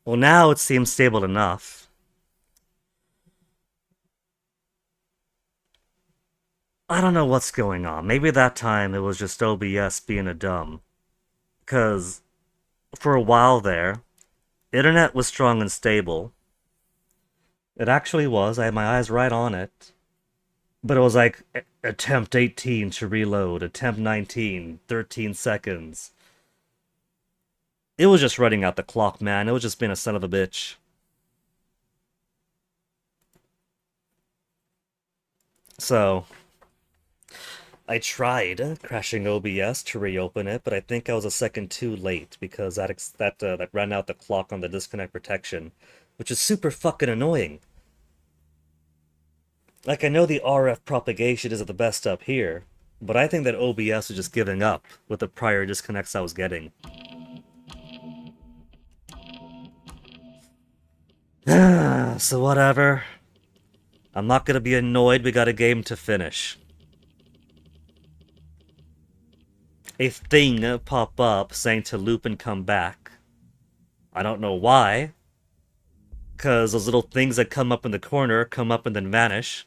Well, now it seems stable enough. I don't know what's going on. Maybe that time it was just OBS being a dumb. Because for a while there, internet was strong and stable. It actually was. I had my eyes right on it. But it was like attempt 18 to reload, attempt 19, 13 seconds. It was just running out the clock, man. It was just being a son of a bitch. So, I tried crashing OBS to reopen it, but I think I was a second too late because that ran out the clock on the disconnect protection, which is super fucking annoying. Like I know the RF propagation isn't the best up here, but I think that OBS was just giving up with the prior disconnects I was getting. So whatever. I'm not gonna be annoyed. We got a game to finish. A thing pop up saying to loop and come back. I don't know why, because those little things that come up in the corner come up and then vanish.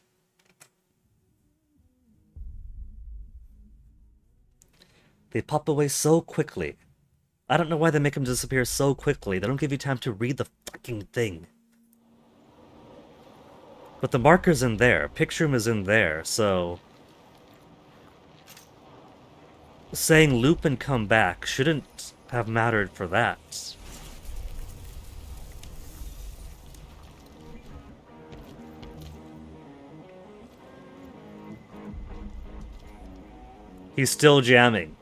They pop away so quickly. I don't know why they make them disappear so quickly. They don't give you time to read the fucking thing. But the marker's in there. Picture is in there, so saying loop and come back shouldn't have mattered for that. He's still jamming.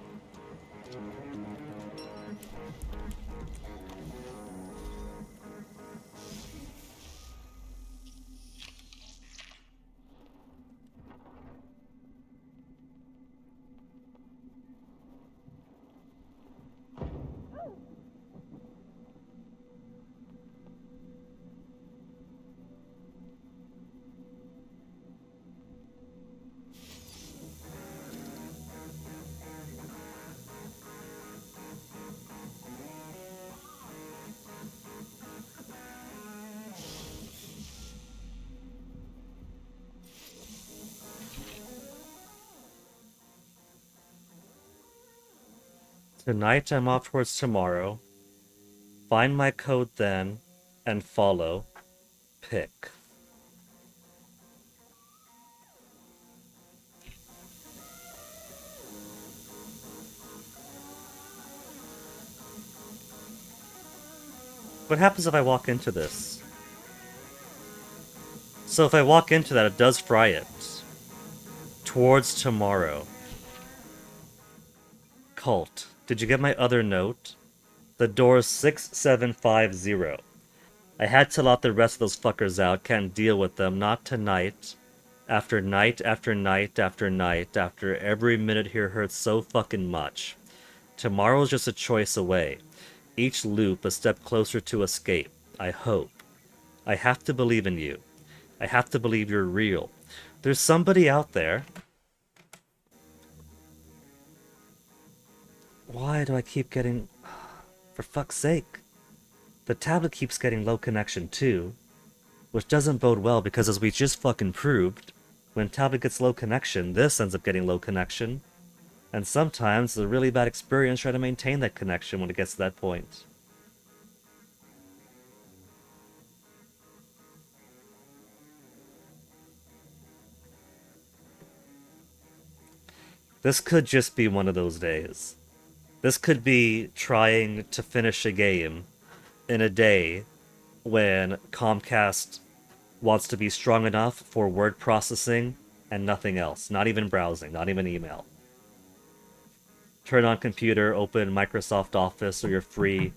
Tonight I'm off towards tomorrow. Find my code then, and follow. Pick. What happens if I walk into this? So if I walk into that, it does fry it. Towards tomorrow. Cult. Did you get my other note? The door's 6750. I had to let the rest of those fuckers out. Can't deal with them. Not tonight. After night after night after night, after every minute here hurts so fucking much. Tomorrow's just a choice away. Each loop a step closer to escape. I hope. I have to believe in you. I have to believe you're real. There's somebody out there. Why do I keep getting... For fuck's sake. The tablet keeps getting low connection too, which doesn't bode well because as we just fucking proved, when tablet gets low connection, this ends up getting low connection. And sometimes it's a really bad experience trying to maintain that connection when it gets to that point. This could just be one of those days. This could be trying to finish a game in a day when Comcast wants to be strong enough for word processing and nothing else. Not even browsing, not even email. Turn on computer, open Microsoft Office or your free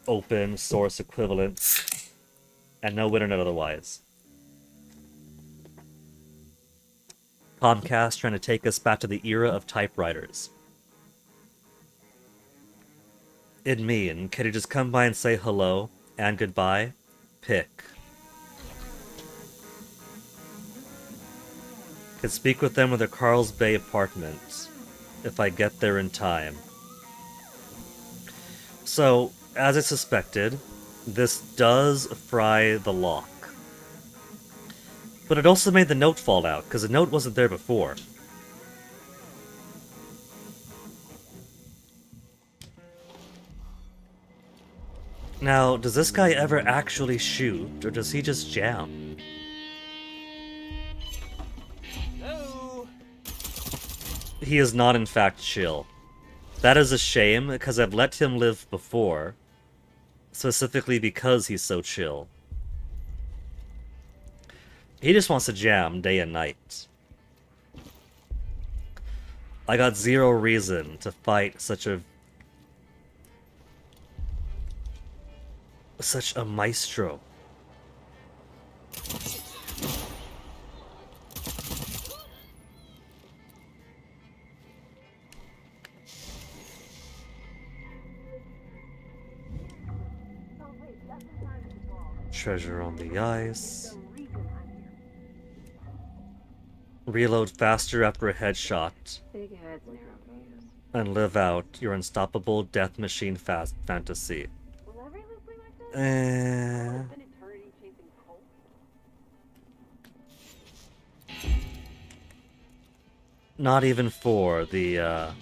open source equivalent, and no internet otherwise. Comcast trying to take us back to the era of typewriters. It mean, can you just come by and say hello and goodbye? Pick. Could speak with them in their Carl's Bay apartment if I get there in time. So, as I suspected, This does fry the lock. But it also made the note fall out, because the note wasn't there before. Now, does this guy ever actually shoot, or does he just jam? Hello. He is not in fact chill. That is a shame, because I've let him live before. Specifically because he's so chill. He just wants to jam day and night. I got zero reason to fight such a maestro. Treasure on the ice. Reload faster after a headshot. And live out your unstoppable death machine fantasy. Not even for the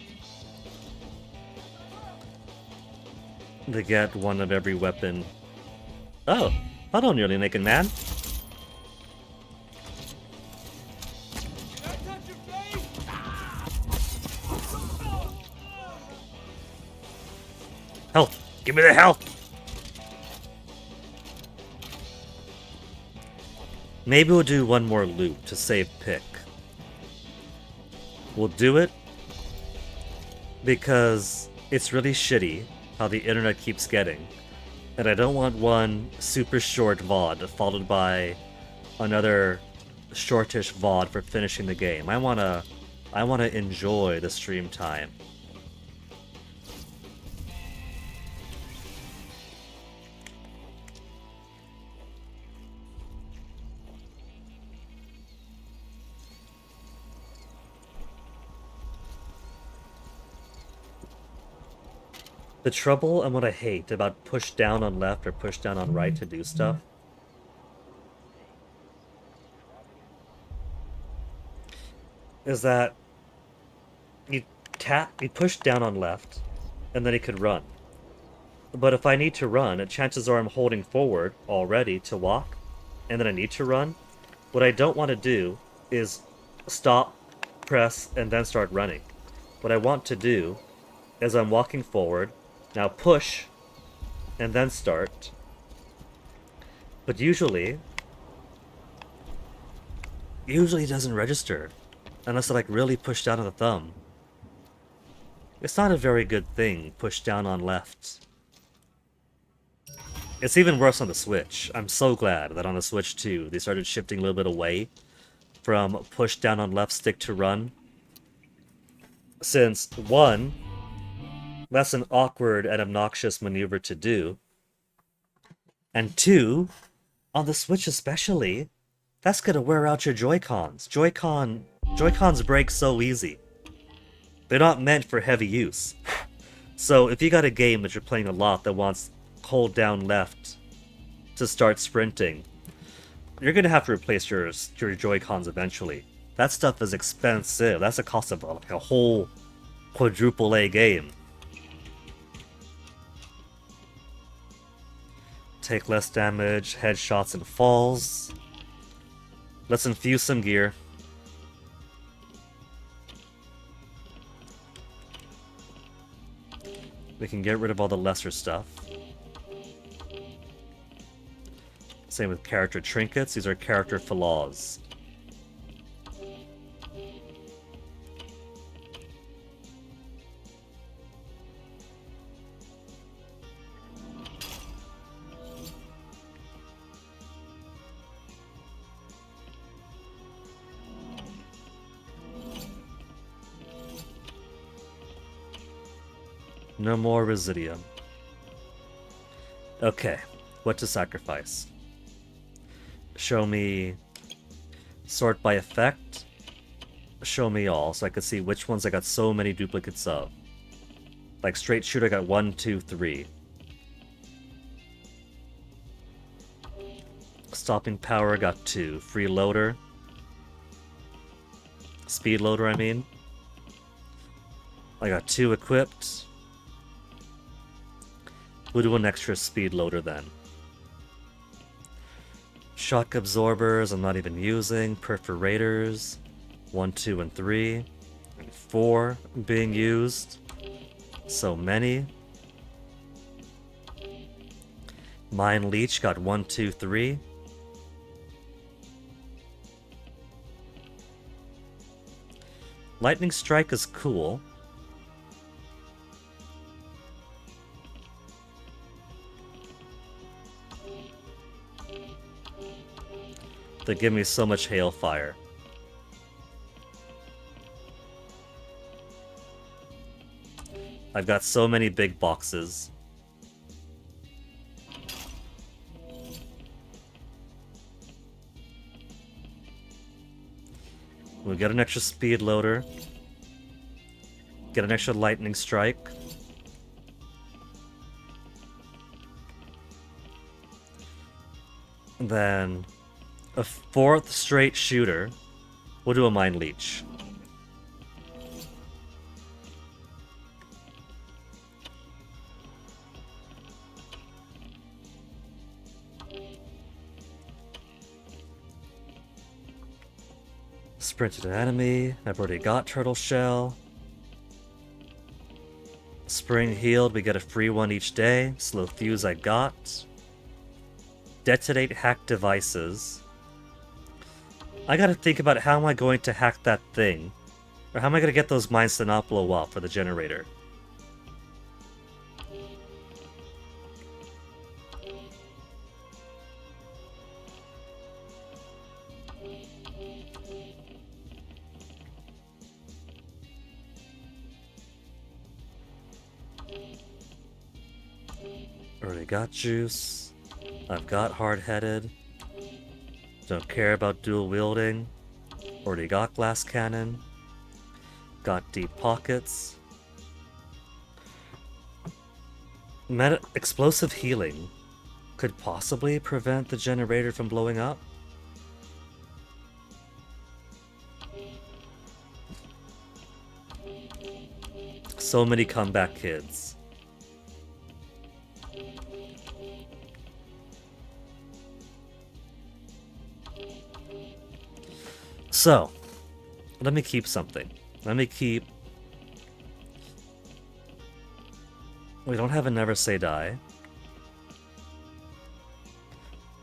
get one of every weapon. Oh, hello, nearly naked man. Health! Give me the health! Maybe we'll do one more loop to save pick. We'll do it because it's really shitty how the internet keeps getting. And I don't want one super short VOD followed by another shortish VOD for finishing the game. I wanna enjoy the stream time. The trouble and what I hate about push down on left or push down on right to do stuff is that you push down on left and then he could run. But if I need to run, chances are I'm holding forward already to walk, and then I need to run. What I don't want to do is stop, press, and then start running. What I want to do is I'm walking forward, now push, and then start. But usually it doesn't register unless I like really push down on the thumb. It's not a very good thing, push down on left. It's even worse on the Switch. I'm so glad that on the Switch too, they started shifting a little bit away from push down on left stick to run. Since, one, that's an awkward and obnoxious maneuver to do. And two, on the Switch especially, that's gonna wear out your Joy-Cons. Joy-Cons break so easy. They're not meant for heavy use. So if you got a game that you're playing a lot that wants hold down left to start sprinting, you're gonna have to replace your Joy-Cons eventually. That stuff is expensive. That's the cost of like a whole quadruple A game. Take less damage, headshots and falls. Let's infuse some gear. We can get rid of all the lesser stuff. Same with character trinkets. These are character flaws. No more Residium. Okay, what to sacrifice? Show me sort by effect. Show me all, so I could see which ones I got so many duplicates of. Like straight shooter, I got 1, 2, 3. Stopping power got 2. Free loader. Speed loader, I mean. I got 2 equipped. We'll do an extra speed loader then. Shock absorbers I'm not even using. Perforators. 1, 2, and 3. And 4 being used. So many. Mind Leech got 1, 2, 3. Lightning Strike is cool. They give me so much Hailfire. I've got so many big boxes. We'll get an extra speed loader. Get an extra lightning strike. And then a 4th straight shooter. We'll do a Mind Leech. Sprint to an enemy. I've already got Turtle Shell. Spring Healed, we get a free one each day. Slow Fuse I got. Detonate hacked devices. I gotta think about how am I going to hack that thing. Or how am I gonna get those mines to not blow up for the generator? Already got Juice. I've got Hard-Headed. Don't care about dual wielding. Already got Glass Cannon. Got Deep Pockets. Explosive Healing could possibly prevent the generator from blowing up. So many comeback kids. So, let me keep something. Let me keep... We don't have a Never Say Die.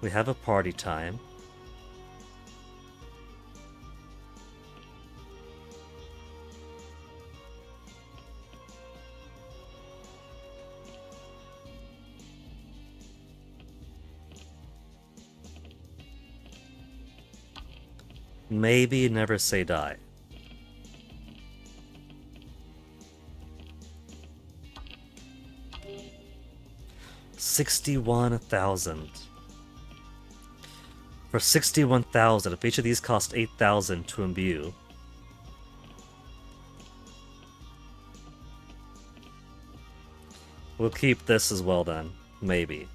We have a Party Time. Maybe Never Say Die. $61,000. For $61,000, if each of these cost $8,000 to imbue. We'll keep this as well then. Maybe.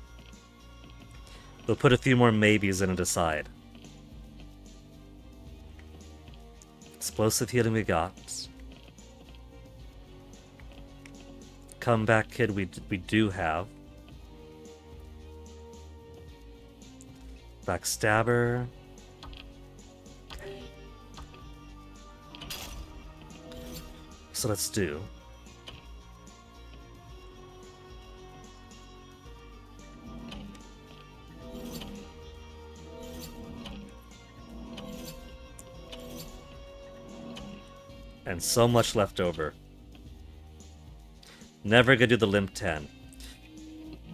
We'll put a few more maybes in and decide. Explosive Healing we got. Comeback Kid we do have. Backstabber. So let's do. And so much left over. Never gonna do the Limp 10.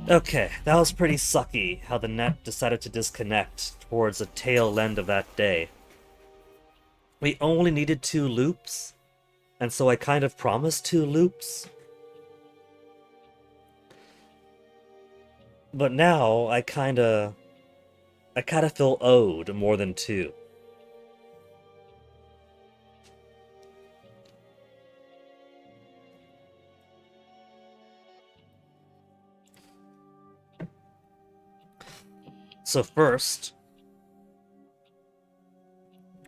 Okay, that was pretty sucky how the net decided to disconnect towards the tail end of that day. We only needed 2 loops, and so I kind of promised 2 loops. But now I kinda feel owed more than 2. So first,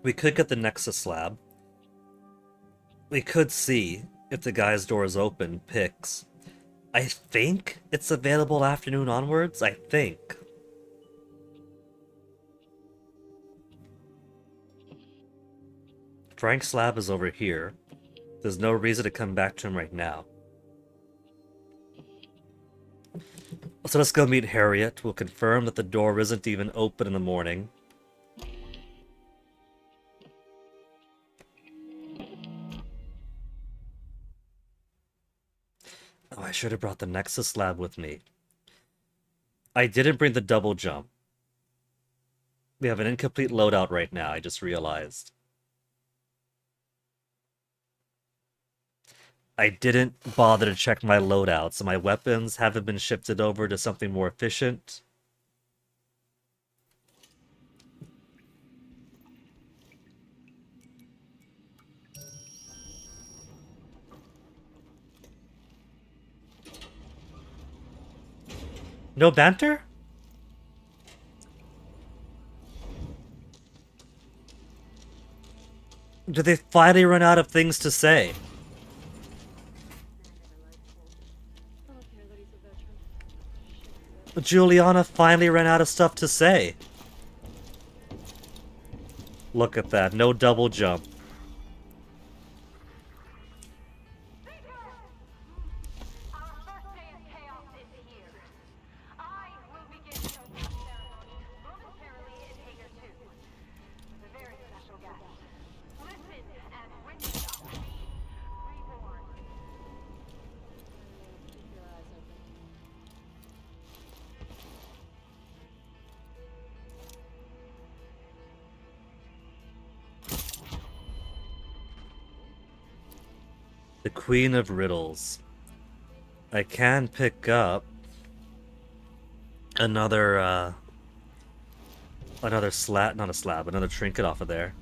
We could get the Nexus slab. We could see if the guy's door is open, picks. I think it's available afternoon onwards, I think. Frank's slab is over here. There's no reason to come back to him right now. So let's go meet Harriet. We'll confirm that the door isn't even open in the morning. Oh, I should have brought the Nexus slab with me. I didn't bring the double jump. We have an incomplete loadout right now, I just realized. I didn't bother to check my loadout, so my weapons haven't been shifted over to something more efficient. No banter? Did they finally run out of things to say? Juliana finally ran out of stuff to say. Look at that, no double jump. The Queen of Riddles. I can pick up another slab, not a slab, another trinket off of there.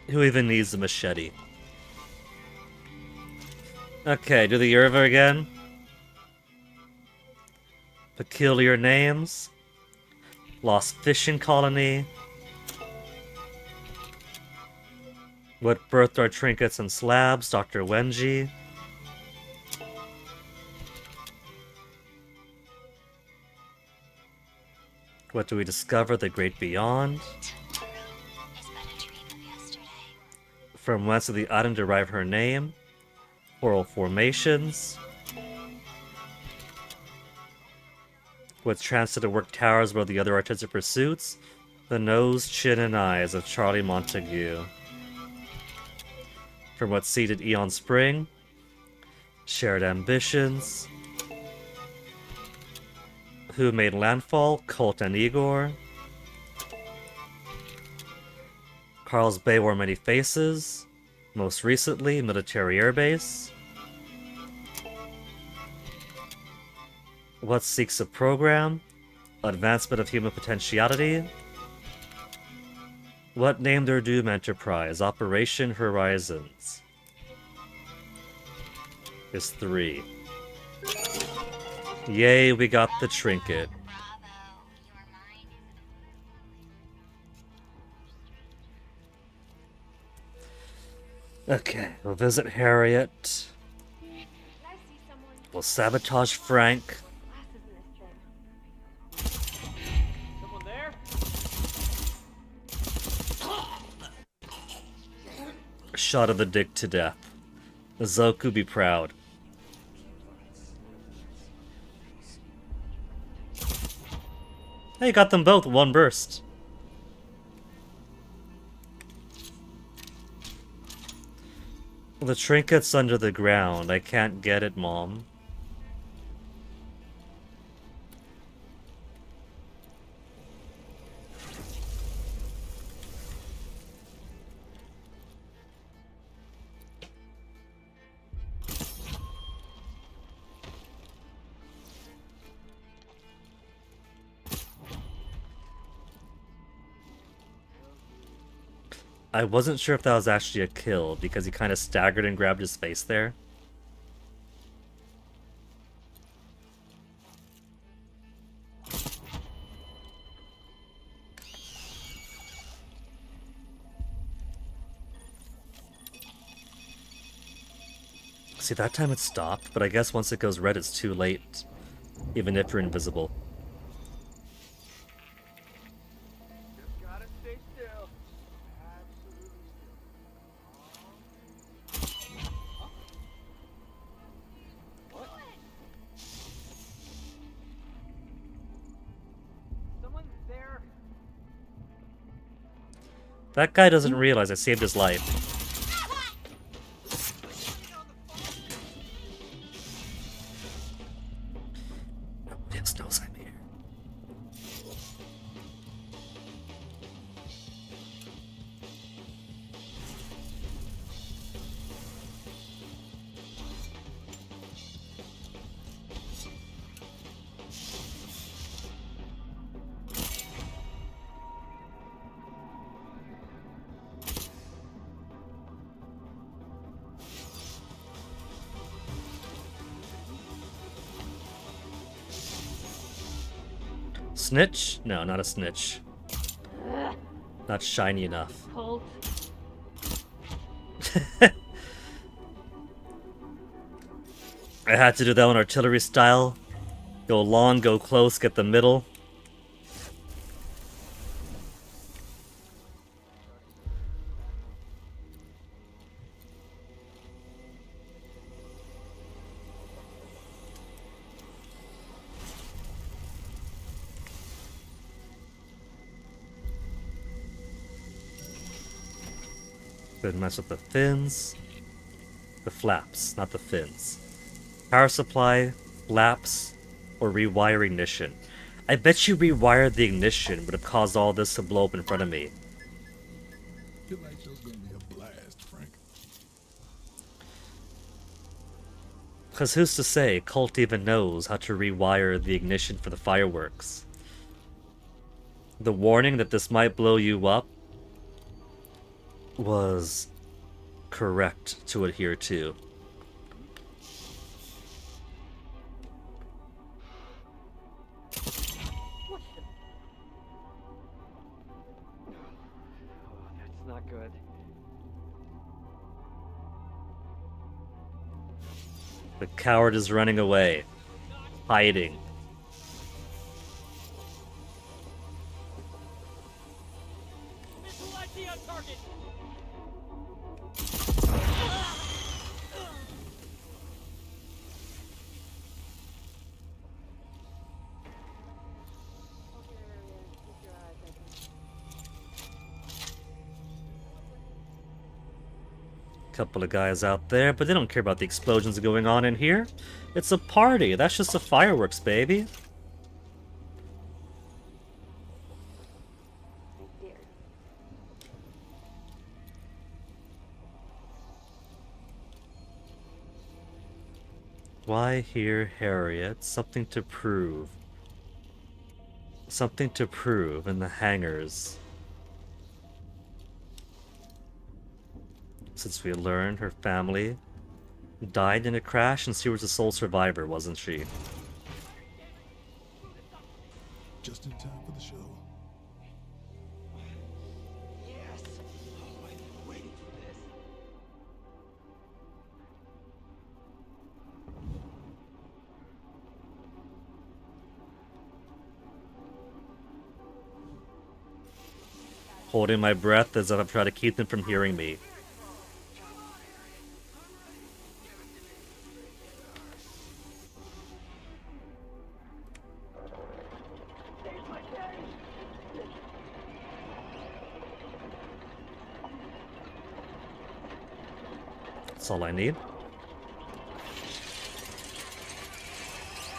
Who even needs a machete? Okay, do the Yerva again. Peculiar names. Lost fishing colony. What birthed our trinkets and slabs? Dr. Wenji. What do we discover? The Great Beyond. From whence did the item derive her name? Coral formations. What transit to work towers above the other artistic pursuits? The nose, chin, and eyes of Charlie Montague. From what seeded Eon Spring? Shared ambitions. Who made landfall? Colt and Igor. Carl's Bay wore many faces. Most recently, military airbase. What seeks a program? Advancement of human potentiality. What named their doom enterprise? Operation Horizons. Is 3. Yay, we got the trinket. Okay, we'll visit Harriet. We'll sabotage Frank. Someone there? Shot of the dick to death. Zoku be proud. Hey, got them both, one burst. The trinket's under the ground. I can't get it, Mom. I wasn't sure if that was actually a kill because he kind of staggered and grabbed his face there. See, that time it stopped, but I guess once it goes red, it's too late, even if you're invisible. Just gotta stay still. Absolutely still. What? Someone there. That guy doesn't realize I saved his life. Nobody else knows I'm here. Snitch? No, not a snitch. Not shiny enough. Colt. I had to do that one artillery style. Go long, go close, get the middle. Didn't mess with the fins. The flaps, not the fins. Power supply, flaps, or rewire ignition. I bet you rewired the ignition would have caused all this to blow up in front of me. Your night show's gonna be a blast, Frank. Because who's to say Colt even knows how to rewire the ignition for the fireworks? The warning that this might blow you up was correct to adhere to. What the? Oh, that's not good. The coward is running away, hiding. Missile ID on target. Couple of guys out there, but they don't care about the explosions going on in here. It's a party. That's just the fireworks, baby. Why here, Harriet? Something to prove. Something to prove in the hangars. Since we learned her family died in a crash and she was the sole survivor, wasn't she? Just in time for the show. Yes. Oh, I've been waiting for this. Holding my breath as if I'm trying to keep them from hearing me. That's all I need.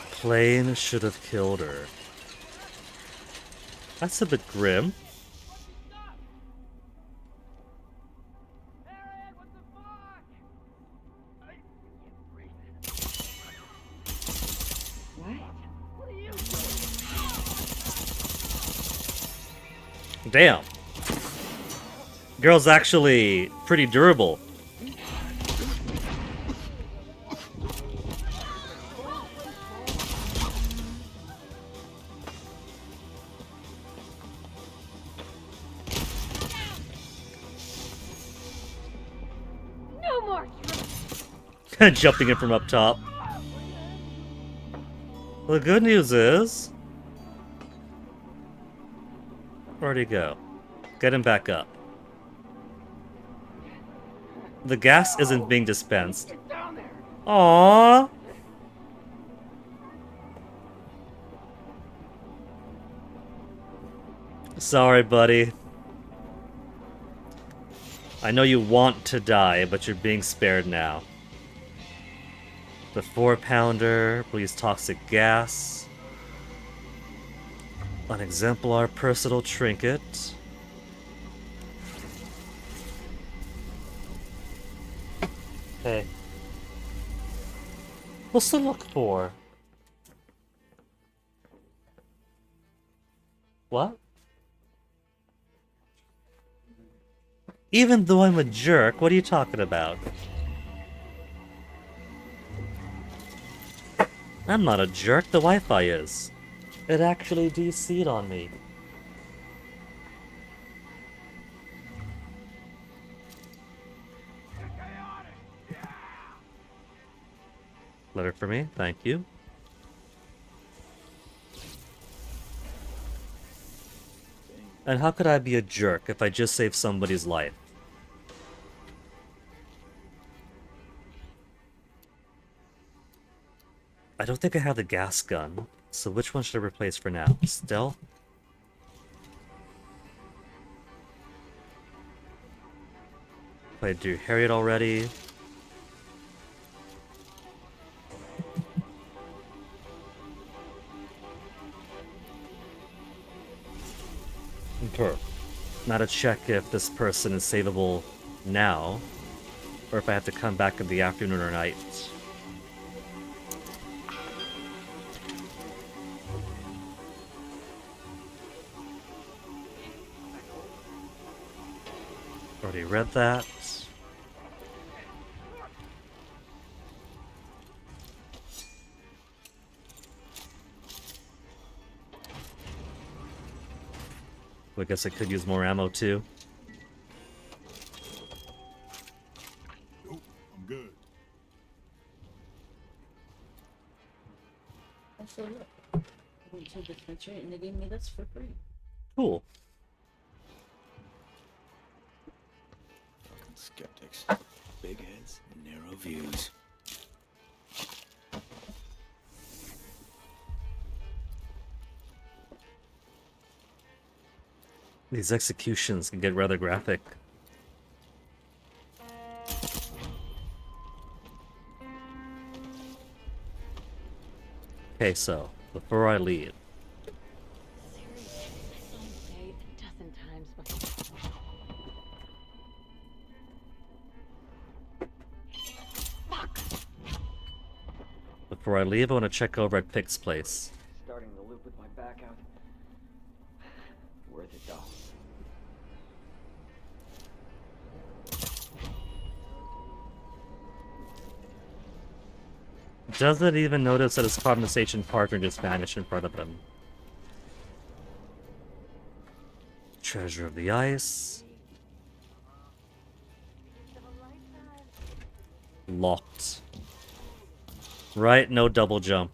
Plane should have killed her. That's a bit grim. Aaron, what the fuck? I can't breathe. What? What are you doing? Damn. Girl's actually pretty durable. No more. Jumping in from up top. Well, the good news is... Where'd he go? Get him back up. The gas isn't being dispensed. Get down there. Aww. Sorry, buddy. I know you want to die, but you're being spared now. The 4-pounder, please toxic gas. An exemplar personal trinket. Hey. What's to look for? What? Even though I'm a jerk, what are you talking about? I'm not a jerk, the Wi-Fi is. It actually DC'd on me. Letter for me, thank you. And how could I be a jerk if I just saved somebody's life? I don't think I have the gas gun, so which one should I replace for now? Stealth? I do Harriet already. Okay. Now to check if this person is savable now, or if I have to come back in the afternoon or night. Already read that. I guess I could use more ammo too. Nope, I'm good. So look, I went to the country and they gave me this for free. Cool. Fucking skeptics. Big heads, narrow views. These executions can get rather graphic. Okay, so, before I leave, Seriously, I saw him say a dozen times before. I want to check over at Pick's place. Starting the loop with my back out. Worth it though. Doesn't even notice that his conversation partner just vanished in front of him. Treasure of the Ice. Locked. Right, no double jump.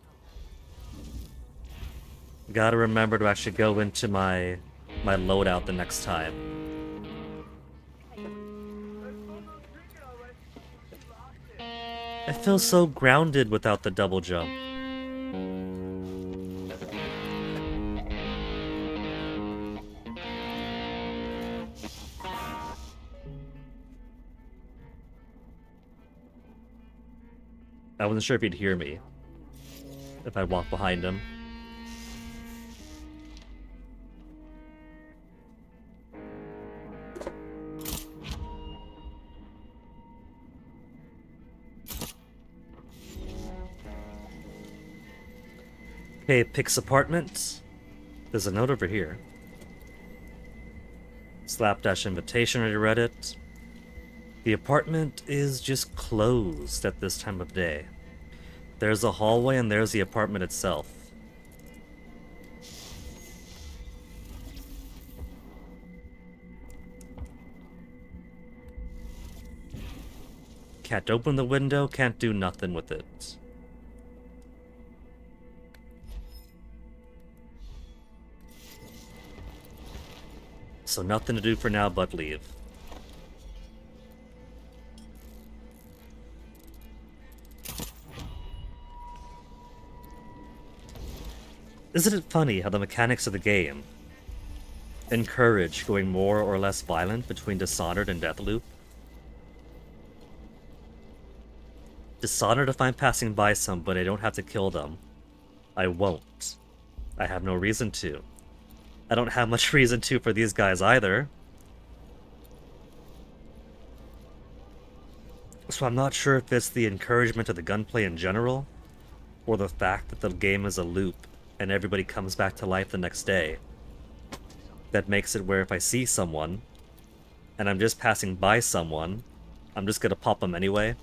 Gotta remember to actually go into my loadout the next time. I feel so grounded without the double jump. I wasn't sure if he'd hear me if I walked behind him. Okay, Pick's apartment. There's a note over here. Slapdash invitation, I read it. The apartment is just closed at this time of day. There's a hallway and there's the apartment itself. Can't open the window, can't do nothing with it. So nothing to do for now but leave. Isn't it funny how the mechanics of the game encourage going more or less violent between Dishonored and Deathloop? Dishonored, if I'm passing by somebody, I don't have to kill them. I won't. I have no reason to. I don't have much reason to for these guys either. So I'm not sure if it's the encouragement of the gunplay in general, or the fact that the game is a loop and everybody comes back to life the next day, that makes it where if I see someone, and I'm just passing by someone, I'm just gonna pop them anyway.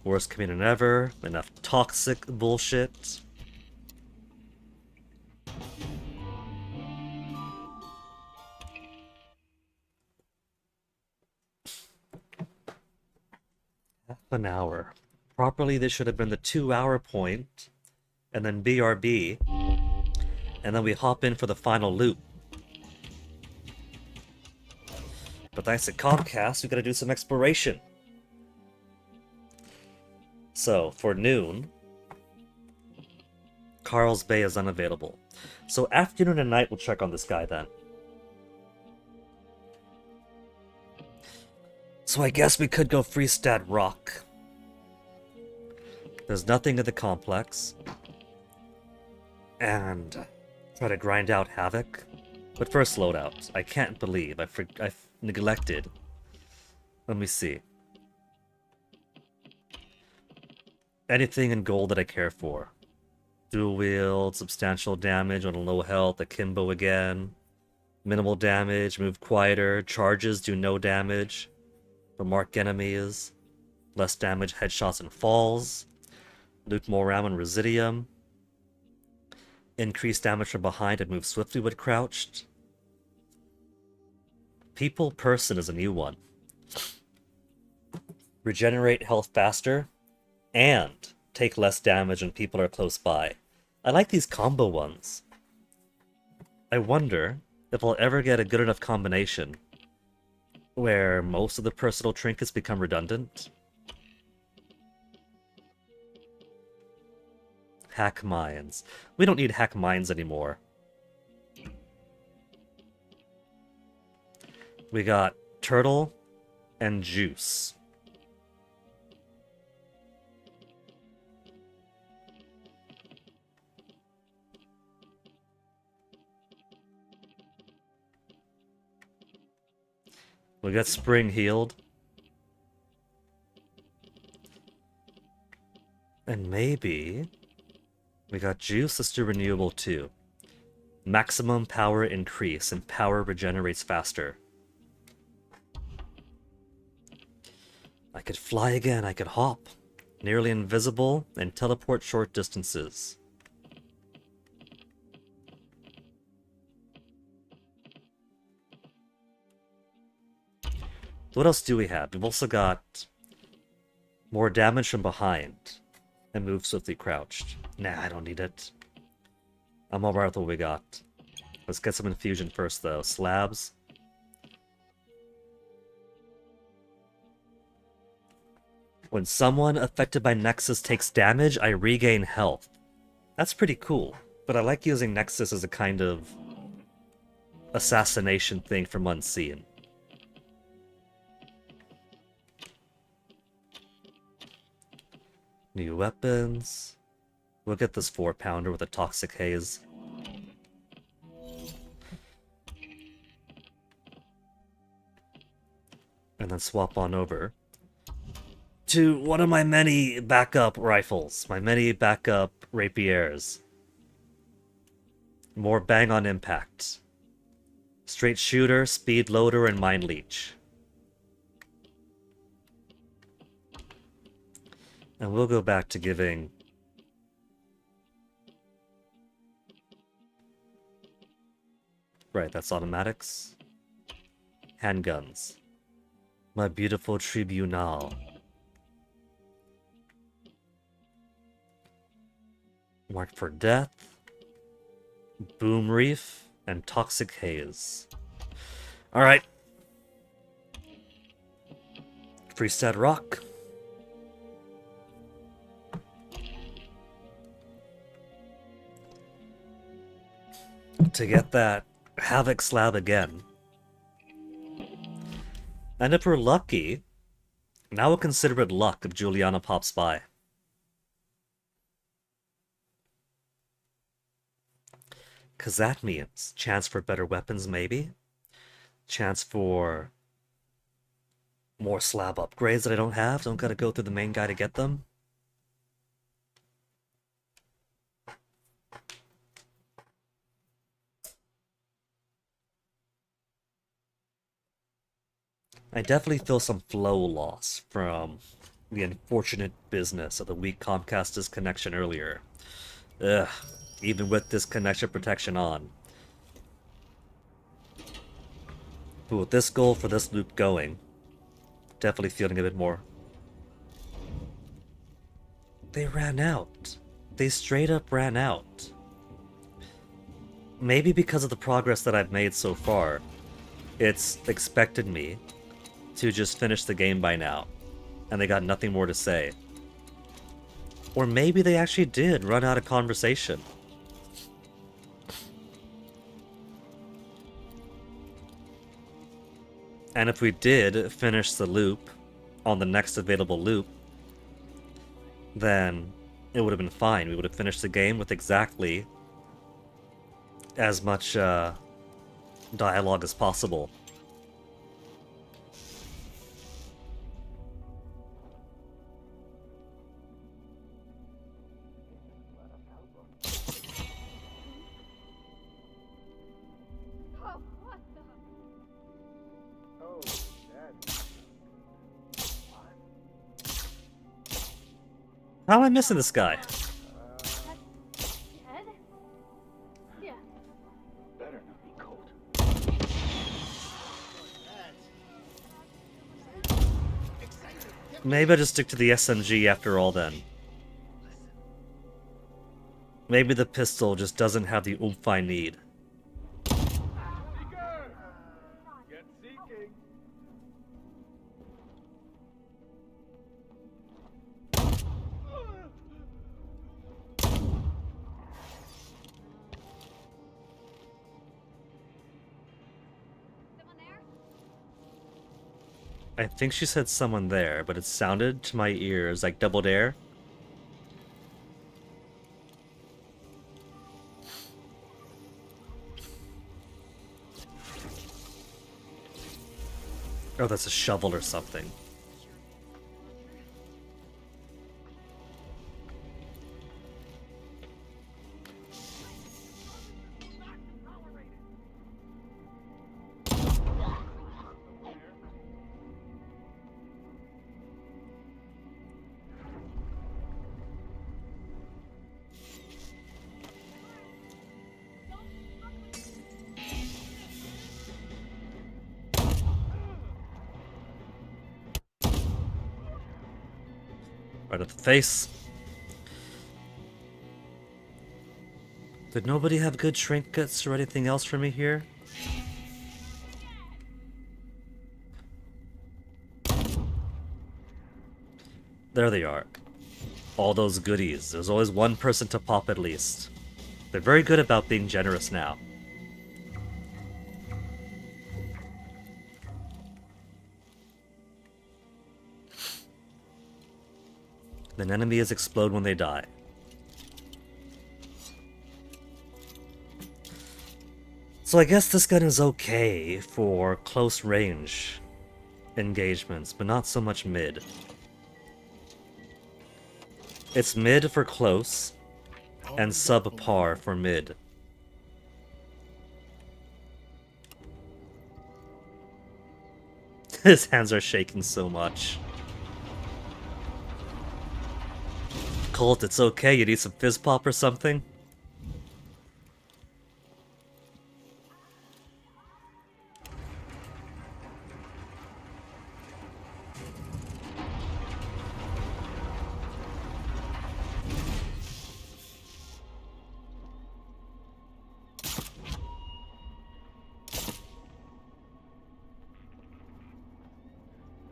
Worst community ever, enough toxic bullshit. Half an hour. Properly, this should have been the 2-hour point, and then BRB, and then we hop in for the final loop. But thanks to Comcast, we gotta do some exploration. So, for noon, Carl's Bay is unavailable. So afternoon and night, we'll check on this guy then. So I guess we could go Freestad Rock. There's nothing in the complex. And try to grind out Havoc. But first loadout. I can't believe I've neglected. Let me see. Anything in gold that I care for. Dual wield, substantial damage on a low health, akimbo again. Minimal damage, move quieter, charges do no damage. For mark enemies. Less damage, headshots and falls. Loot more RAM and Residium. Increase damage from behind and move swiftly when crouched. People Person is a new one. Regenerate health faster. And take less damage when people are close by. I like these combo ones. I wonder if I'll ever get a good enough combination where most of the personal trinkets become redundant. Hack mines. We don't need hack mines anymore. We got turtle and juice. We got spring healed. And maybe we got juice that's still renewable too. Maximum power increase and power regenerates faster. I could fly again, I could hop. Nearly invisible and teleport short distances. What else do we have? We've also got more damage from behind and move swiftly crouched. Nah, I don't need it. I'm alright with what we got. Let's get some infusion first though. Slabs. When someone affected by Nexus takes damage, I regain health. That's pretty cool, but I like using Nexus as a kind of assassination thing from Unseen. New weapons. We'll get this 4-pounder with a toxic haze. And then swap on over to one of my many backup rifles. My many backup rapiers. More bang on impact. Straight shooter, speed loader, and mind leech. And we'll go back to giving... Right, that's automatics. Handguns. My beautiful tribunal. Marked for death. Boom reef. And toxic haze. Alright. Freestat rock. To get that Havoc slab again. And if we're lucky, now we'll consider it luck if Juliana pops by. Because that means chance for better weapons, maybe. Chance for more slab upgrades that I don't have. Don't gotta go through the main guy to get them. I definitely feel some flow loss from the unfortunate business of the weak Comcast disconnection earlier. Ugh, even with this connection protection on. But with this goal for this loop going, definitely feeling a bit more. They ran out. They straight up ran out. Maybe because of the progress that I've made so far, it's expected me to just finish the game by now, and they got nothing more to say. Or maybe they actually did run out of conversation. And if we did finish the loop on the next available loop, then it would have been fine. We would have finished the game with exactly as much dialogue as possible. Oh, what the? Oh, Dad. How am I missing this guy? Dead? Yeah. Better not be cold. Maybe I'll just stick to the SMG after all then. Maybe the pistol just doesn't have the oomph I need. Seeker! Get seeking! Someone there? I think she said someone there, but it sounded to my ears like double dare. Oh, that's a shovel or something. Right at the face. Did nobody have good trinkets or anything else for me here? There they are. All those goodies. There's always one person to pop at least. They're very good about being generous now. Then enemies explode when they die. So I guess this gun is okay for close range engagements, but not so much mid. It's mid for close, and subpar for mid. His hands are shaking so much. Colt, it's okay. You need some fizz pop or something?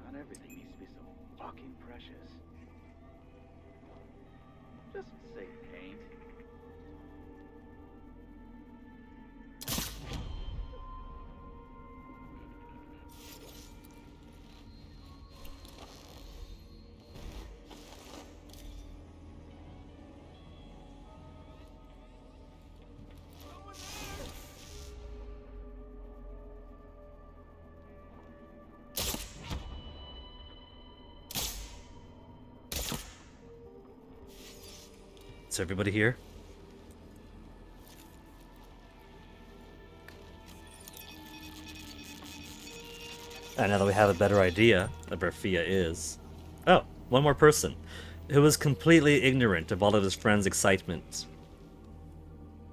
Not everything needs to be so fucking precious. Just say paint. Is everybody here? And now that we have a better idea of where Fia is... Oh, one more person, who is completely ignorant of all of his friends' excitement.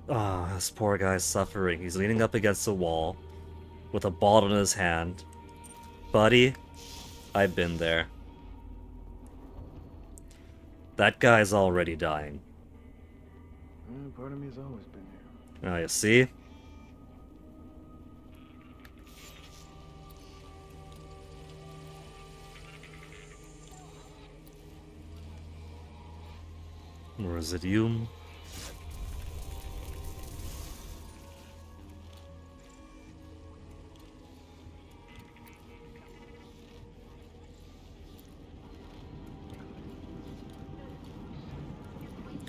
Ah, this poor guy's suffering. He's leaning up against a wall, with a bottle in his hand. Buddy, I've been there. That guy's already dying. Part of me has always been here. Oh, you see? Residium.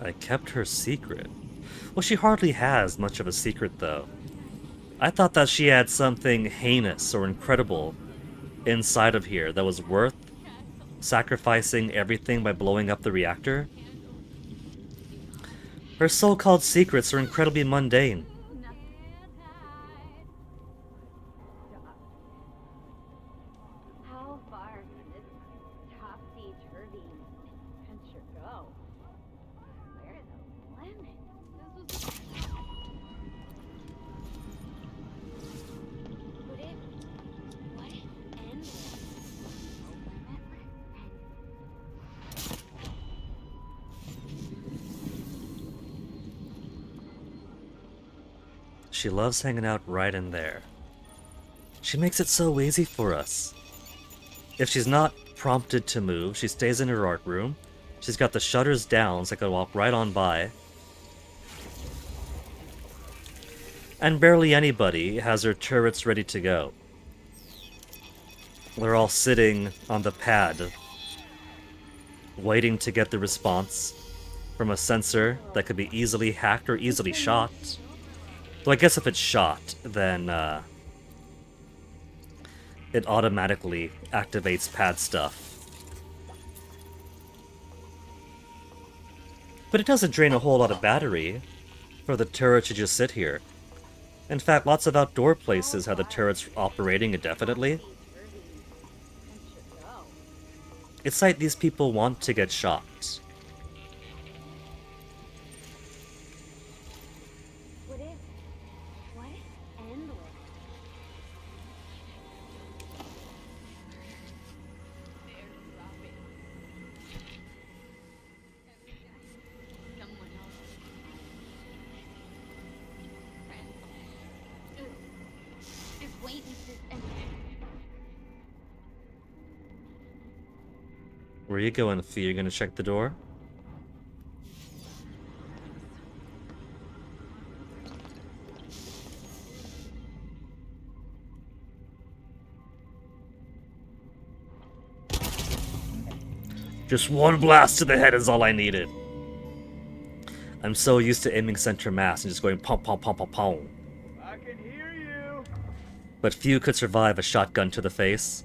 I kept her secret. Well, she hardly has much of a secret, though. I thought that she had something heinous or incredible inside of here that was worth sacrificing everything by blowing up the reactor. Her so-called secrets are incredibly mundane. How far can this topsy-turvy adventure go? Where are the limits? Would it end She loves hanging out right in there. She makes it so easy for us. If she's not prompted to move, she stays in her art room. She's got the shutters down so I can walk right on by. And barely anybody has their turrets ready to go. They're all sitting on the pad, waiting to get the response from a sensor that could be easily hacked or easily shot. Though I guess if it's shot, then it automatically activates pad stuff. But it doesn't drain a whole lot of battery for the turret to just sit here. In fact, lots of outdoor places have the turrets operating indefinitely. It's like these people want to get shot. Where are you going, Fee? You're gonna check the door? Just one blast to the head is all I needed. I'm so used to aiming center mass and just going pom pom pom pom pom. I can hear you. But few could survive a shotgun to the face.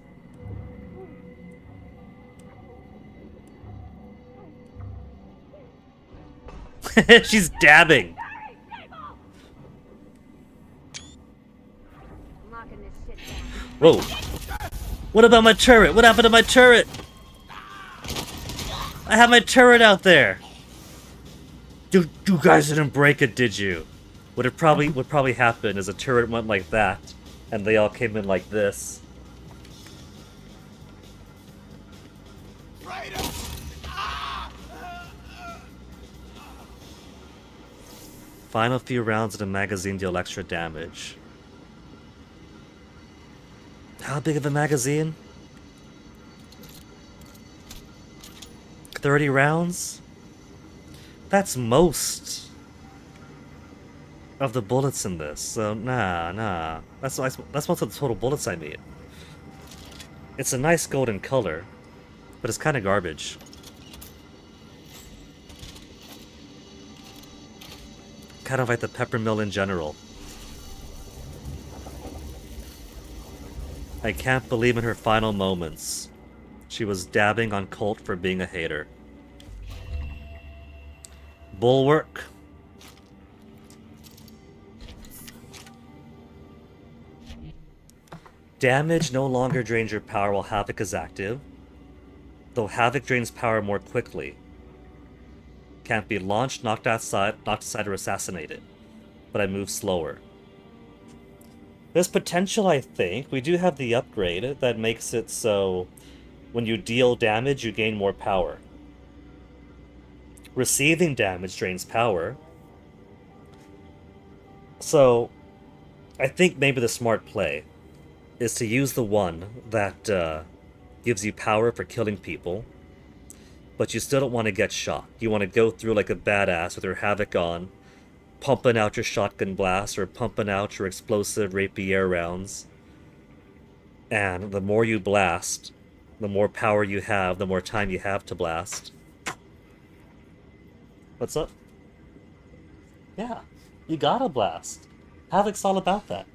She's dabbing. I'm locking this shit down. Whoa. What about my turret? What happened to my turret? I have my turret out there. You guys didn't break it, did you? What probably happen is a turret went like that, and they all came in like this. Final few rounds of the magazine deal extra damage. How big of a magazine? 30 rounds? That's most of the bullets in this, so nah. That's most of the total bullets I need. It's a nice golden color, but it's kind of garbage. Kind of like the peppermill in general. I can't believe in her final moments. She was dabbing on Colt for being a hater. Bulwark. Damage no longer drains your power while Havoc is active, though Havoc drains power more quickly. Can't be launched, knocked aside, or assassinated, but I move slower. There's potential, I think. We do have the upgrade that makes it so when you deal damage, you gain more power. Receiving damage drains power. So, I think maybe the smart play is to use the one that gives you power for killing people, but you still don't want to get shot. You want to go through like a badass with your Havoc on, pumping out your shotgun blast or pumping out your explosive rapier rounds. And the more you blast, the more power you have, the more time you have to blast. What's up? Yeah, you gotta blast. Havoc's all about that.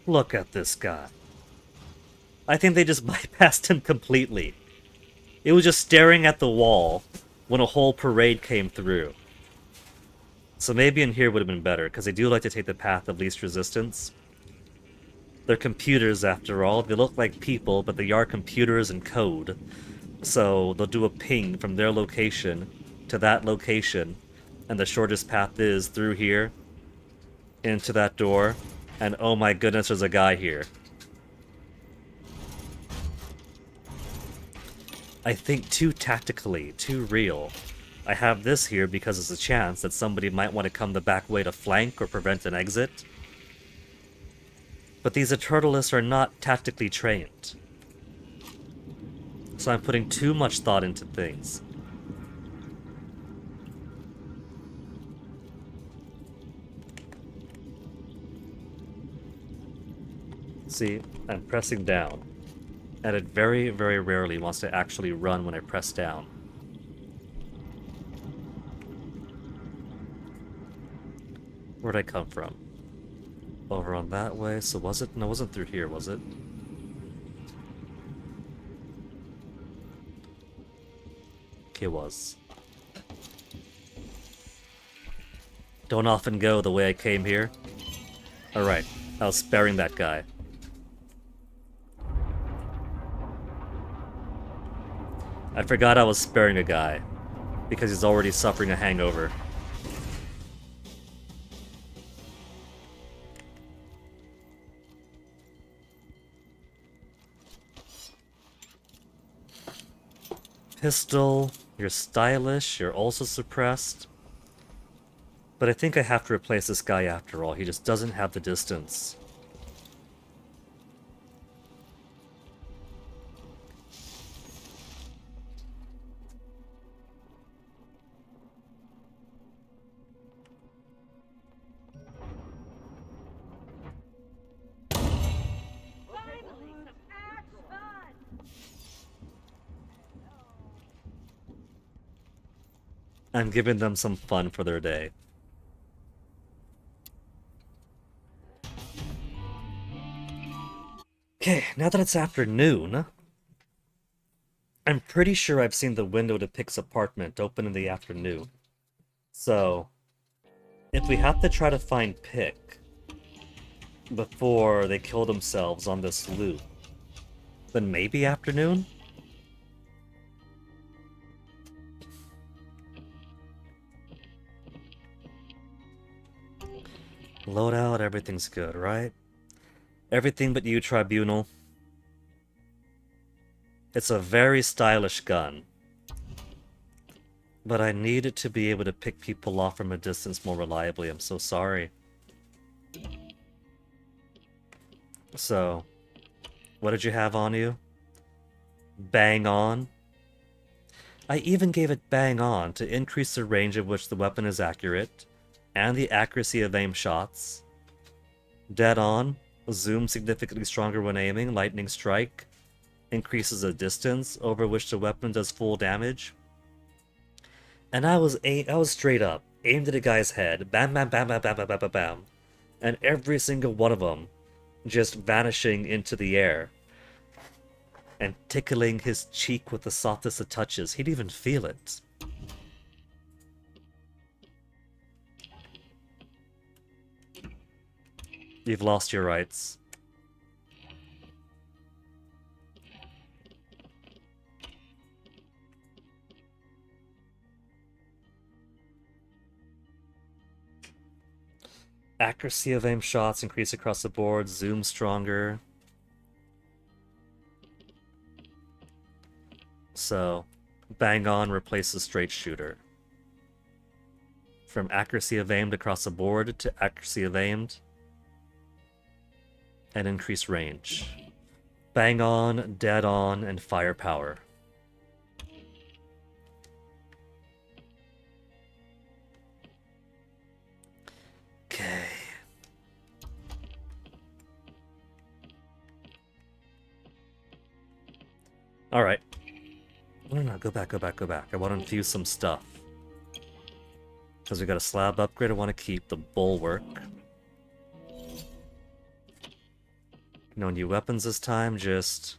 Look at this guy. I think they just bypassed him completely. It was just staring at the wall when a whole parade came through. So maybe in here would have been better, because they do like to take the path of least resistance. They're computers after all. They look like people, but they are computers and code. So they'll do a ping from their location to that location, and the shortest path is through here, into that door, and oh my goodness, there's a guy here. I think too tactically, too real. I have this here because there's a chance that somebody might want to come the back way to flank or prevent an exit. But these Eternalists are not tactically trained. So I'm putting too much thought into things. See, I'm pressing down. And it very, very rarely wants to actually run when I press down. Where'd I come from? Over on that way, so was it? No, it wasn't through here, was it? It was. Don't often go the way I came here. Alright, I was sparing that guy. I forgot I was sparing a guy, because he's already suffering a hangover. Pistol, you're stylish, you're also suppressed. But I think I have to replace this guy after all, he just doesn't have the distance. Finally, some action! I'm giving them some fun for their day. Okay, now that it's afternoon, I'm pretty sure I've seen the window to Pick's apartment open in the afternoon. So, if we have to try to find Pick before they kill themselves on this loop, then maybe afternoon? Loadout, everything's good, right? Everything but you, Tribunal. It's a very stylish gun. But I need it to be able to pick people off from a distance more reliably. I'm so sorry. So, what did you have on you? Bang on? I even gave it bang on to increase the range at which the weapon is accurate, and the accuracy of aim shots. Dead on, zoom significantly stronger when aiming, lightning strike, increases the distance over which the weapon does full damage. And I was straight up, aimed at a guy's head, bam bam bam bam bam bam bam bam bam, and every single one of them just vanishing into the air and tickling his cheek with the softest of touches. He'd even feel it. You've lost your rights. Accuracy of aim shots increase across the board, zoom stronger. So, bang on replaces straight shooter. From accuracy of aimed across the board to accuracy of aimed. And increased range. Bang on, dead on, and firepower. Okay. Alright. No, go back. I want to infuse some stuff. Because we got a slab upgrade I want to keep, the bulwark. No new weapons this time, just...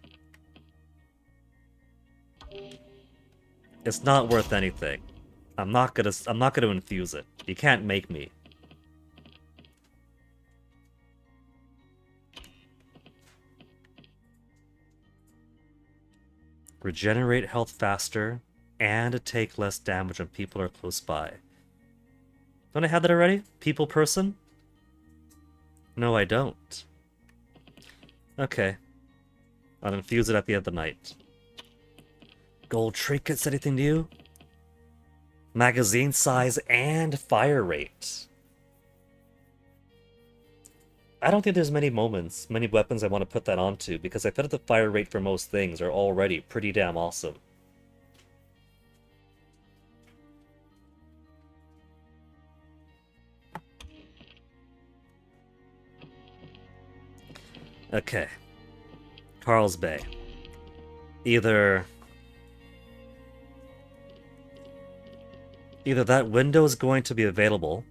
It's not worth anything. I'm not gonna infuse it. You can't make me. Regenerate health faster, and take less damage when people are close by. Don't I have that already? People person? No, I don't. Okay. I'll infuse it at the end of the night. Gold trinkets, anything new? Magazine size and fire rate. I don't think there's many weapons I want to put that onto, because I feel that the fire rate for most things are already pretty damn awesome. Okay. Carl's Bay. Either that window is going to be available,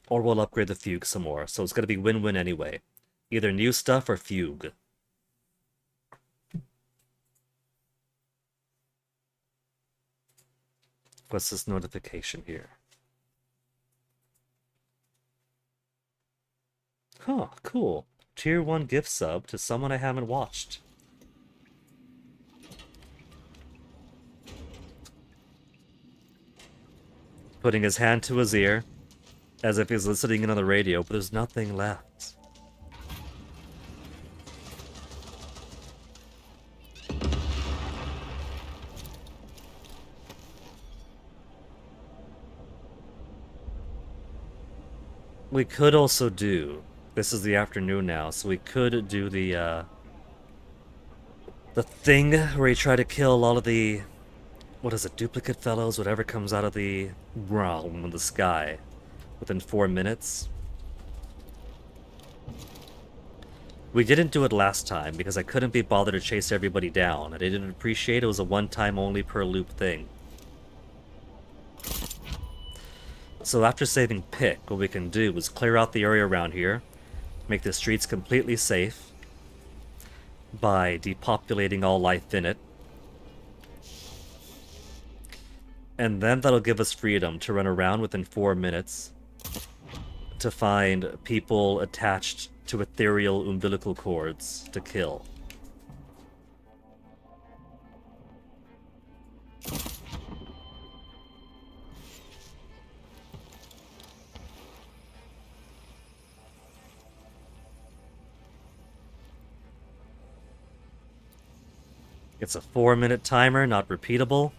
or we'll upgrade the fugue some more, so it's going to be win-win anyway. Either new stuff or fugue. What's this notification here? Huh, cool. Tier 1 gift sub to someone I haven't watched. Putting his hand to his ear, as if he's listening in on the radio, but there's nothing left. We could also do... This is the afternoon now, so we could do the thing where you try to kill all of the... What is it? Duplicate fellows? Whatever comes out of the realm of the sky within 4 minutes. We didn't do it last time because I couldn't be bothered to chase everybody down. I didn't appreciate it was a one-time only per loop thing. So after saving Pick, what we can do is clear out the area around here, make the streets completely safe by depopulating all life in it. And then that'll give us freedom to run around within 4 minutes to find people attached to ethereal umbilical cords to kill. It's a 4-minute timer, not repeatable.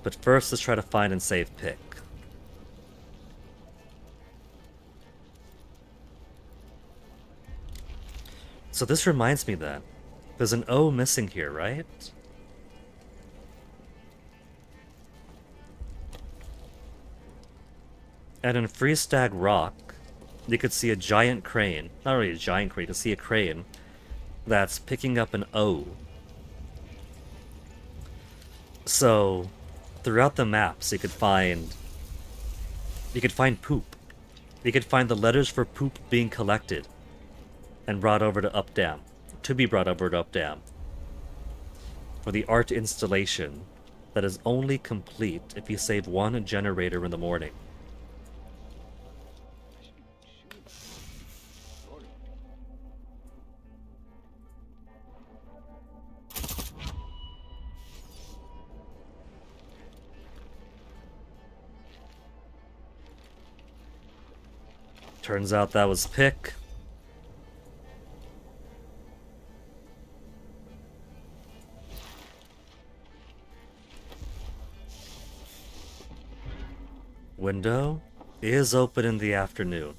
But first, let's try to find and save Pick. So this reminds me that there's an O missing here, right? And in Freestag Rock, you could see a giant crane. Not really a giant crane, you could see a crane that's picking up an O. So, throughout the maps, you could find poop. You could find the letters for poop being collected and brought over to Updam, to be brought over to Updam, for the art installation that is only complete if you save one generator in the morning. Turns out that was Pick. Window is open in the afternoon.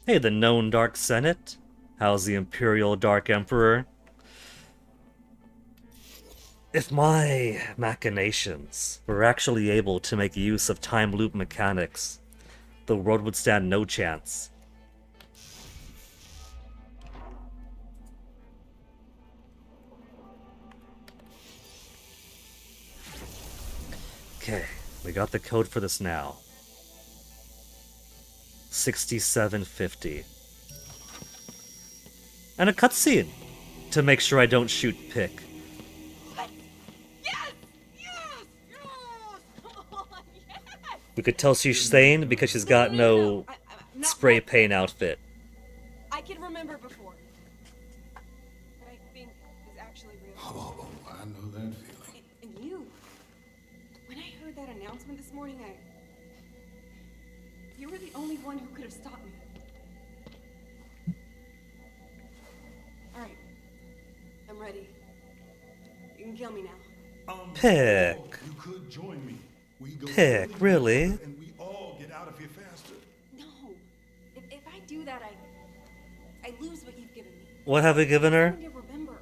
Hey, the known Dark Senate. How's the Imperial Dark Emperor? If my machinations were actually able to make use of time loop mechanics, the world would stand no chance. Okay, we got the code for this now. 6750. And a cutscene to make sure I don't shoot Pick. Yes! Yes! Yes! Yes! We could tell she's sane because she's got no Not spray what paint outfit. I can remember before. What I think is actually real. Oh, I know that feeling. And you, when I heard that announcement this morning, you were the only one who could have stopped me. All right, I'm ready. You can kill me now. Pick. You could join me. We go Pick, really? And we all get out of here faster. No, if I do that, I lose what you've given me. What have we given her? Something to remember,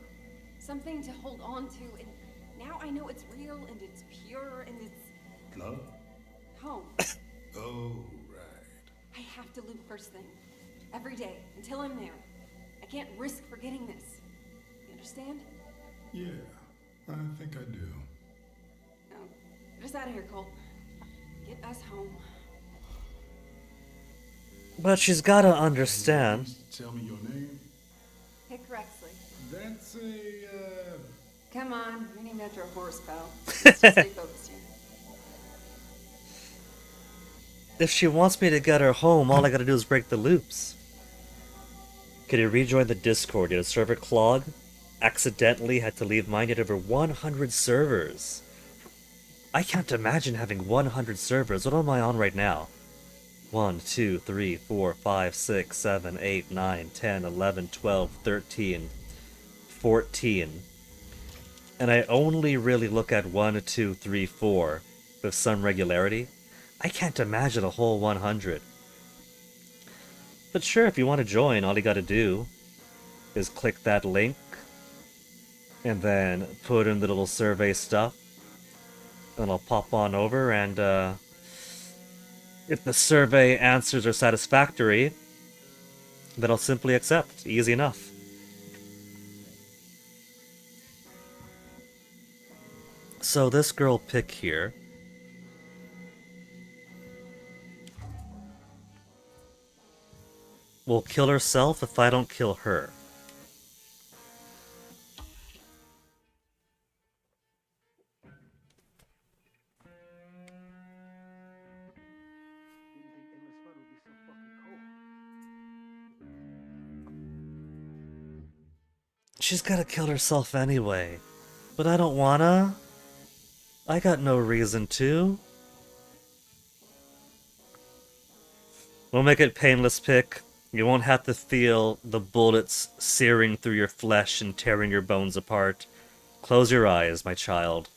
something to hold on to, and now I know it's real and it's pure and it's Love? home. Oh, right. I have to loop first thing, every day, until I'm there. I can't risk forgetting this. You understand? Yeah, I think I do. Now, get us out of here, Colt. Get us home. But she's gotta understand. Tell me your name. Pick Rexley. That's a, Come on, you're named after a horse, pal. Let's just stay focused here. If she wants me to get her home, all I gotta do is break the loops. Could you rejoin the Discord? Did a server clog? Accidentally had to leave mine. Yet over 100 servers. I can't imagine having 100 servers. What am I on right now? 1, 2, 3, 4, 5, 6, 7, 8, 9, 10, 11, 12, 13, 14. And I only really look at 1, 2, 3, 4 with some regularity. I can't imagine a whole 100. But sure, if you want to join, all you gotta do is click that link and then put in the little survey stuff. And I'll pop on over, and if the survey answers are satisfactory, then I'll simply accept. Easy enough. So this girl Pick here will kill herself if I don't kill her. Didn't think endless fun would be so fucking cold. She's gotta kill herself anyway. But I don't wanna. I got no reason to. We'll make it painless, Pick. You won't have to feel the bullets searing through your flesh and tearing your bones apart. Close your eyes, my child.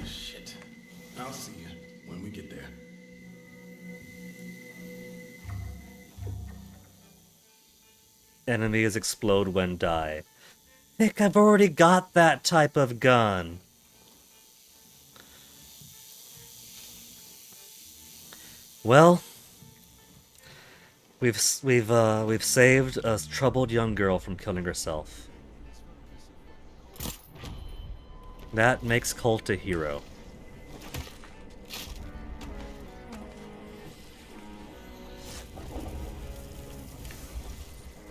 Shit. I'll see you when we get there. Enemies explode when die. Pick, I've already got that type of gun. Well, we've saved a troubled young girl from killing herself. That makes Colt a hero.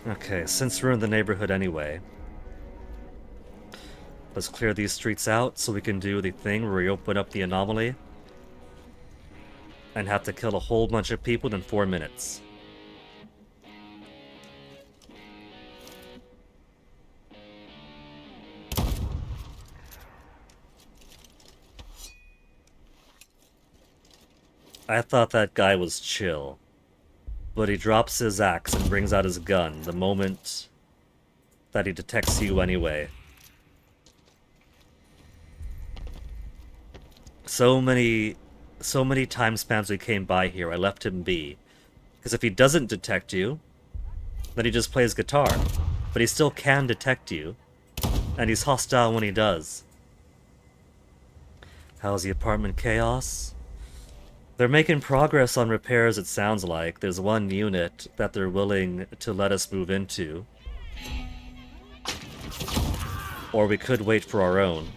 Okay, since we're in the neighborhood anyway, let's clear these streets out so we can do the thing where we open up the anomaly and have to kill a whole bunch of people in 4 minutes. I thought that guy was chill, but he drops his axe and brings out his gun the moment that he detects you anyway. So many time spans we came by here, I left him be. Because if he doesn't detect you, then he just plays guitar. But he still can detect you, and he's hostile when he does. How's the apartment chaos? They're making progress on repairs, it sounds like. There's one unit that they're willing to let us move into. Or we could wait for our own.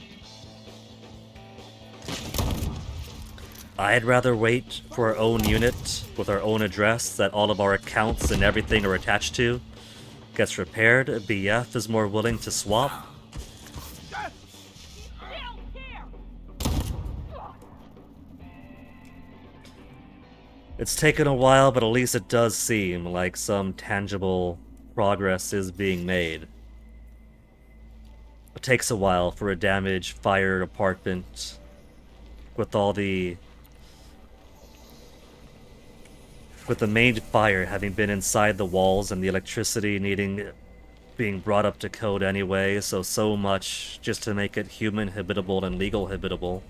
I'd rather wait for our own unit with our own address that all of our accounts and everything are attached to. Gets repaired. BF is more willing to swap. It's taken a while, but at least it does seem like some tangible progress is being made. It takes a while for a damaged, fired apartment with all the... with the main fire having been inside the walls and the electricity being brought up to code anyway, so much just to make it human habitable and legal habitable.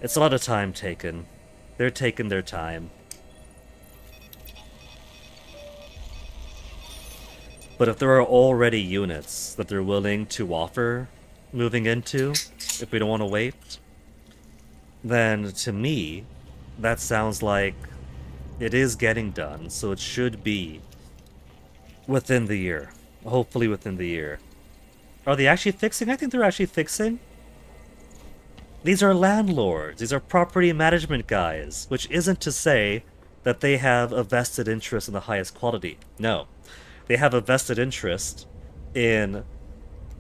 It's a lot of time taken. They're taking their time. But if there are already units that they're willing to offer moving into, if we don't want to wait, then to me, that sounds like it is getting done, so it should be within the year. Hopefully within the year. Are they actually fixing? I think they're actually fixing. These are landlords. These are property management guys, which isn't to say that they have a vested interest in the highest quality. No. They have a vested interest in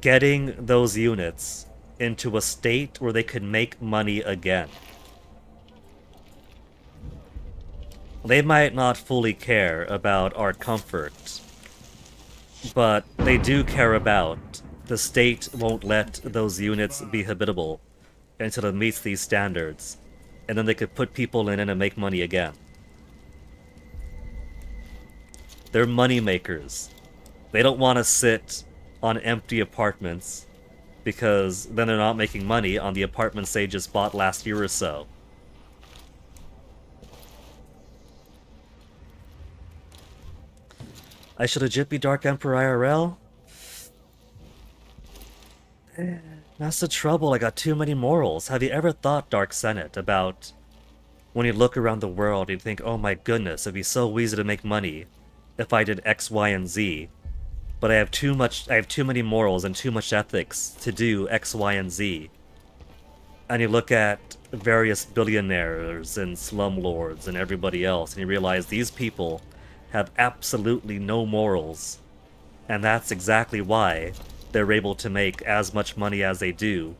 getting those units into a state where they can make money again. They might not fully care about our comfort, but they do care about the state won't let those units be habitable until it meets these standards, and then they could put people in it and make money again. They're money makers. They don't want to sit on empty apartments because then they're not making money on the apartments they just bought last year or so. I should legit be Dark Emperor IRL? That's the trouble, I got too many morals. Have you ever thought, Dark Senate, about when you look around the world, you think, oh my goodness, it'd be so easy to make money if I did X, Y, and Z. but I have too many morals and too much ethics to do X, Y, and Z. And you look at various billionaires and slumlords and everybody else, and you realize these people have absolutely no morals. And that's exactly why they're able to make as much money as they do.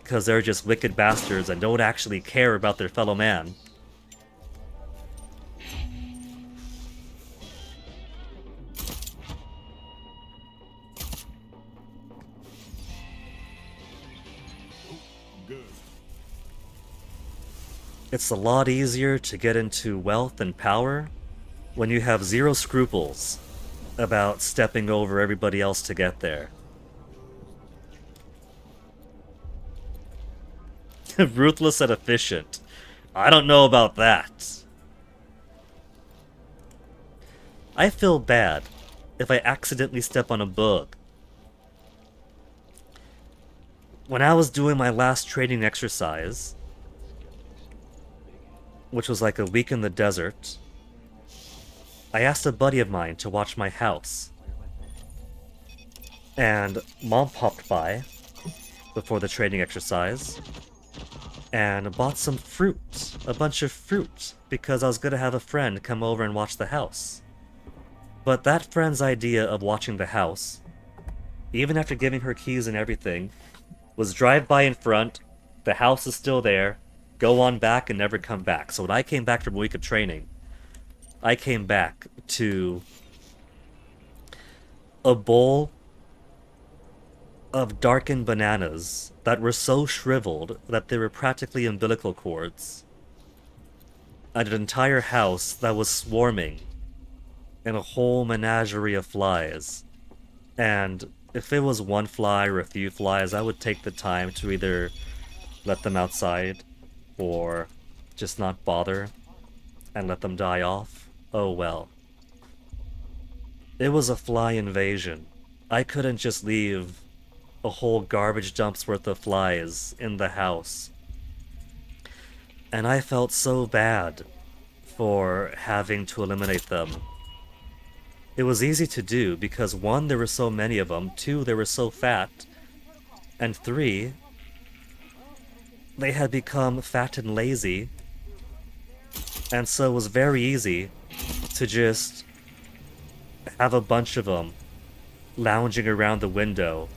Because they're just wicked bastards and don't actually care about their fellow man. Good. It's a lot easier to get into wealth and power when you have zero scruples about stepping over everybody else to get there. Ruthless and efficient. I don't know about that. I feel bad if I accidentally step on a bug. When I was doing my last training exercise, which was like a week in the desert, I asked a buddy of mine to watch my house. And Mom popped by before the training exercise and bought some fruit, a bunch of fruit, because I was gonna have a friend come over and watch the house. But that friend's idea of watching the house, even after giving her keys and everything, was drive by in front, the house is still there, go on back and never come back. So when I came back from a week of training, I came back to a bowl of darkened bananas that were so shriveled that they were practically umbilical cords, and an entire house that was swarming in a whole menagerie of flies. And if it was one fly or a few flies, I would take the time to either let them outside or just not bother and let them die off. Oh well. It was a fly invasion. I couldn't just leave a whole garbage dump's worth of flies in the house. And I felt so bad for having to eliminate them. It was easy to do because 1, there were so many of them, 2, they were so fat, and 3, they had become fat and lazy, and so it was very easy to just have a bunch of them lounging around the window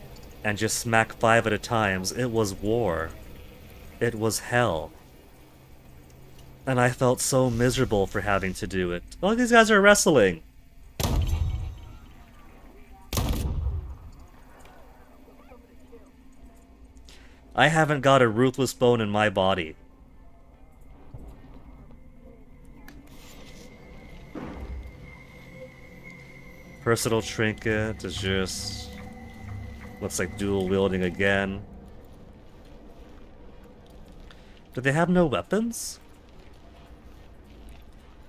and just smack 5 at a time. It was war. It was hell. And I felt so miserable for having to do it. Oh, these guys are wrestling! I haven't got a ruthless bone in my body. Personal trinket is just... looks like dual wielding again. Do they have no weapons?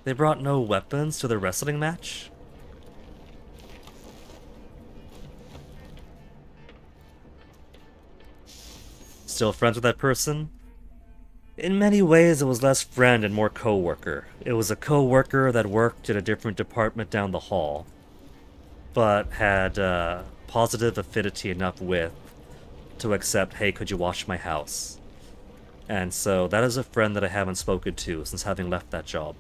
They brought no weapons to the wrestling match? Still friends with that person? In many ways, it was less friend and more co-worker. It was a co-worker that worked in a different department down the hall, but had positive affinity enough with to accept, hey, could you wash my house? And so that is a friend that I haven't spoken to since having left that job.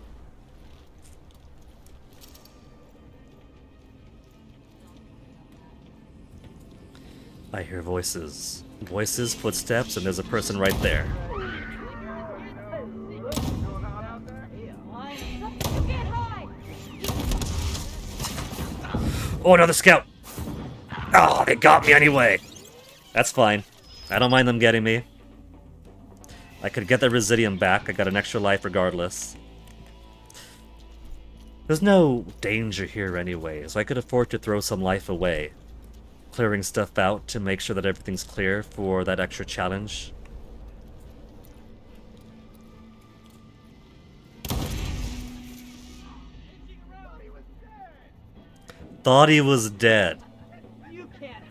I hear voices. Voices, footsteps, and there's a person right there. Oh, another scout! Oh, they got me anyway! That's fine. I don't mind them getting me. I could get the Residium back. I got an extra life regardless. There's no danger here anyway, so I could afford to throw some life away. Clearing stuff out to make sure that everything's clear for that extra challenge. Thought he was dead. You can't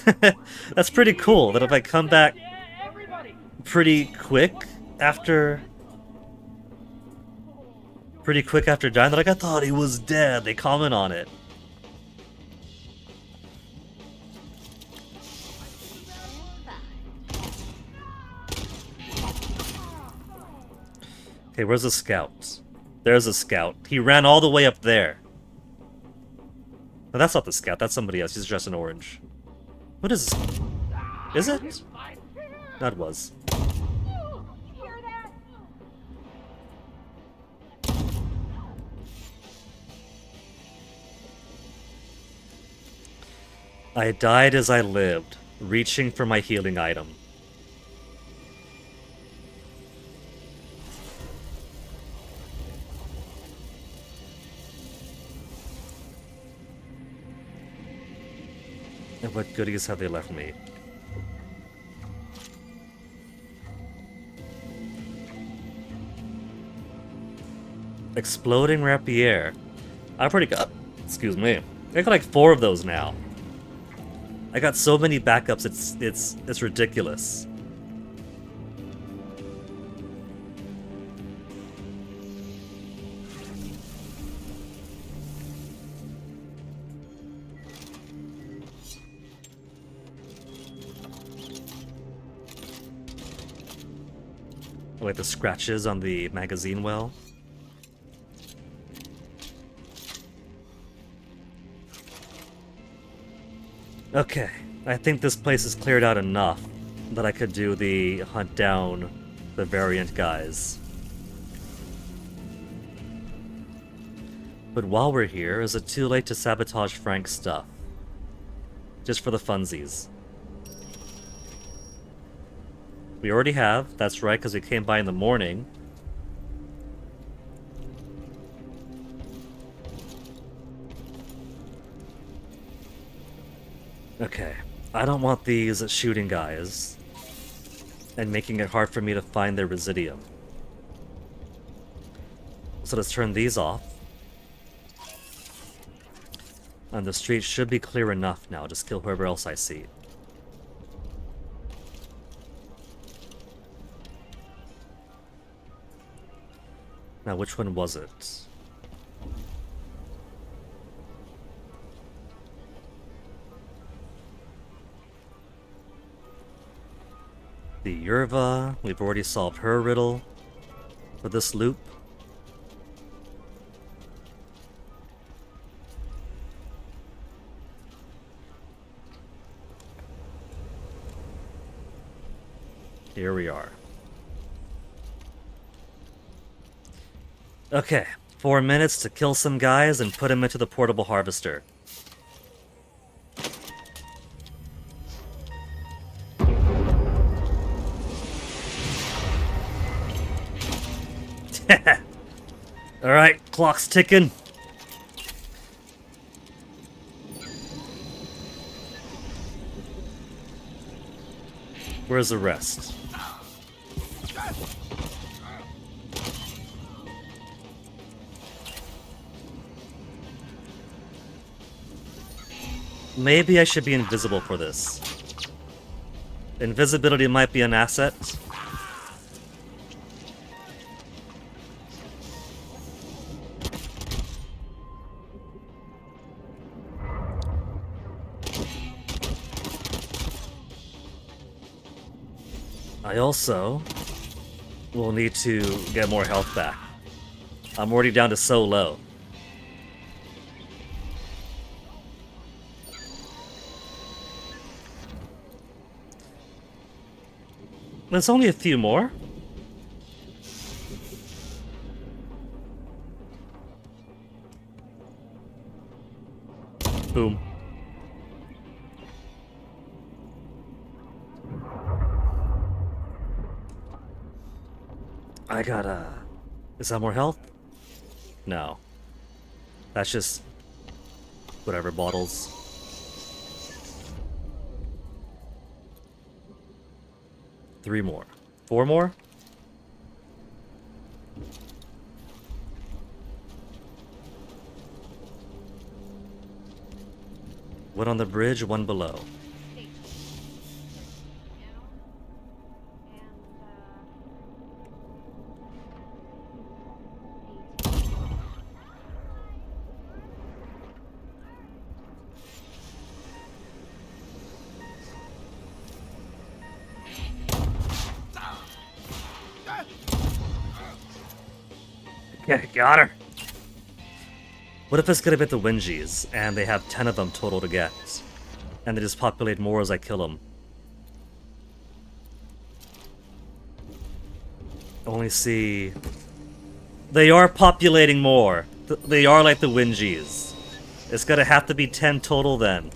hide. That's pretty cool that if I come back Everybody. pretty pretty quick after dying. They're like, I thought he was dead. They comment on it. Okay, where's the scout? There's a scout. He ran all the way up there. No, that's not the scout. That's somebody else. He's dressed in orange. What is this? Is it? That was. Hear that? I died as I lived, reaching for my healing item. And what goodies have they left me? Exploding rapier. I already got. Excuse me. I got like 4 of those now. I got so many backups. It's ridiculous. Like the scratches on the magazine well. Okay, I think this place is cleared out enough that I could do the hunt down the variant guys. But while we're here, is it too late to sabotage Frank's stuff? Just for the funsies. We already have, that's right, because we came by in the morning. Okay, I don't want these shooting guys and making it hard for me to find their residuum. So let's turn these off. And the street should be clear enough now, just kill whoever else I see. Now, which one was it? The Yerva, we've already solved her riddle for this loop. Here we are. Okay, 4 minutes to kill some guys and put them into the portable harvester. Alright, clock's ticking. Where's the rest? Maybe I should be invisible for this. Invisibility might be an asset. I also will need to get more health back. I'm already down to so low. There's only a few more. Boom. I got is that more health? No. That's just whatever bottles. Three more. 4 more? One on the bridge, one below. Yeah, got her. What if it's gonna be the Wingies, and they have 10 of them total to get? And they just populate more as I kill them. Only see... They are populating more. They are like the Wingies. It's gonna have to be 10 total then.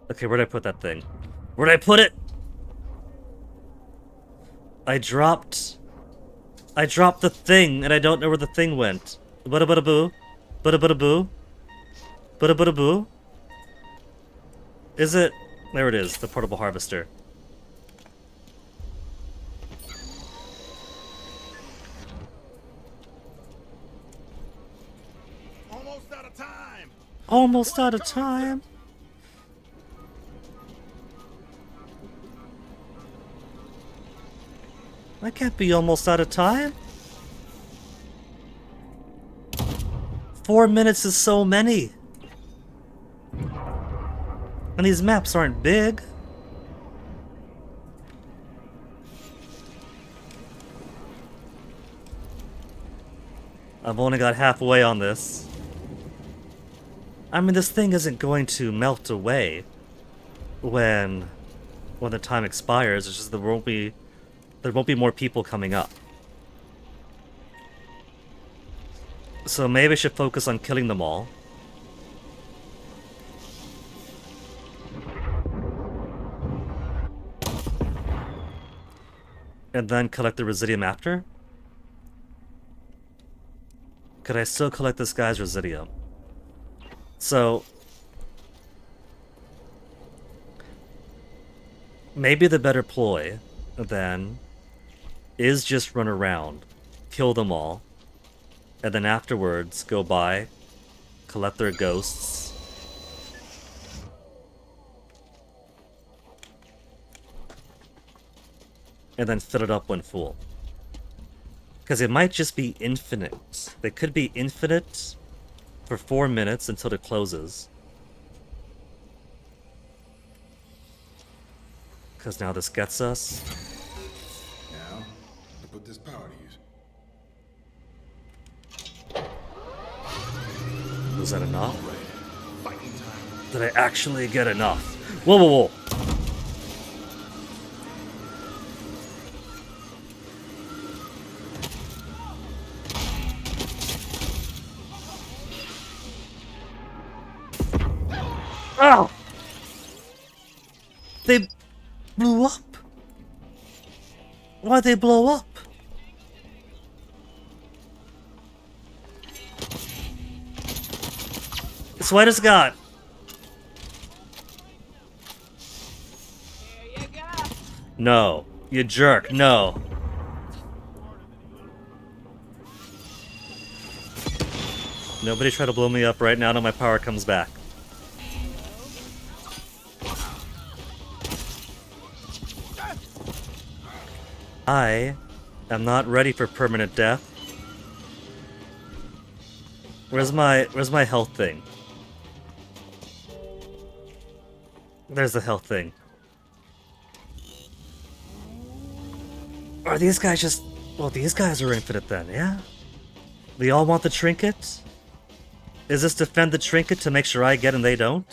Okay, where'd I put that thing? Where'd I put it? I dropped the thing, and I don't know where the thing went. Bada bada boo. Bada bada boo. Bada bada boo. Is it? There it is, the portable harvester. Almost out of time. Almost out of time. I can't be almost out of time. 4 minutes is so many. And these maps aren't big. I've only got halfway on this. I mean, this thing isn't going to melt away when the time expires. It's just there won't be more people coming up. So maybe I should focus on killing them all. And then collect the Residium after? Could I still collect this guy's Residium? So... maybe the better ploy, then, is just run around, kill them all, and then afterwards go by, collect their ghosts, and then fill it up when full. Because it might just be infinite. They could be infinite for 4 minutes until it closes. Because now this gets us. Now, to put this power to use. Was that enough? Fighting time. Did I actually get enough? Whoa, whoa, whoa. Oh! They blew up. Why'd they blow up? Sweat is God. No. You jerk. No. Nobody try to blow me up right now until my power comes back. I am not ready for permanent death. Where's my health thing? There's the health thing. Are these guys just... well, these guys are infinite then, yeah? They all want the trinket? Is this defend the trinket to make sure I get and they don't?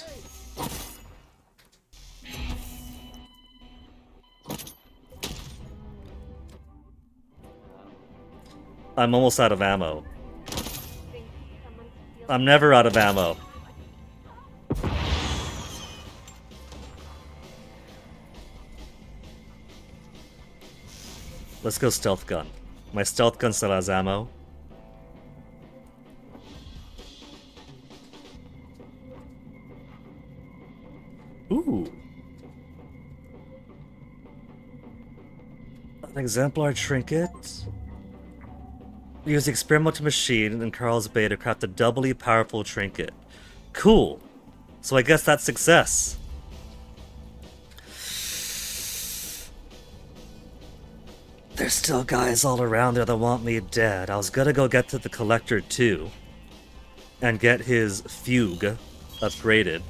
I'm almost out of ammo. I'm never out of ammo. Let's go stealth gun. My stealth gun still has ammo. Ooh. An exemplar trinket. Use the experimental machine in Carl's Bay to craft a doubly powerful trinket. Cool. So I guess that's success. There's still guys all around there that want me dead. I was gonna go get to the collector too. and get his fugue upgraded.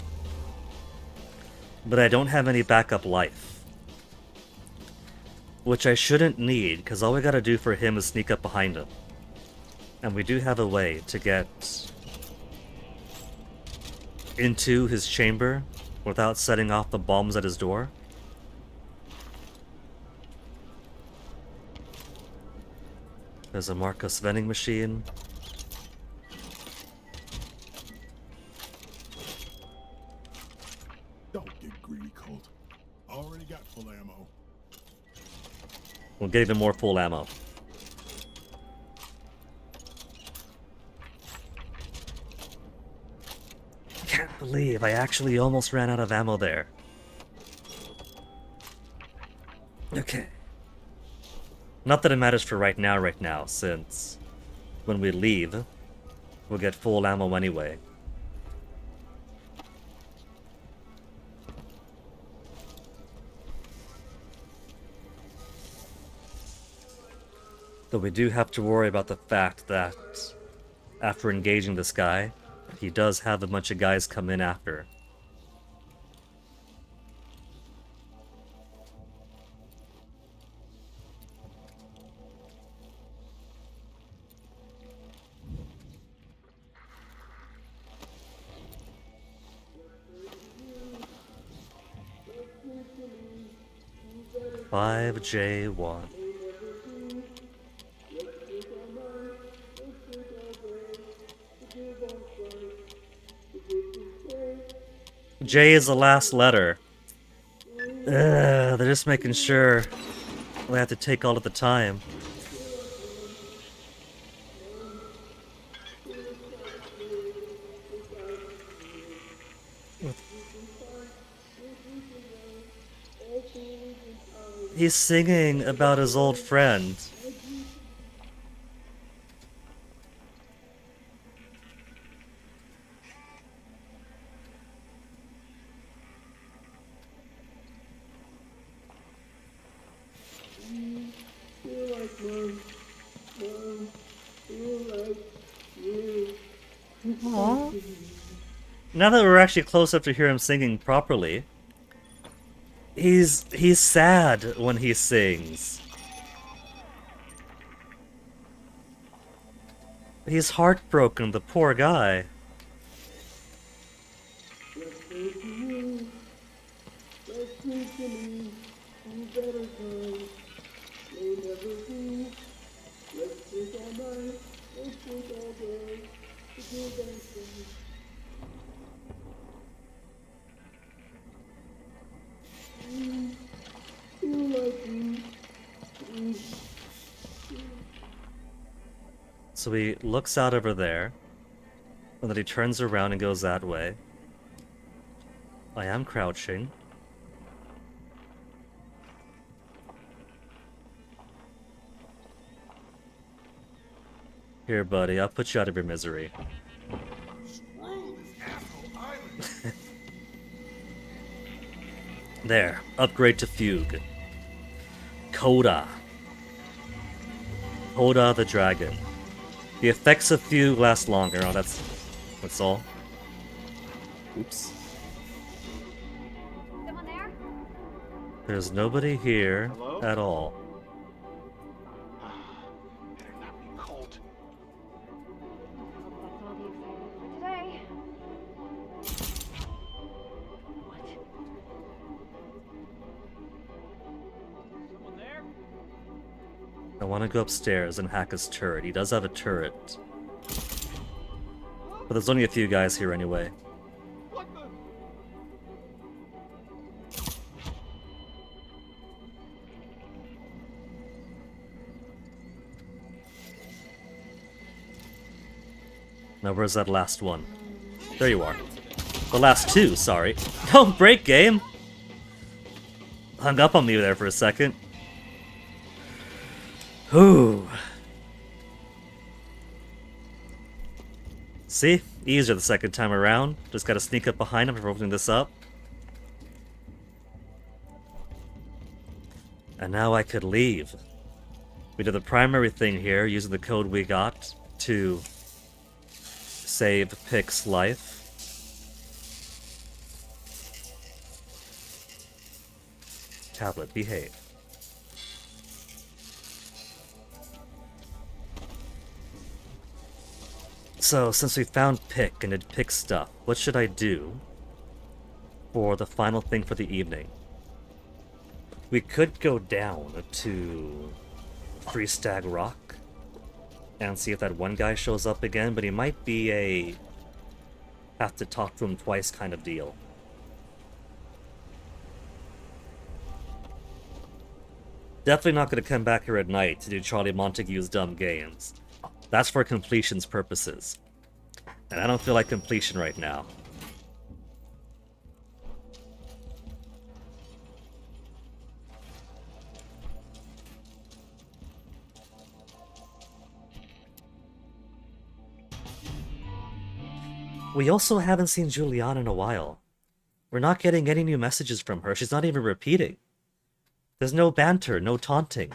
But I don't have any backup life. Which I shouldn't need, because all we gotta do for him is sneak up behind him. And we do have a way to get into his chamber without setting off the bombs at his door. There's a Marcos vending machine. Don't get greedy, Colt. Already got full ammo. We'll get even more full ammo. I can't believe I actually almost ran out of ammo there. Okay. Not that it matters for right now, since when we leave, we'll get full ammo anyway. Though we do have to worry about the fact that after engaging this guy, he does have a bunch of guys come in after. $5J1. J is the last letter. They're just making sure we have to take all of the time. He's singing about his old friend. Aww. Now that we're actually close up to hear him singing properly, he's sad when he sings. He's heartbroken, the poor guy. So he looks out over there, and then he turns around and goes that way. I am crouching. Here, buddy, I'll put you out of your misery. There, upgrade to Fugue. Coda. Coda the dragon. The effects of Fugue last longer. Oh, that's all. Oops. Someone there? There's nobody here Hello? at all. Better not be Colt. Hope that's all the excitement for today. What? Someone there? I want to go upstairs and hack his turret. He does have a turret. But there's only a few guys here anyway. What the? Now where's that last one? There you are. The last two, sorry. Don't break, game! Hung up on me there for a second. Whew. See? Easier the second time around. Just gotta sneak up behind him for opening this up. And now I could leave. We did the primary thing here, using the code we got to save Pick's life. Tablet, behave. So, since we found Pick and did Pick stuff, what should I do for the final thing for the evening? We could go down to Three Stag Rock and see if that one guy shows up again, but he might be a have to talk to him twice kind of deal. Definitely not going to come back here at night to do Charlie Montague's dumb games. That's for completion's purposes. And I don't feel like completion right now. We also haven't seen Julianne in a while. We're not getting any new messages from her. She's not even repeating. There's no banter, no taunting.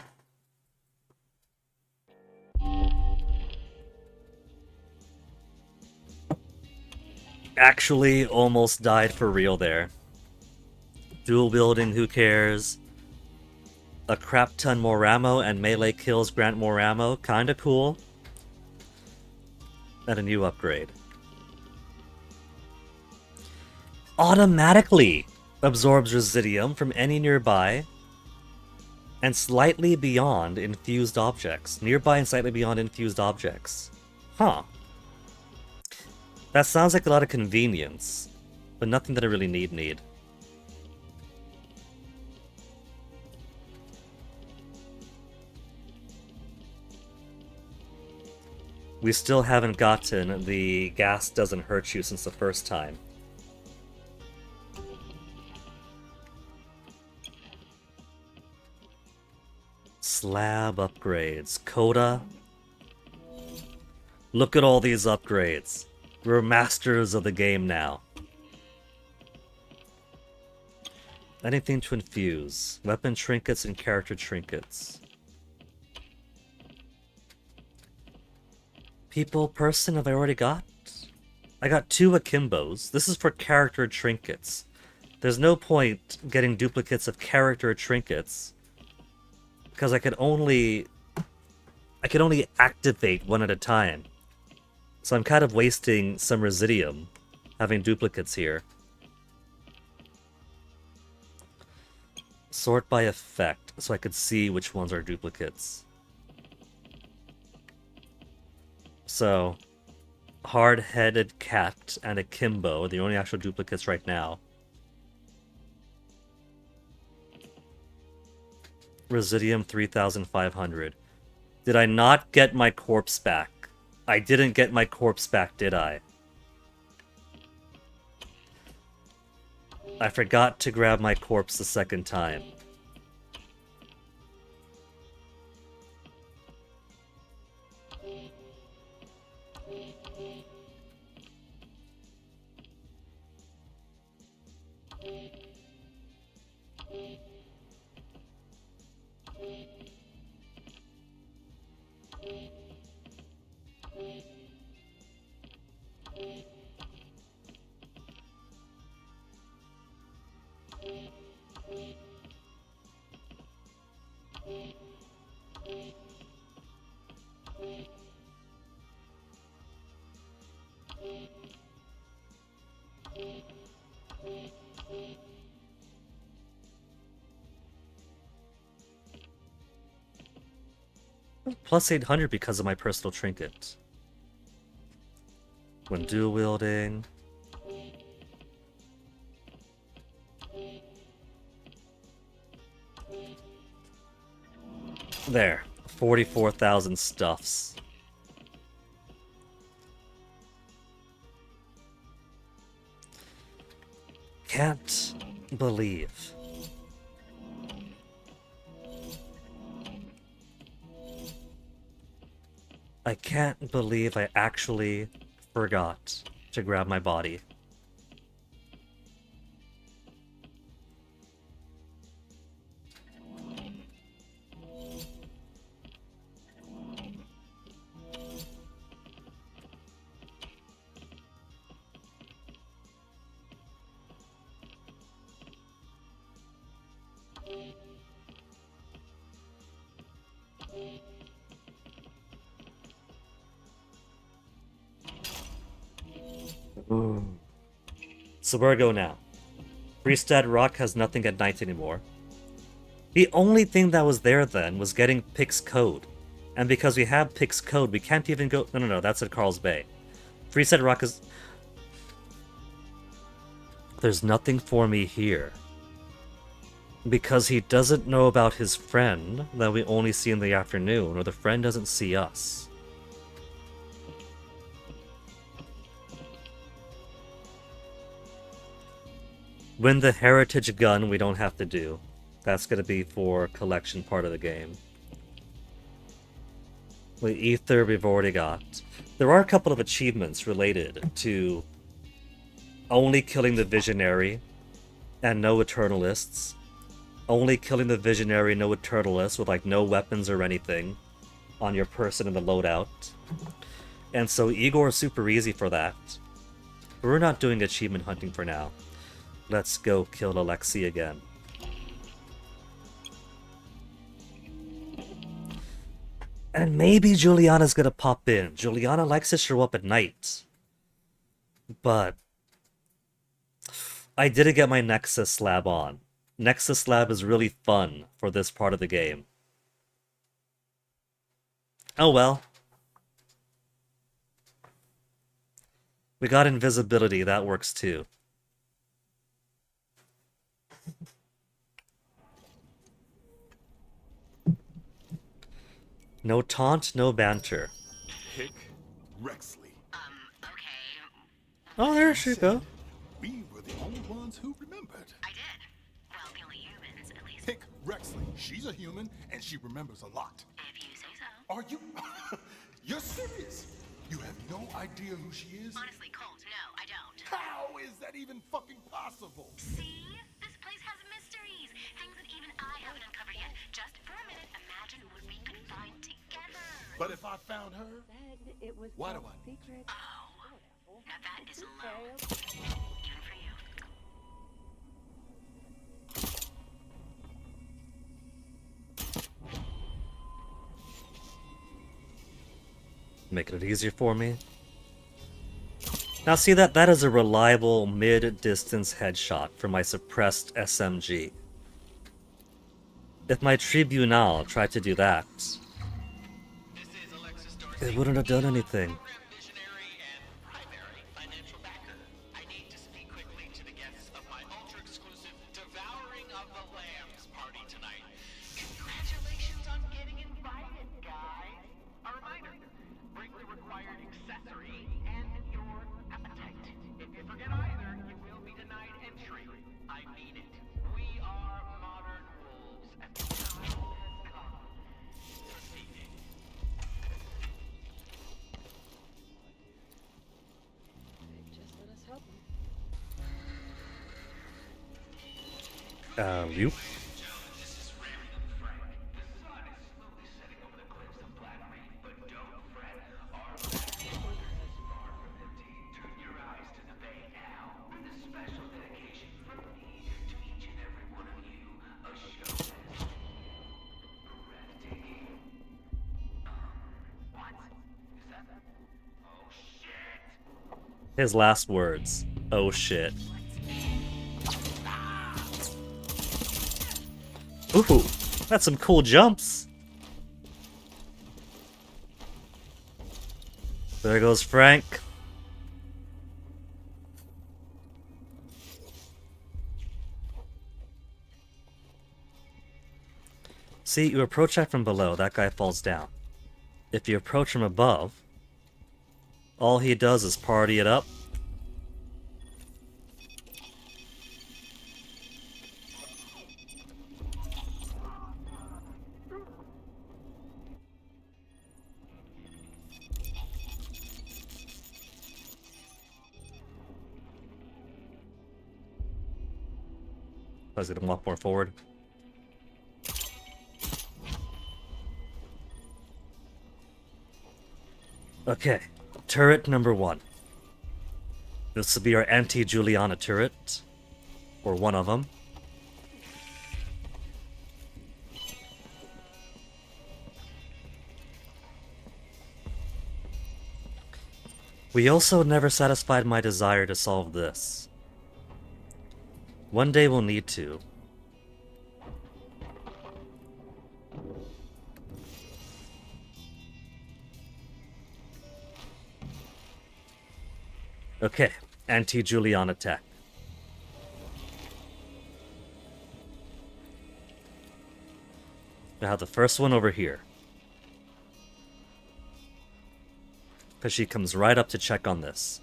Actually, almost died for real there. Dual wielding, who cares? A crap ton more ammo and melee kills grant more ammo. Kinda cool. And a new upgrade. Automatically absorbs Residium from any nearby and slightly beyond infused objects. Nearby and slightly beyond infused objects. Huh. That sounds like a lot of convenience, but nothing that I really need. We still haven't gotten the gas doesn't hurt you since the first time. Slab upgrades. Coda. Look at all these upgrades. We're masters of the game now. Anything to infuse. Weapon trinkets and character trinkets. People, person, have I already got? I got 2 Akimbos. This is for character trinkets. There's no point getting duplicates of character trinkets, because I could only activate one at a time. So I'm kind of wasting some Residium having duplicates here. Sort by effect, so I could see which ones are duplicates. So, Hard-Headed Cat and Akimbo are the only actual duplicates right now. Residium 3,500. Did I not get my corpse back? I didn't get my corpse back, did I? I forgot to grab my corpse the second time. Plus 800 because of my personal trinket. When dual wielding. There. 44,000 stuffs. Can't believe. I can't believe I actually forgot to grab my body. Ooh. So where go now? Freestad Rock has nothing at night anymore. The only thing that was there then was getting Pix code. And because we have Pix code, we can't even go... No, that's at Carl's Bay. Freestad Rock is... There's nothing for me here. Because he doesn't know about his friend that we only see in the afternoon, or the friend doesn't see us. Win the heritage gun we don't have to do. That's going to be for collection part of the game. The ether we've already got. There are a couple of achievements related to only killing the visionary and no eternalists. Only killing the visionary, no eternalists with like no weapons or anything on your person in the loadout. And so Igor is super easy for that. But we're not doing achievement hunting for now. Let's go kill Alexei again. And maybe Juliana's gonna pop in. Juliana likes to show up at night. But I didn't get my Nexus slab on. Nexus slab is really fun for this part of the game. Oh well. We got invisibility, that works too. No taunt, no banter. Hick Rexley. Okay. Oh, there she go. We were the only ones who remembered. I did. Well, the only humans, at least. Hick Rexley. She's a human, and she remembers a lot. If you say so. Are you? You're serious? You have no idea who she is? Honestly, Colt, no, I don't. How is that even fucking possible? See? This place has mysteries. Things that even I haven't uncovered yet. Just for a minute, imagine what we could find together. But if I found her, It was why do I? secret. Oh, now that is low. Even for you. Making it easier for me. Now see that is a reliable mid-distance headshot for my suppressed SMG. If my Tribunal tried to do that, it wouldn't have done anything. Visionary and primary financial backer. I need to speak quickly to the guests of my ultra-exclusive Devouring of the Lambs party tonight. Congratulations on getting invited, guys. A reminder, bring the required accessory and your appetite. If you forget either, you will be denied entry. I mean it. We are modern wolves, and the time has come for feeding. Just let us help him. You? His last words. Oh shit. Ooh, that's some cool jumps. There goes Frank. See, you approach that from below, that guy falls down. If you approach from above, all he does is party it up. I was gonna walk more forward. Okay, turret number 1. This will be our anti-Juliana turret, or one of them. We also never satisfied my desire to solve this. One day we'll need to. Okay, anti-Juliana tech. Now the first one over here. Because she comes right up to check on this.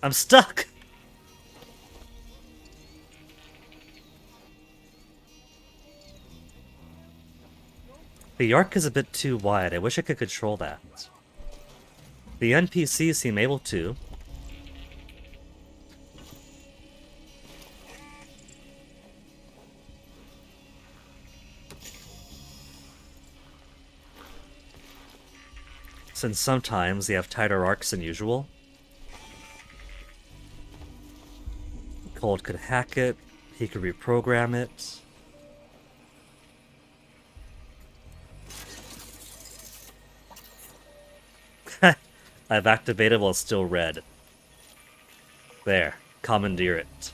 I'm stuck! The arc is a bit too wide. I wish I could control that. The NPCs seem able to. Since sometimes they have tighter arcs than usual. Cold could hack it, he could reprogram it. I've activated while it's still red. There, commandeer it.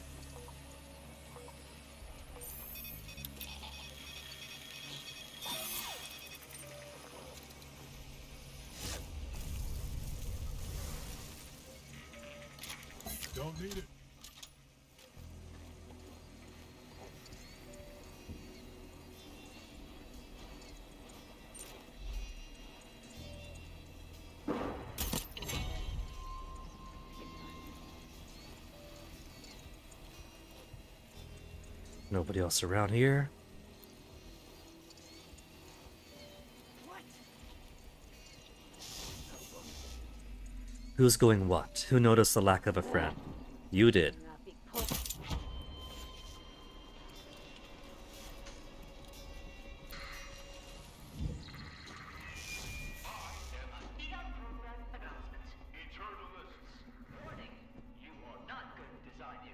Don't need it. Nobody else around here. Who's going what? Who noticed the lack of a friend? You did.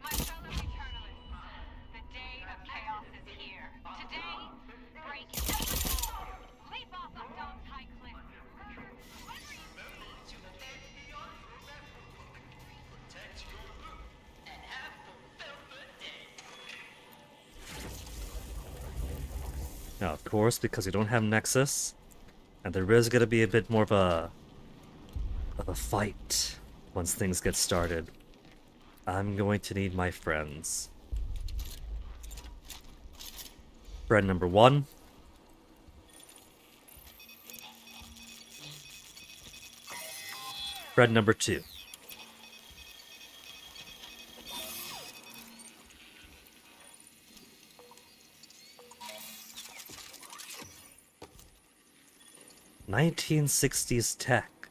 My fellow Eternalists, the day of chaos is here. Today, break every wall, leap off a dome's high cliff, murder whoever you see, then Protect your loot and have fulfillment day. Now, of course, because we don't have Nexus, and there is going to be a bit more of a fight once things get started, I'm going to need my friends. Friend number 1. Friend number 2. "1960s tech."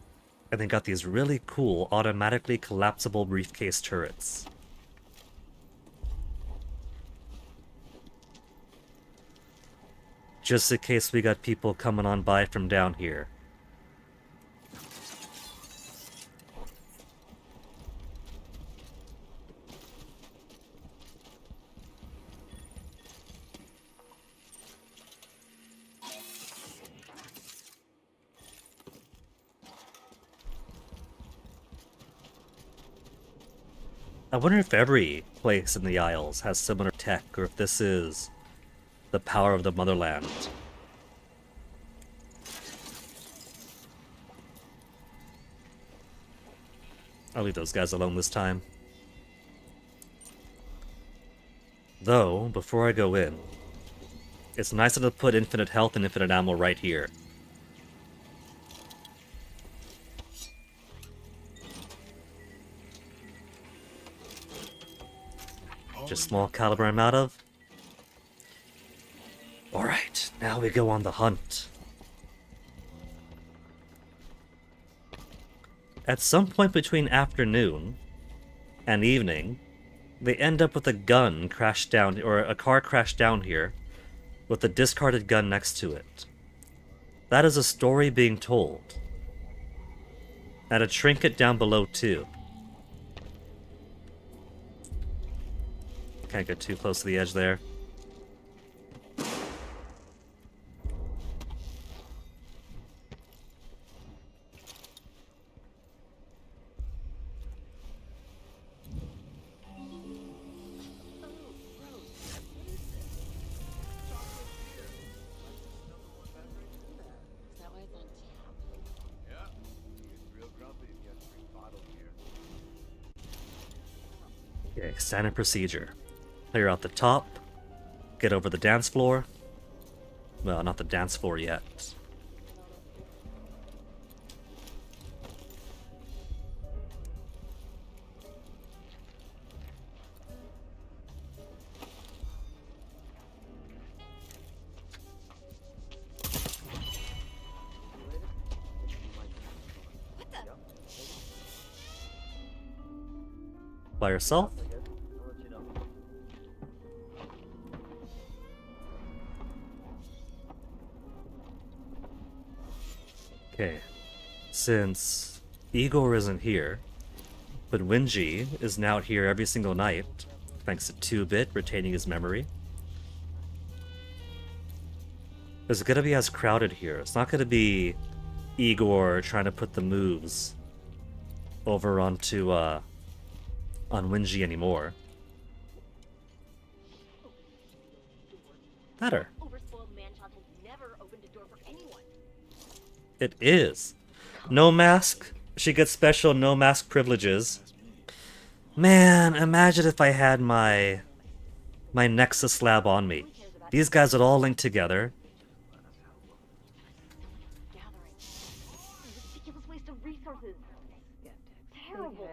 And they got these really cool, automatically collapsible briefcase turrets. Just in case we got people coming on by from down here. I wonder if every place in the Isles has similar tech, or if this is the power of the motherland. I'll leave those guys alone this time. Though, before I go in, it's nicer to put infinite health and infinite ammo right here. Just small caliber I'm out of. Alright, now we go on the hunt. At some point between afternoon and evening, they end up with a gun crashed down, or a car crashed down here, with a discarded gun next to it. That is a story being told. And a trinket down below too. Can't get too close to the edge there. Okay, standard procedure. Clear out the top. Get over the dance floor. Well, not the dance floor yet. By yourself? Okay. Since Igor isn't here, but Winji is now here every single night, thanks to 2-Bit retaining his memory. It's gonna be as crowded here. It's not gonna be Igor trying to put the moves over onto on Winji anymore. Better. Overspoiled manchild has never opened a door for anyone. It is. No mask. She gets special no mask privileges. Man, imagine if I had my Nexus slab on me. These guys would all link together. Gathering. Ridiculous waste of resources. Terrible.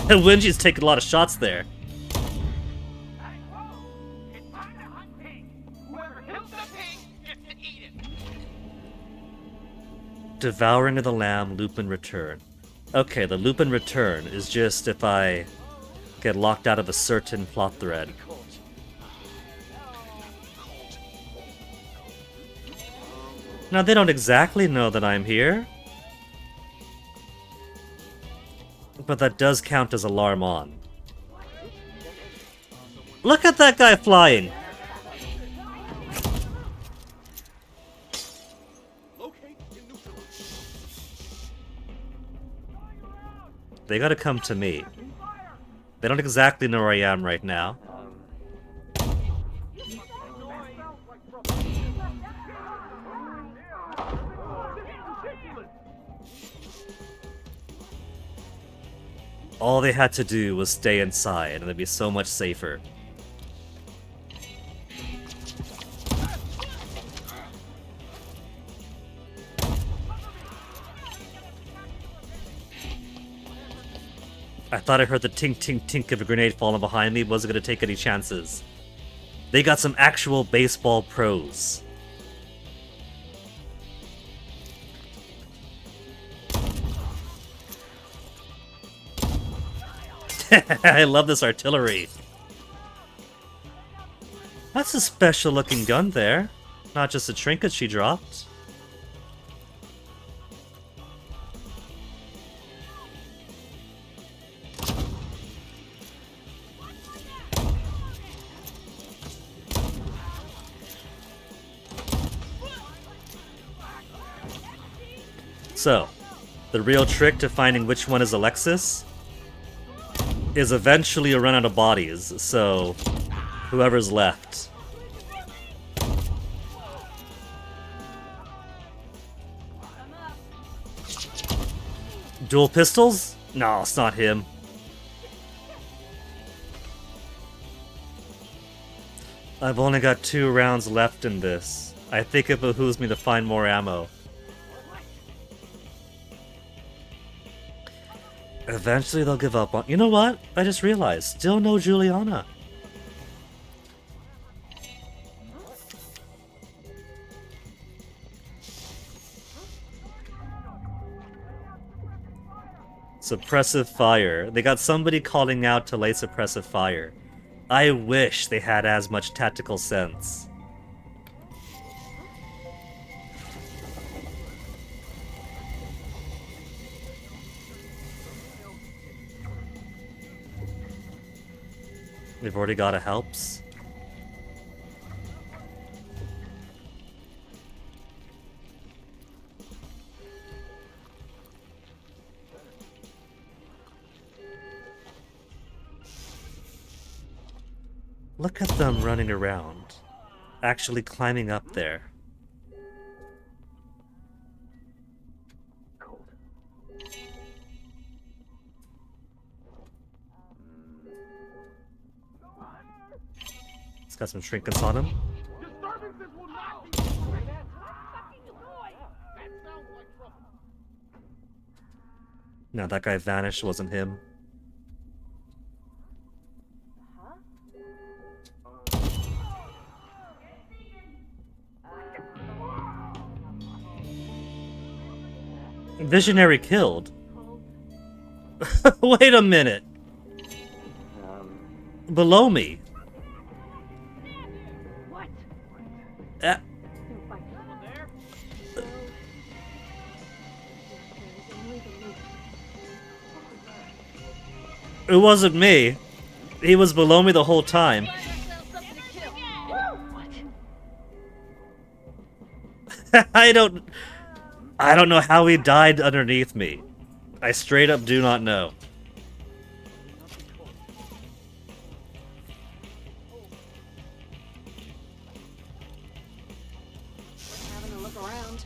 Winji's taking a lot of shots there. Hey, whoa! It's time to hunt pig! Whoever kills the pig gets to eat it! Devouring of the Lamb, Lupin Return. Okay, the Lupin Return is just if I get locked out of a certain plot thread. Now, they don't exactly know that I'm here, but that does count as alarm on. Look at that guy flying! They gotta come to me. They don't exactly know where I am right now. All they had to do was stay inside, and it'd be so much safer. I thought I heard the tink tink tink of a grenade falling behind me, wasn't gonna take any chances. They got some actual baseball pros. I love this artillery. That's a special looking gun there. Not just a trinket she dropped. So, the real trick to finding which one is Alexis is eventually a run out of bodies, so whoever's left. Dual pistols? No, it's not him. I've only got 2 rounds left in this. I think it behooves me to find more ammo. Eventually they'll give up on... You know what? I just realized. Still no Juliana. Suppressive fire. They got somebody calling out to lay suppressive fire. I wish they had as much tactical sense. They've already got a helps. Look at them running around. actually climbing up there? Cold. He's got some shrinkins on him. Disturbances will not be fucking annoying. That sounds like trouble. No, that guy vanished, wasn't him. Visionary killed. Wait a minute. Below me. What? Uh, it wasn't me. He was below me the whole time. I don't know how he died underneath me. I straight up do not know. Having a look around.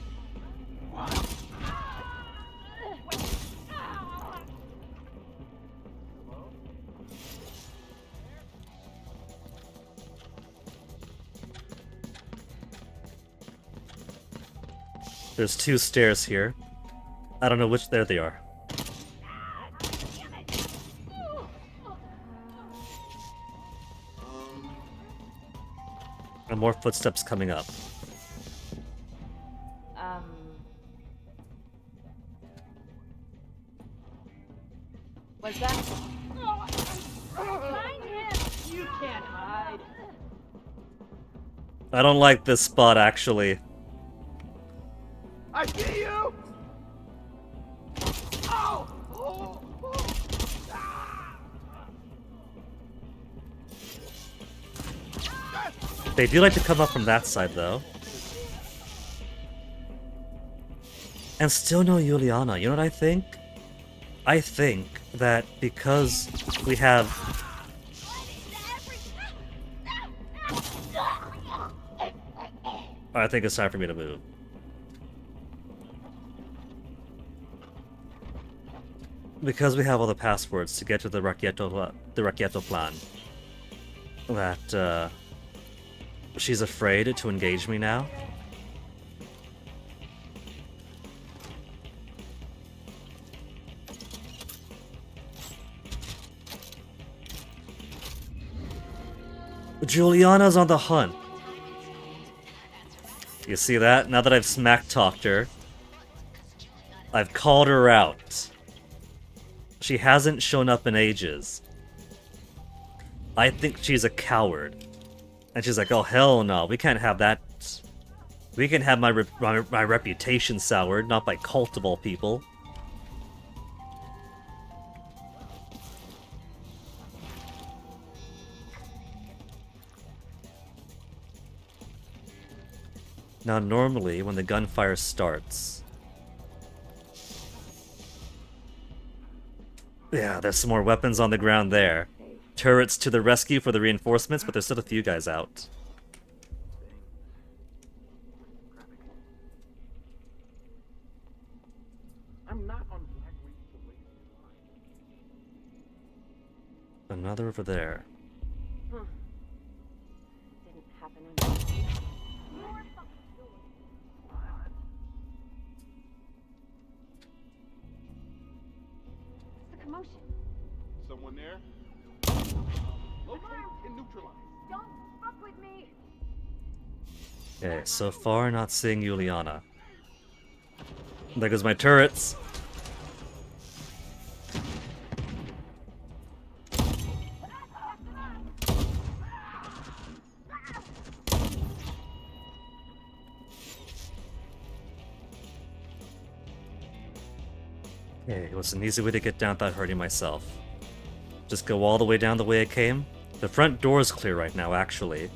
There's 2 stairs here. I don't know which. There they are. And more footsteps coming up. What's that? Find him! You can't hide. I don't like this spot, actually. I see you. Oh! Oh! They do like to come up from that side, though. And still no Juliana. You know what I think? I think that because we have... I think it's time for me to move. Because we have all the passwords to get to the Raquieto plan. That, she's afraid to engage me now. Juliana's on the hunt. You see that? Now that I've smack-talked her, I've called her out. She hasn't shown up in ages. I think she's a coward. And she's like, oh hell no, we can't have that. We can have my reputation soured, not by cultable people. Now normally, when the gunfire starts... Yeah, there's some more weapons on the ground there. Turrets to the rescue for the reinforcements, but there's still a few guys out. I'm not on Black Week to waste time. Another over there. Didn't happen in What's the commotion? Someone there? Locate and neutralize. Don't fuck with me! Okay, so far not seeing Juliana. There goes my turrets. Okay, it was an easy way to get down without hurting myself. Just go all the way down the way I came. The front door's clear right now, actually,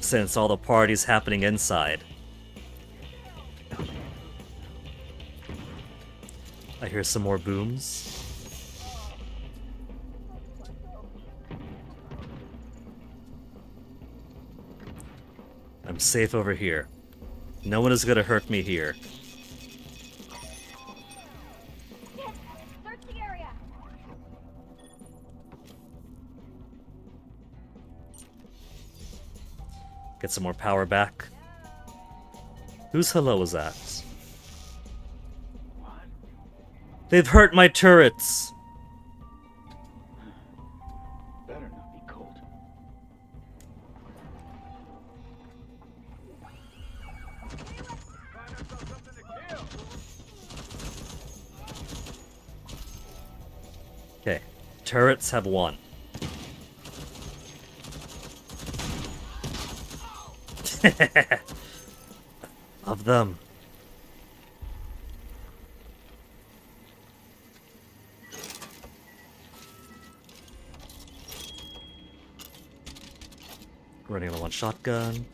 since all the party's happening inside. I hear some more booms. I'm safe over here. No one is gonna hurt me here. Yes! Search the area! Get some more power back. Whose hello was that? What? They've hurt my turrets! Better not be cold. Okay. Turrets have won. Love them. Running on one shotgun.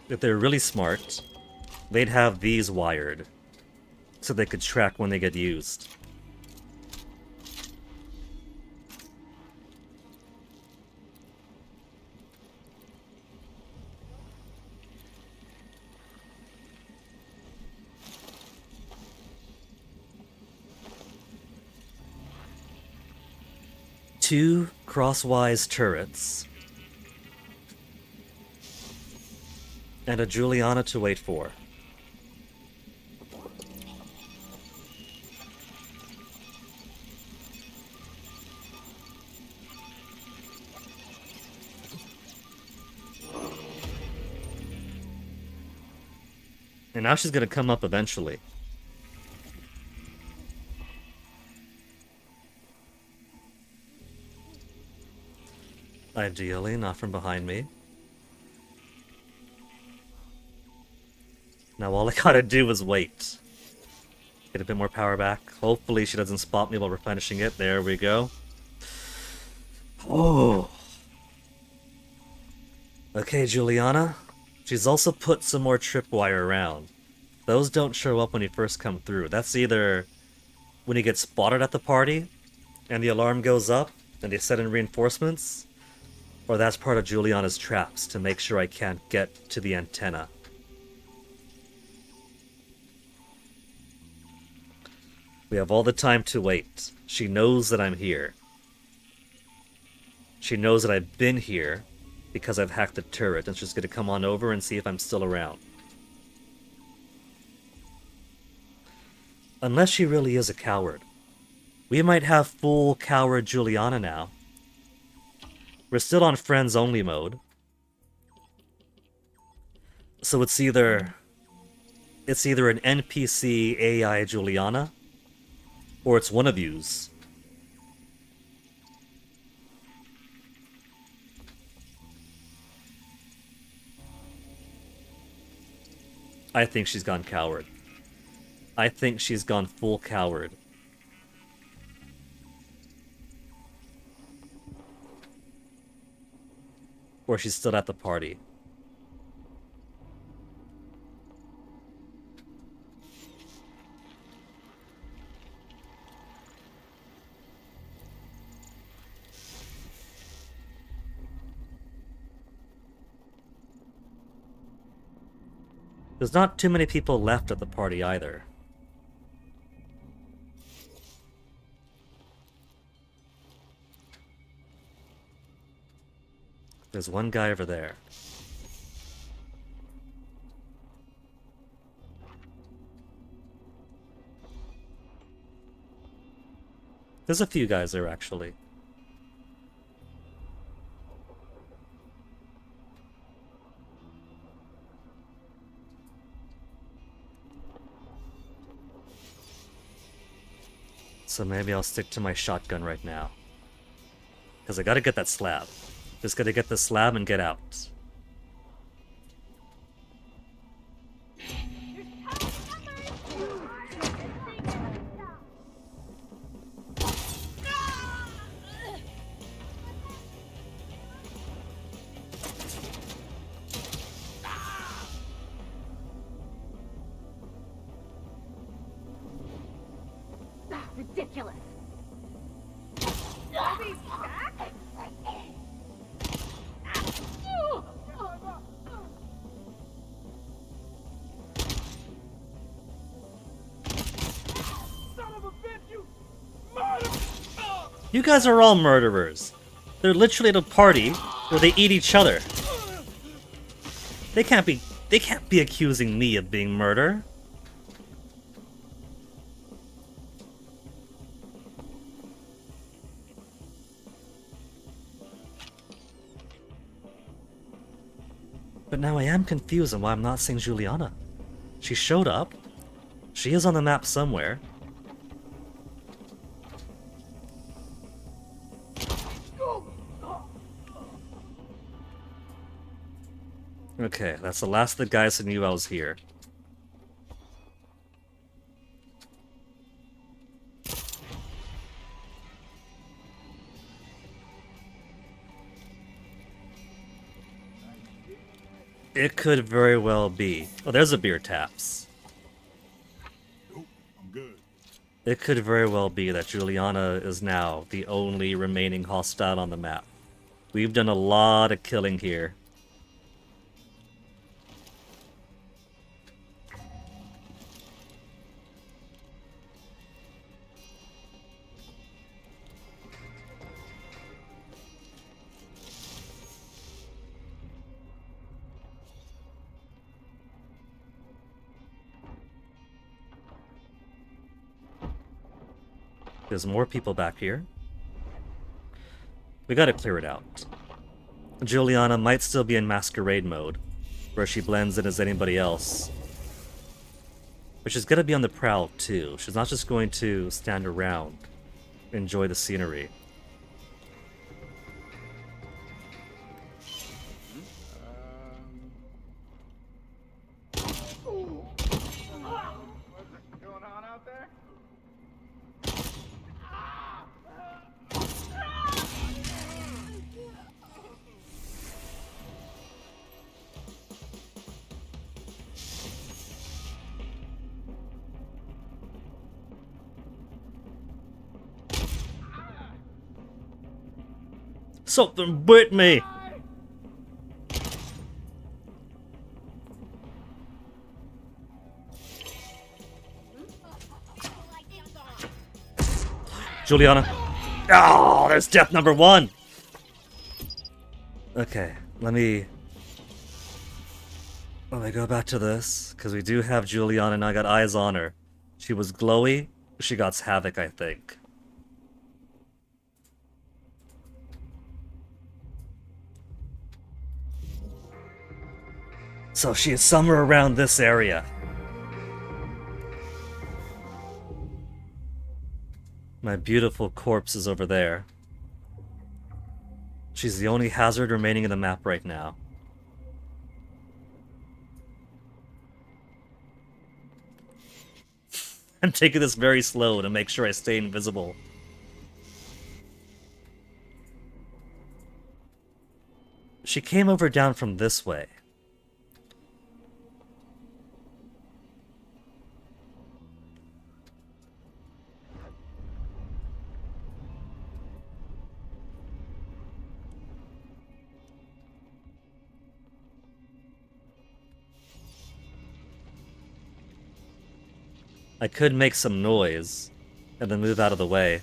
If they're really smart, they'd have these wired so they could track when they get used. Two crosswise turrets. And a Juliana to wait for. And now she's gonna come up eventually. Ideally, not from behind me. Now all I gotta do is wait. Get a bit more power back. Hopefully she doesn't spot me while replenishing it. There we go. Oh. Okay, Juliana. She's also put some more tripwire around. Those don't show up when you first come through. That's either when you get spotted at the party and the alarm goes up and they set in reinforcements, or that's part of Juliana's traps to make sure I can't get to the antenna. We have all the time to wait. She knows that I'm here. She knows that I've been here because I've hacked the turret, and she's going to come on over and see if I'm still around. Unless she really is a coward. We might have full coward Juliana now. We're still on friends only mode. So it's either an NPC AI Juliana, or it's one of yous. I think she's gone coward. I think she's gone full coward. Or she's still at the party. There's not too many people left at the party either. There's one guy over there. There's a few guys there, actually. So maybe I'll stick to my shotgun right now. Because I gotta get that slab. Just gotta get the slab and get out. Ridiculous. I'll be back? You guys are all murderers. They're literally at a party where they eat each other. They can't be accusing me of being murder. But now I am confused on why I'm not seeing Juliana. She showed up. She is on the map somewhere. Okay, that's the last of the guys who knew I was here. It could very well be. Oh, there's a beer taps. Nope, I'm good. It could very well be that Juliana is now the only remaining hostile on the map. We've done a lot of killing here. There's more people back here. We gotta clear it out. Juliana might still be in masquerade mode, where she blends in as anybody else. But she's gonna be on the prowl too. She's not just going to stand around, enjoy the scenery. What's going on out there? Something bit me! Juliana. Oh, there's death number 1! Okay, let me go back to this, because we do have Juliana and I got eyes on her. She was glowy, she got havoc, I think. So she is somewhere around this area. My beautiful corpse is over there. She's the only hazard remaining in the map right now. I'm taking this very slow to make sure I stay invisible. She came over down from this way. I could make some noise, and then move out of the way.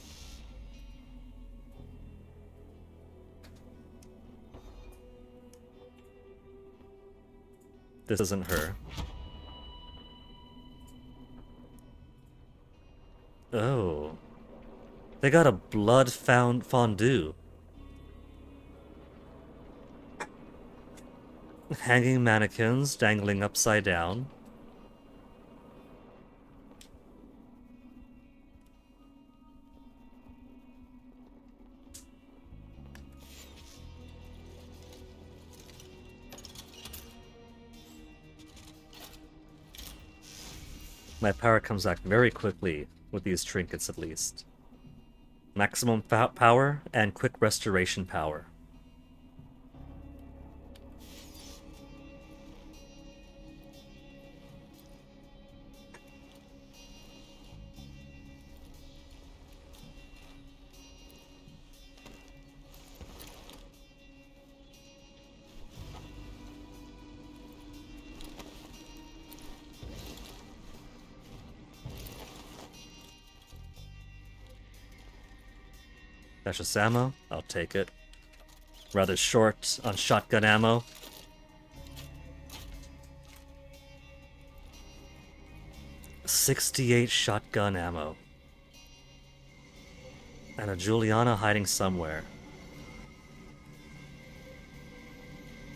This isn't her. Oh. They got a blood fondue. Hanging mannequins dangling upside down. My power comes back very quickly with these trinkets, at least. Maximum power and quick restoration power. That's just ammo. I'll take it. Rather short on shotgun ammo. .68 shotgun ammo. And a Juliana hiding somewhere.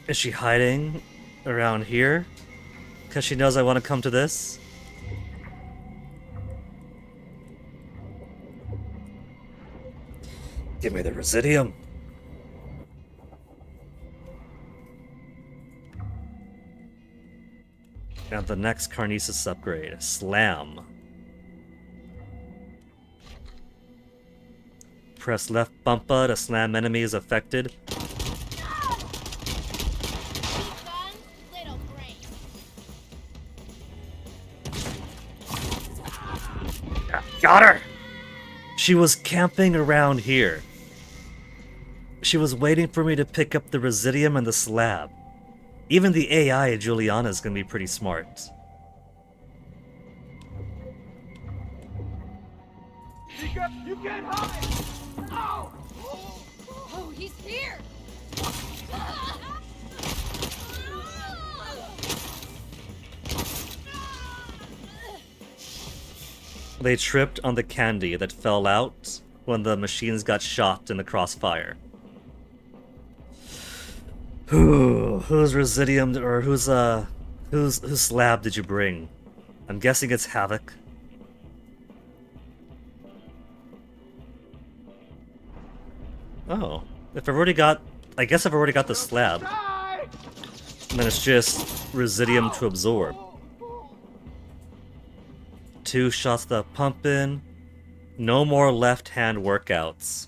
Is she hiding around here? Because she knows I want to come to this? Give me the Residium. And the next Carnesis upgrade. Slam. Press left bumper to slam enemies affected. Got her! She was camping around here. She was waiting for me to pick up the Residium and the slab. Even the AI of Juliana is gonna be pretty smart. You can't hide! Oh! Oh, he's here! They tripped on the candy that fell out when the machines got shot in the crossfire. Whose Residium or whose slab did you bring? I'm guessing it's Havoc. Oh, if I've already got, I guess I've already got the slab. And then it's just Residium to absorb. 2 shots to pump in. No more left hand workouts.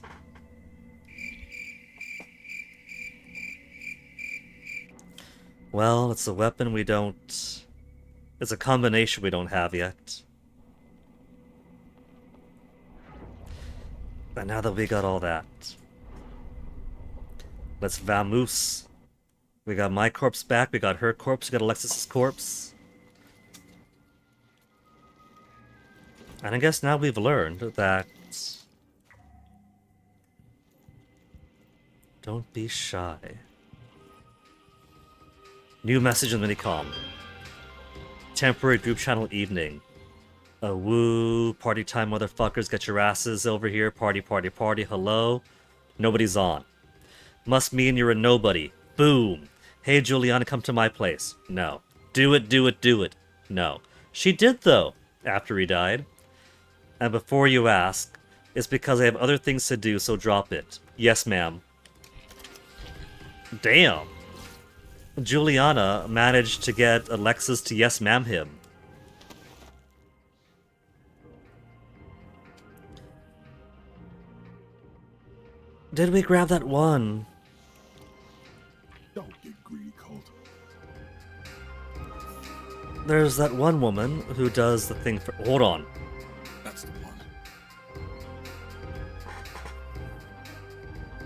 Well, it's a weapon we don't... It's a combination we don't have yet. But now that we got all that... Let's vamoose. We got my corpse back, we got her corpse, we got Alexis's corpse. And I guess now we've learned that... Don't be shy. New message in Minicom. Temporary group channel evening. Woo, party time motherfuckers, get your asses over here, party, party, party, hello? Nobody's on. Must mean you're a nobody. Boom. Hey Juliana, come to my place. No. Do it, do it, do it. No. She did though, after he died. And before you ask, it's because I have other things to do, so drop it. Yes, ma'am. Damn. Juliana managed to get Alexis to yes, ma'am him. Did we grab that one? Don't get greedy, Colt. There's that one woman who does the thing for... Hold on. That's the one.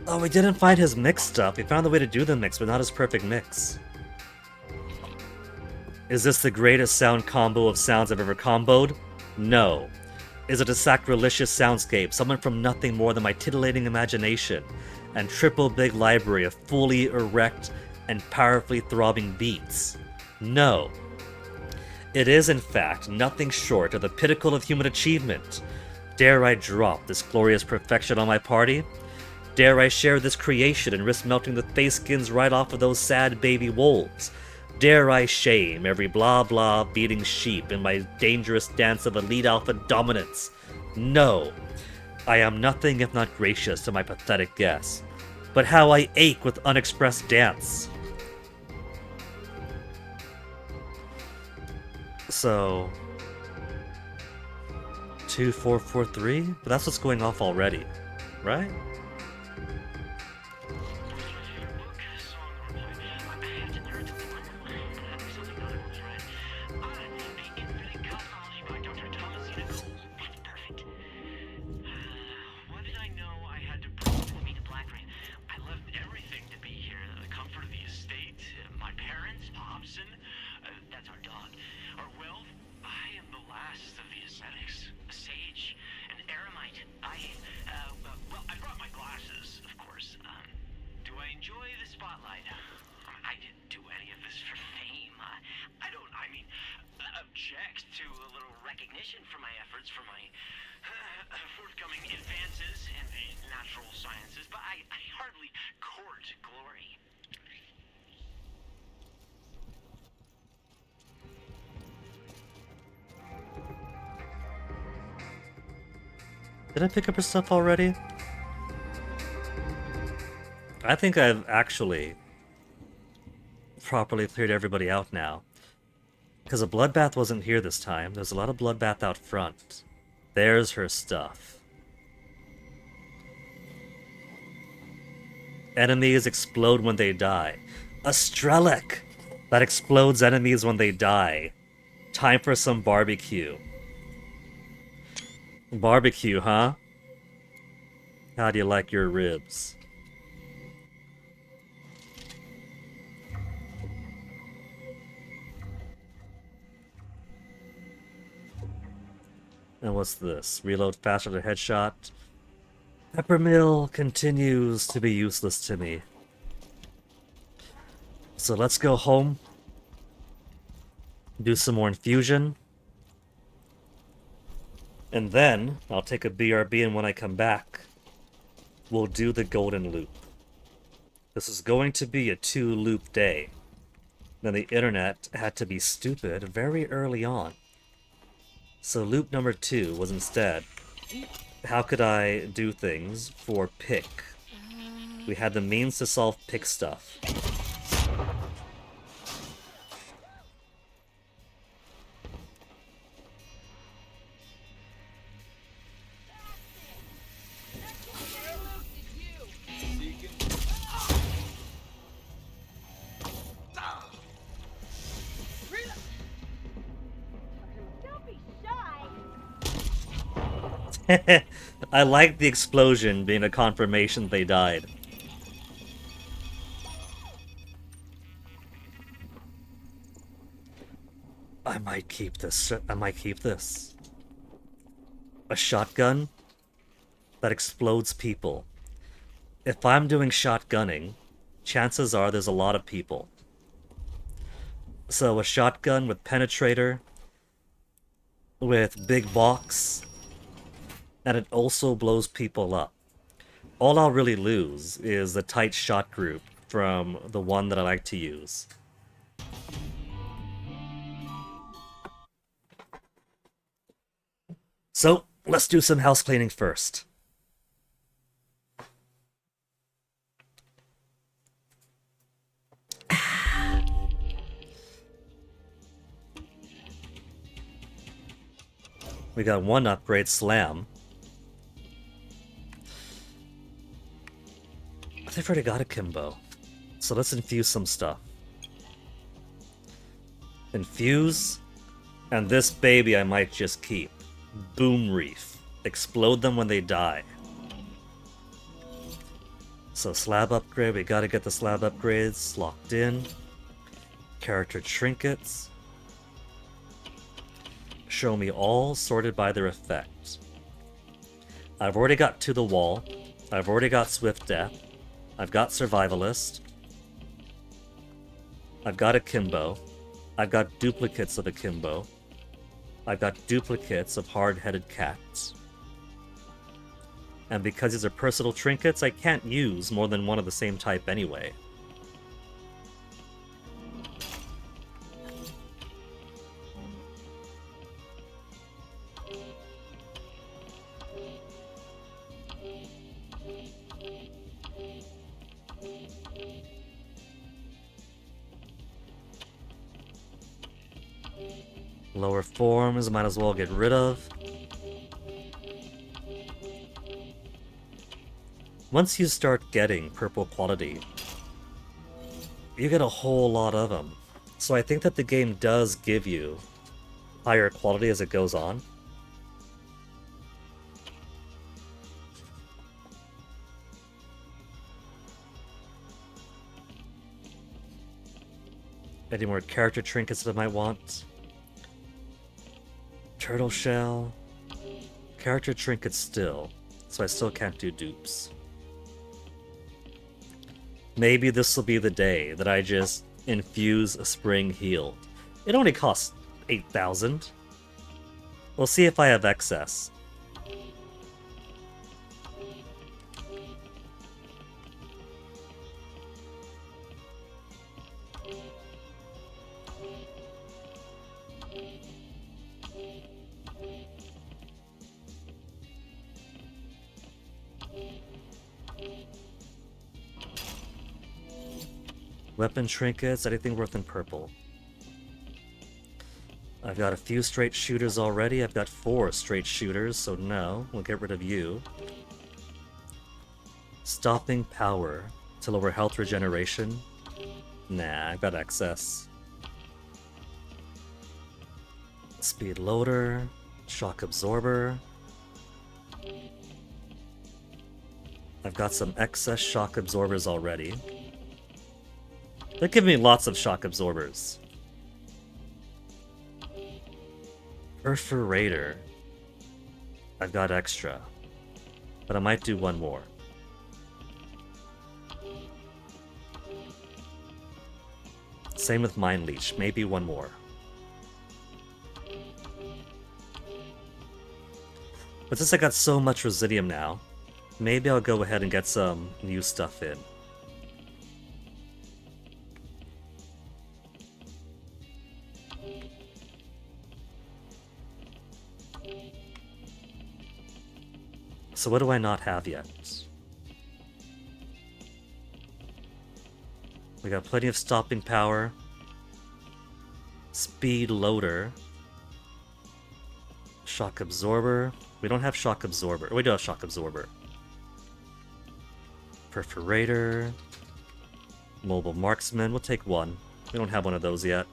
Oh, we didn't find his mix stuff. We found the way to do the mix, but not his perfect mix. Is this the greatest sound combo of sounds I've ever comboed? No. Is it a sacrilegious soundscape, summoned from nothing more than my titillating imagination, and triple big library of fully erect and powerfully throbbing beats? No. It is, in fact, nothing short of the pinnacle of human achievement. Dare I drop this glorious perfection on my party? Dare I share this creation and risk melting the face skins right off of those sad baby wolves? Dare I shame every blah blah beating sheep in my dangerous dance of elite alpha dominance? No. I am nothing if not gracious to my pathetic guess. But how I ache with unexpressed dance. So... 2443? But that's what's going off already, right? Well, I brought my Did I pick up her stuff already? I think I've actually properly cleared everybody out now. Because a bloodbath wasn't here this time. There's a lot of bloodbath out front. There's her stuff. Enemies explode when they die. A Strelok that explodes enemies when they die. Time for some barbecue. Barbecue, huh? How do you like your ribs? And what's this? Reload faster than headshot. Peppermill continues to be useless to me. So let's go home. Do some more infusion. And then, I'll take a BRB, and when I come back, we'll do the golden loop. This is going to be a 2-loop day. Then the internet had to be stupid very early on. So loop number 2 was instead, how could I do things for pick? We had the means to solve pick stuff. I like the explosion being a confirmation they died. I might keep this. I might keep this. A shotgun that explodes people. If I'm doing shotgunning, chances are there's a lot of people. So a shotgun with penetrator, with big box, and it also blows people up. All I'll really lose is the tight shot group from the one that I like to use. So, let's do some house cleaning first. We got one upgrade, Slam. I think I've already got a Kimbo. So let's infuse some stuff. Infuse. And this baby I might just keep. Boom Reef. Explode them when they die. So slab upgrade, we gotta get the slab upgrades locked in. Character trinkets. Show me all sorted by their effect. I've already got To the Wall. I've already got Swift Death. I've got Survivalist. I've got Akimbo. I've got duplicates of Akimbo. I've got duplicates of Hard-Headed Cats. And because these are personal trinkets, I can't use more than one of the same type anyway. Lower forms, might as well get rid of. Once you start getting purple quality, you get a whole lot of them. So I think that the game does give you higher quality as it goes on. Any more character trinkets that I might want? Turtle shell. Character trinkets still, so I still can't do dupes. Maybe this will be the day that I just infuse a spring healed. It only costs 8,000. We'll see if I have excess. Weapon trinkets, anything worth in purple. I've got a few straight shooters already. I've got 4 straight shooters, so no, we'll get rid of you. Stopping power to lower health regeneration. Nah, I've got excess. Speed loader, shock absorber. I've got some excess shock absorbers already. They're giving me lots of shock absorbers. Perforator. I've got extra. But I might do one more. Same with Mind Leech. Maybe one more. But since I got so much Residium now, maybe I'll go ahead and get some new stuff in. So what do I not have yet? We got plenty of stopping power. Speed loader. Shock absorber. We don't have shock absorber. We do have shock absorber. Perforator. Mobile marksman. We'll take one. We don't have one of those yet.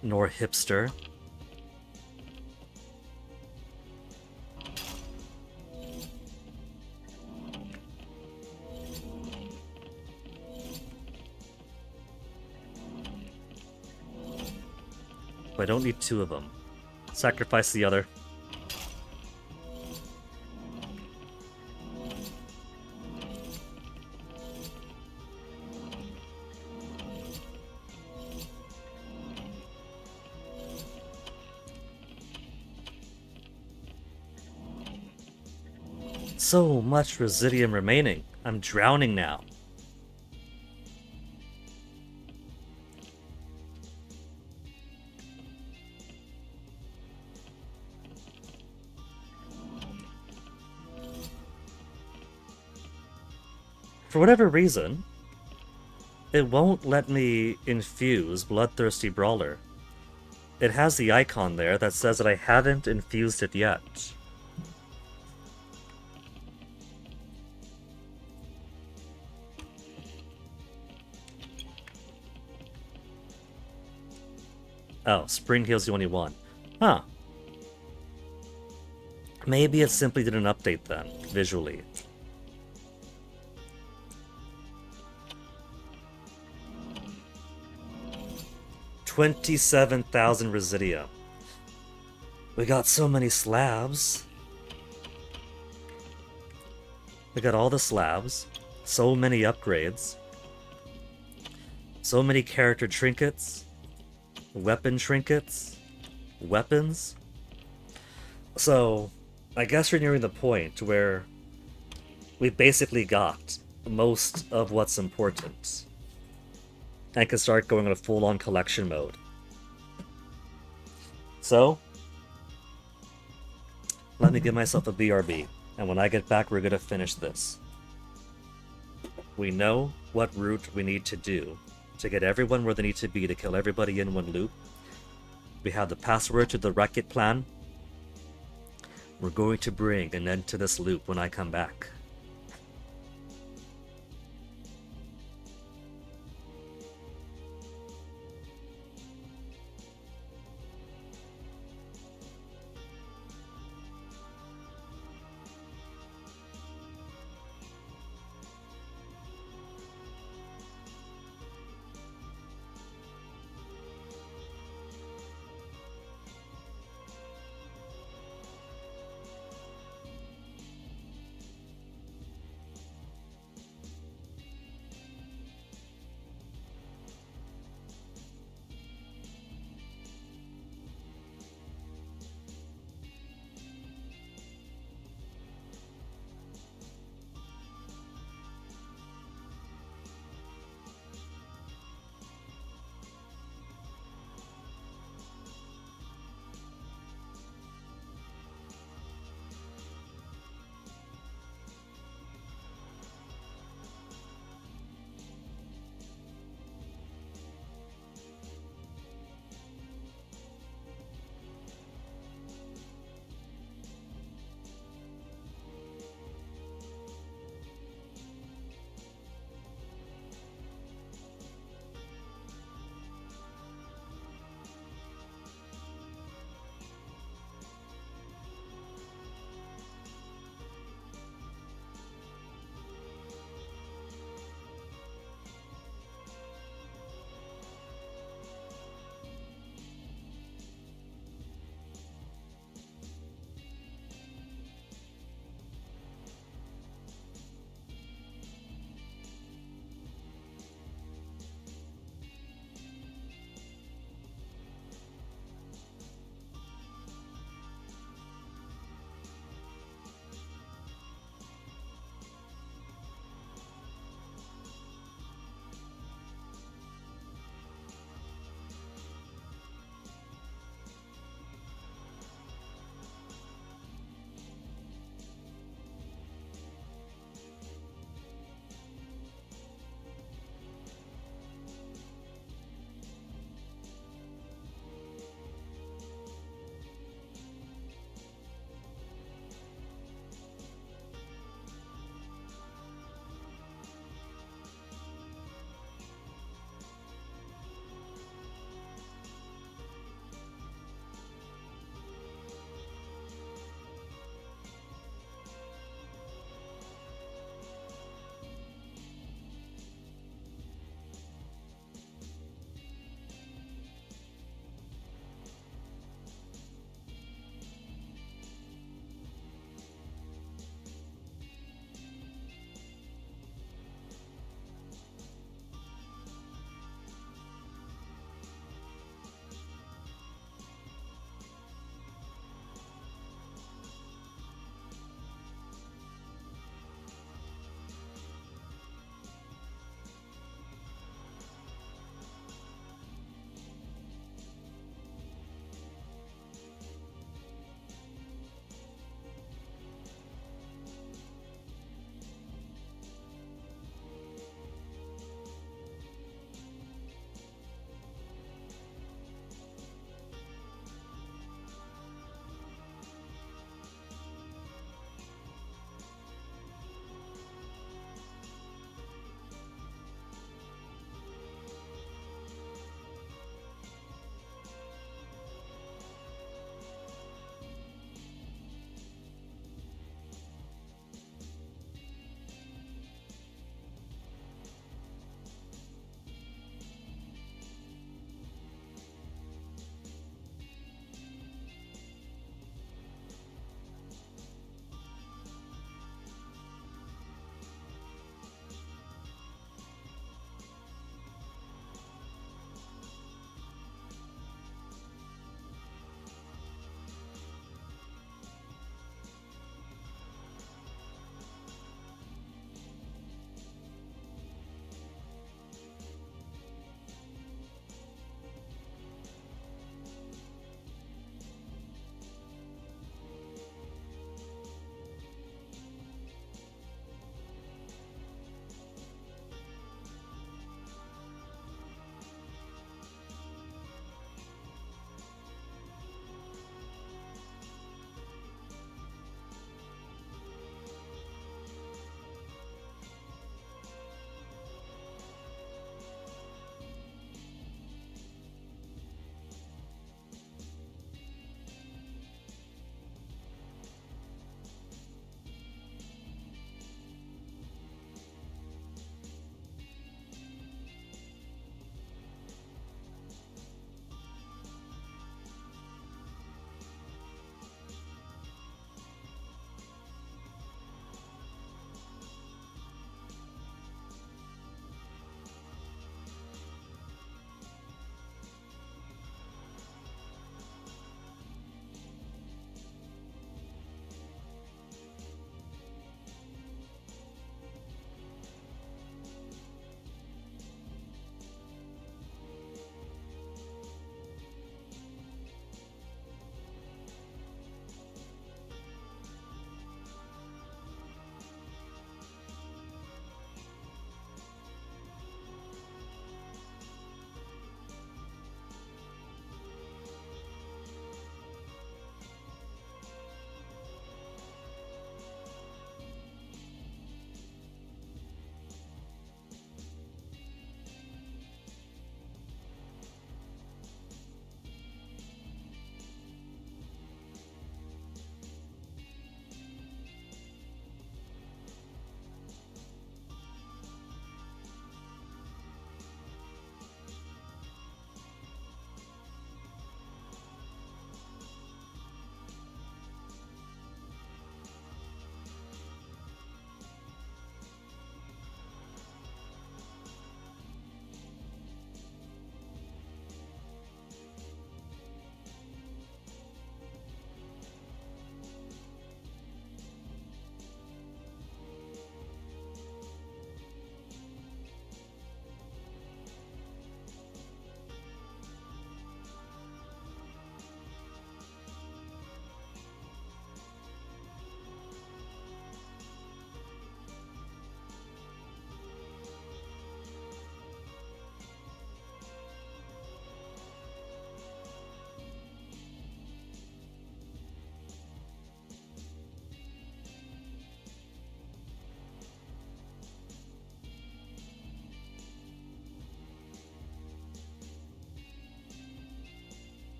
Nor hipster. But I don't need 2 of them. Sacrifice the other. So much Residium remaining. I'm drowning now. For whatever reason, it won't let me infuse Bloodthirsty Brawler. It has the icon there that says that I haven't infused it yet. Oh, Spring Heal's the only one. Huh. Maybe it simply didn't update then, visually. $27,000 Residium. We got so many slabs. We got all the slabs. So many upgrades. So many character trinkets. Weapon trinkets. Weapons. So, I guess we're nearing the point where we basically got most of what's important. I can start going on a full-on collection mode. So, let me give myself a BRB, and when I get back, we're gonna finish this. We know what route we need to do to get everyone where they need to be to kill everybody in one loop. We have the password to the Racket plan. We're going to bring an end to this loop when I come back.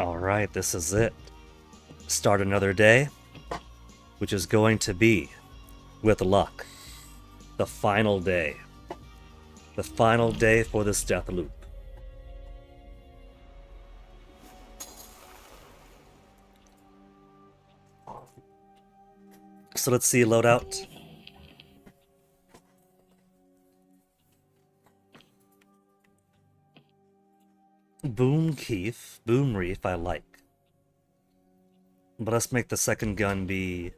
Alright, this is it. Start another day, which is going to be, with luck, the final day. The final day for this death loop. So let's see loadout. Boom Keef, Boom Reef I like. But let's make the second gun be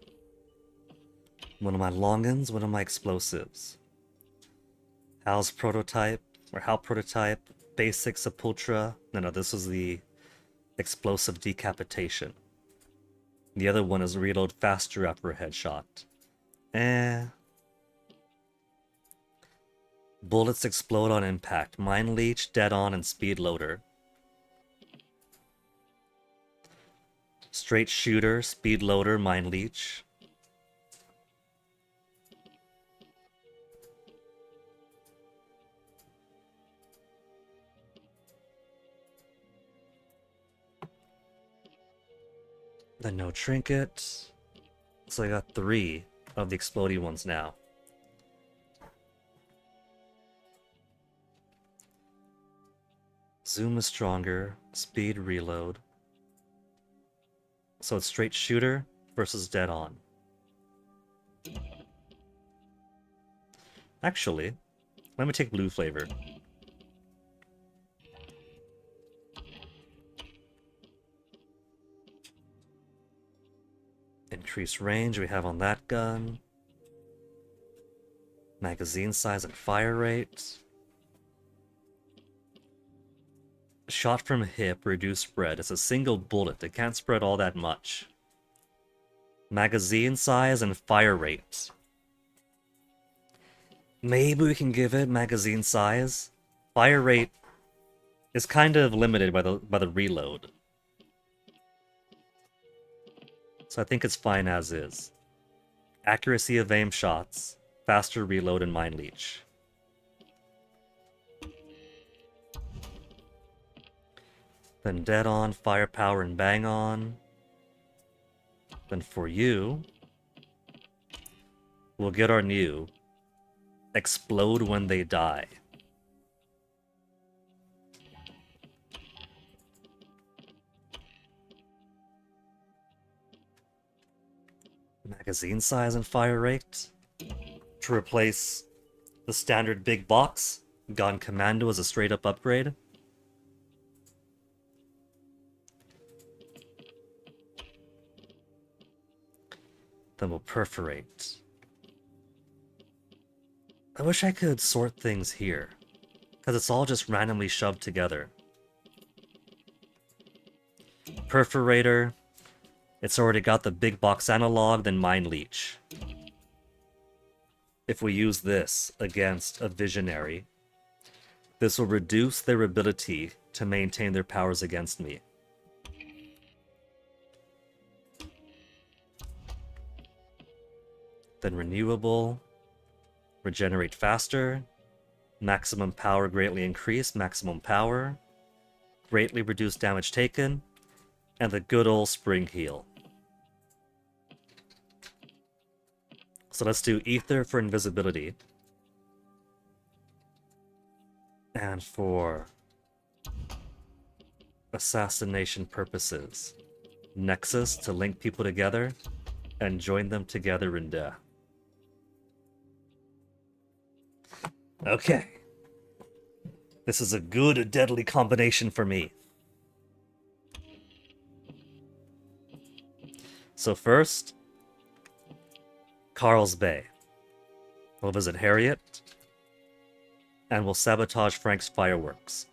one of my long-uns, one of my explosives. Hal's prototype, or Hal prototype, basic Sepultura. No, this is the explosive decapitation. The other one is reload faster after a headshot. Bullets explode on impact. Mind leech, dead on, and speed loader. Straight shooter, speed loader, mind leech. Then no trinket. So I got 3 of the explodey ones now. Zoom is stronger. Speed reload. So it's straight shooter versus dead on. Actually, let me take blue flavor. Increased range we have on that gun. Magazine size and fire rate. Shot from hip, reduced spread. It's a single bullet. It can't spread all that much. Magazine size and fire rate. Maybe we can give it magazine size. Fire rate is kind of limited by the reload. So I think it's fine as is. Accuracy of aim shots, faster reload, and mind leech. Then dead on, firepower, and bang on. Then for you, we'll get our new explode when they die. Magazine size and fire rate. To replace the standard big box, Gun Commando is a straight up upgrade. Then we'll perforate. I wish I could sort things here, because it's all just randomly shoved together. Perforator, it's already got the big box analog, then Mind Leech. If we use this against a Visionary, this will reduce their ability to maintain their powers against me. Then Renewable, regenerate faster, maximum power greatly increased, maximum power, greatly reduced damage taken, and the good old Spring Heal. So let's do Ether for invisibility. And for assassination purposes, Nexus to link people together and join them together in death. Okay. This is a good, deadly combination for me. So first, Carl's Bay. We'll visit Harriet, and we'll sabotage Frank's fireworks.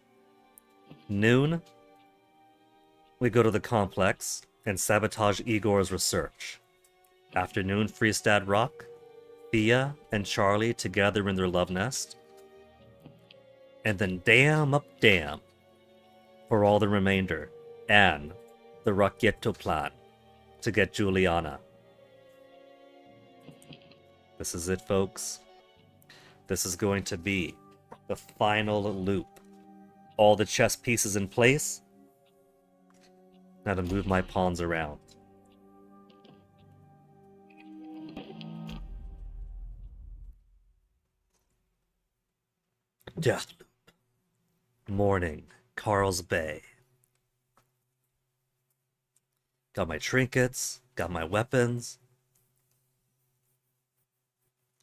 Noon, we go to the complex and sabotage Igor's research. Afternoon, Freestad Rock, Thea and Charlie together in their love nest. And then damn up damn for all the remainder, and the Racchietto plan to get Juliana. This is it, folks. This is going to be the final loop. All the chess pieces in place. Now to move my pawns around. Deathloop. Morning. Carl's Bay. Got my trinkets. Got my weapons.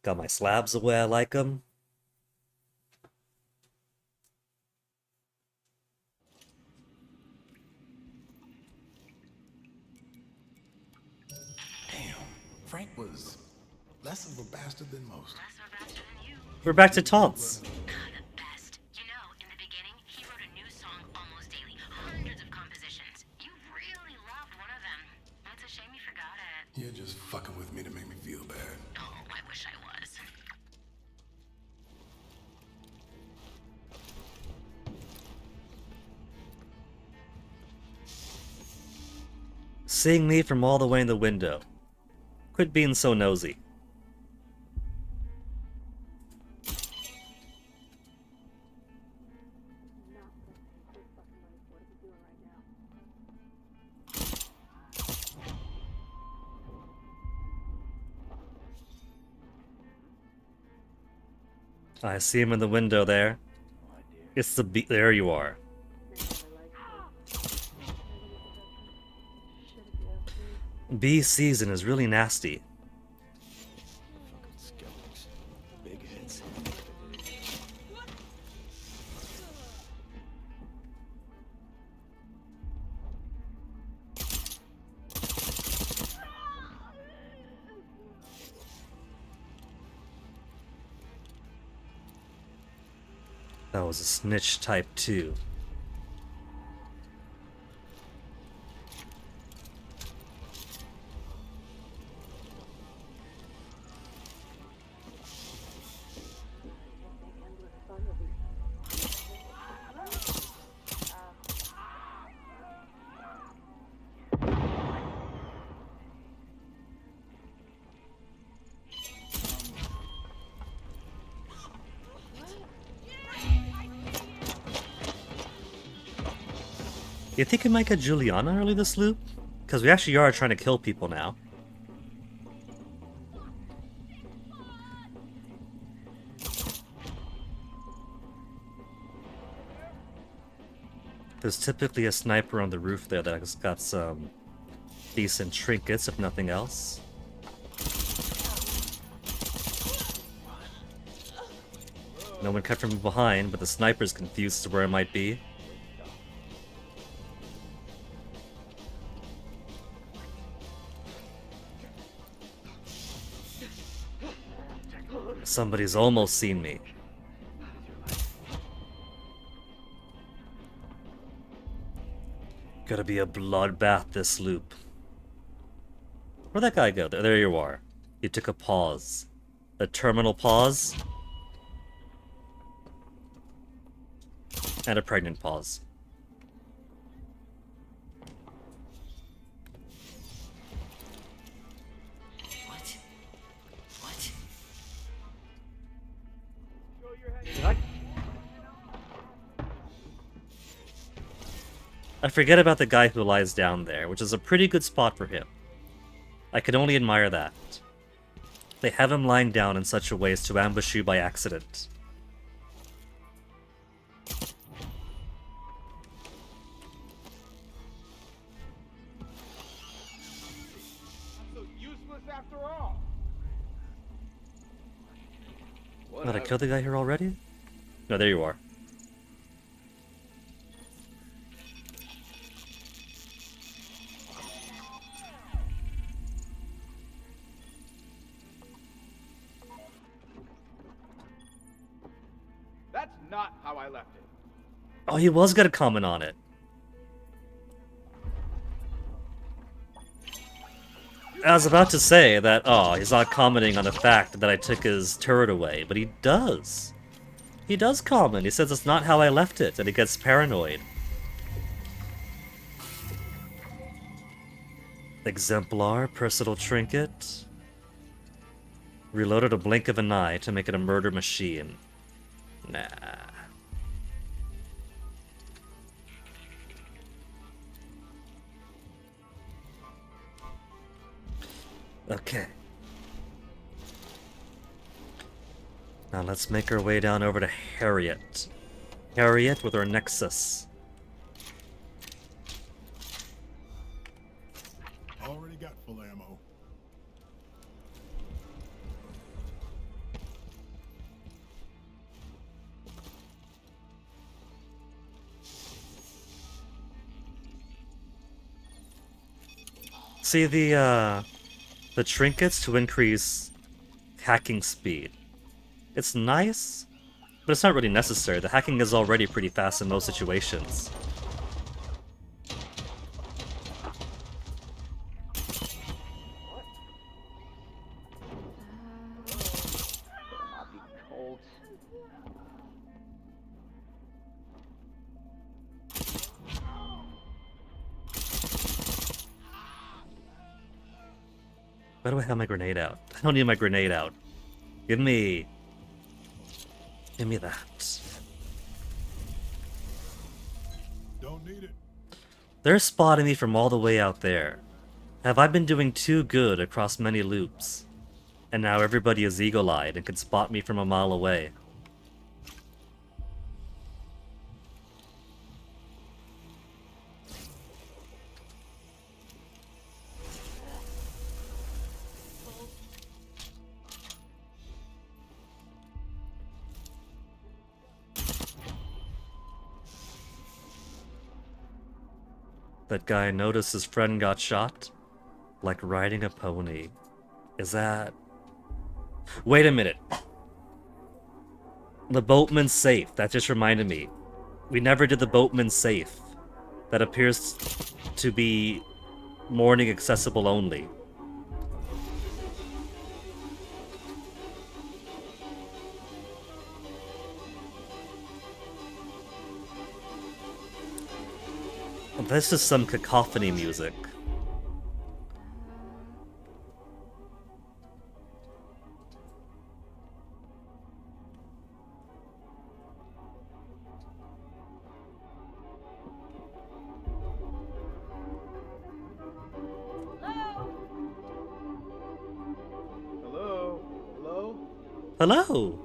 Got my slabs the way I like them. Damn, Frank was less of a bastard than most. We're back to taunts. The best. You know, in the beginning, he wrote a new song almost daily. Hundreds of compositions. You really loved one of them. It's a shame you forgot it. You're just fucking with me to make me feel bad. Oh, I wish I was. Seeing me from all the way in the window. Quit being so nosy. I see him in the window there. It's the there you are. Bee season is really nasty. Fucking skeletons. Big heads. That was a snitch type 2. You think we might get Juliana early this loop? Because we actually are trying to kill people now. There's typically a sniper on the roof there that's got some decent trinkets, if nothing else. No one cut from behind, but the sniper's confused as to where it might be. Somebody's almost seen me. Gotta be a bloodbath this loop. Where'd that guy go? There you are. You took a pause. A terminal pause. And a pregnant pause. I forget about the guy who lies down there, which is a pretty good spot for him. I can only admire that. They have him lying down in such a way as to ambush you by accident. So useless after all. Did I kill the guy here already? No, there you are. That's not how I left it. Oh, he was gonna comment on it. I was about to say that, oh, he's not commenting on the fact that I took his turret away, but he does. He does comment. He says it's not how I left it, and he gets paranoid. Exemplar, personal trinket. Reloaded a blink of an eye to make it a murder machine. Nah. Okay. Now let's make our way down over to Harriet. Harriet with her Nexus. Already got full ammo. See the trinkets to increase hacking speed. It's nice, but it's not really necessary. The hacking is already pretty fast in most situations. I'll be cold. Why do I have my grenade out? I don't need my grenade out. Give me that. Don't need it. They're spotting me from all the way out there. Have I been doing too good across many loops? And now everybody is eagle-eyed and can spot me from a mile away. That guy noticed his friend got shot? Like riding a pony. Is that... Wait a minute. The boatman's safe. That just reminded me. We never did the boatman's safe. That appears to be morning accessible only. This is some cacophony music. Hello? Hello? Hello!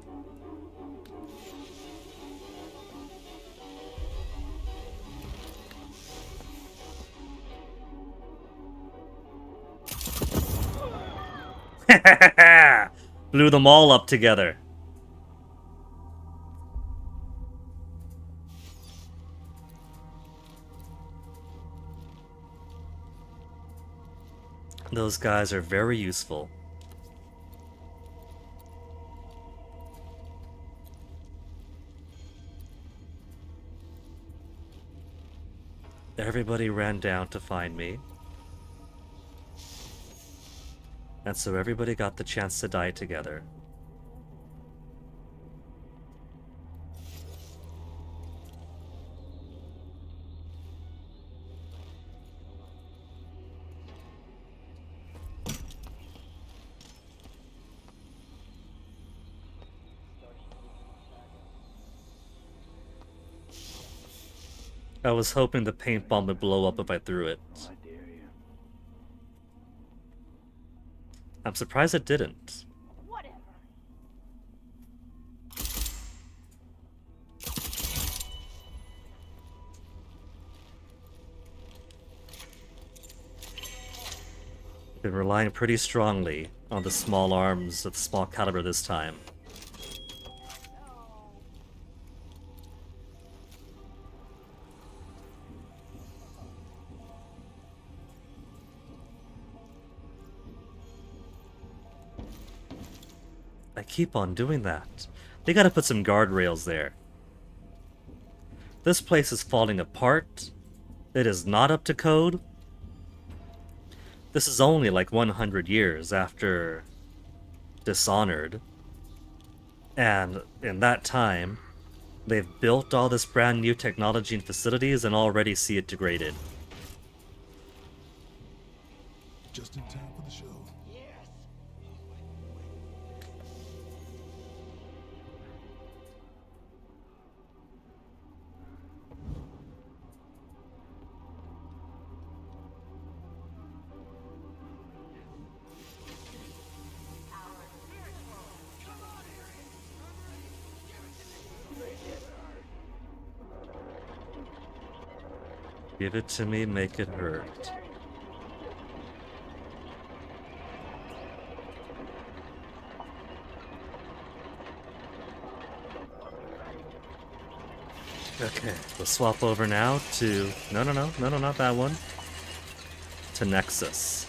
Blew them all up together. Those guys are very useful. Everybody ran down to find me. And so everybody got the chance to die together. I was hoping the paint bomb would blow up if I threw it. I dare you. I'm surprised it didn't. Whatever. Been relying pretty strongly on the small arms of the small caliber this time. I keep on doing that. They gotta put some guardrails there. This place is falling apart. It is not up to code. This is only like 100 years after Dishonored. And in that time, they've built all this brand new technology and facilities and already see it degraded. Just in time for the show. Give it to me, make it hurt. Okay, we'll swap over now to... No, not that one. To Nexus.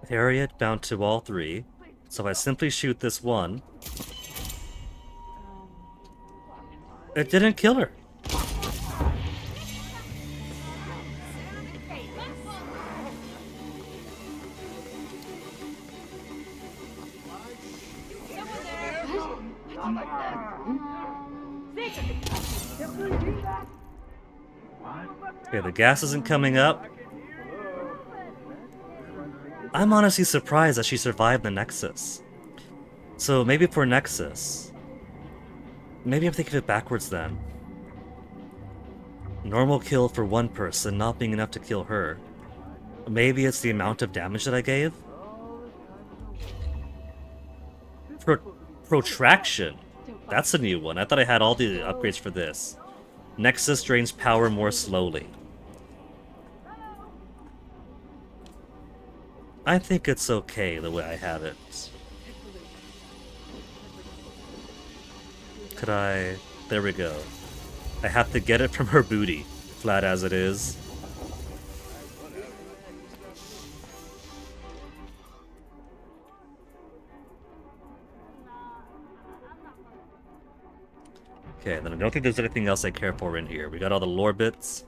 Harriet bound to all three, so I simply shoot this one. It didn't kill her. Okay, the gas isn't coming up. I'm honestly surprised that she survived the Nexus. So maybe for Nexus... Maybe I'm thinking of it backwards then. Normal kill for one person not being enough to kill her. Maybe it's the amount of damage that I gave? Protraction. That's a new one. I thought I had all the upgrades for this. Nexus drains power more slowly. I think it's okay the way I have it. Could I... There we go. I have to get it from her booty, flat as it is. Okay, then I don't think there's anything else I care for in here. We got all the lore bits.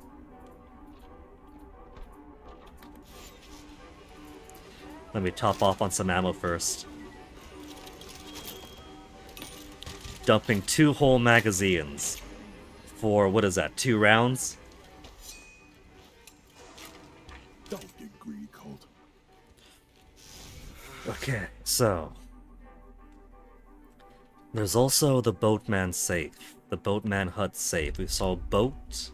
Let me top off on some ammo first. Dumping 2 whole magazines for, what is that, 2 rounds? Don't get greedy, Colt. Okay, so... There's also the boatman safe. The boatman hut safe. We saw a boat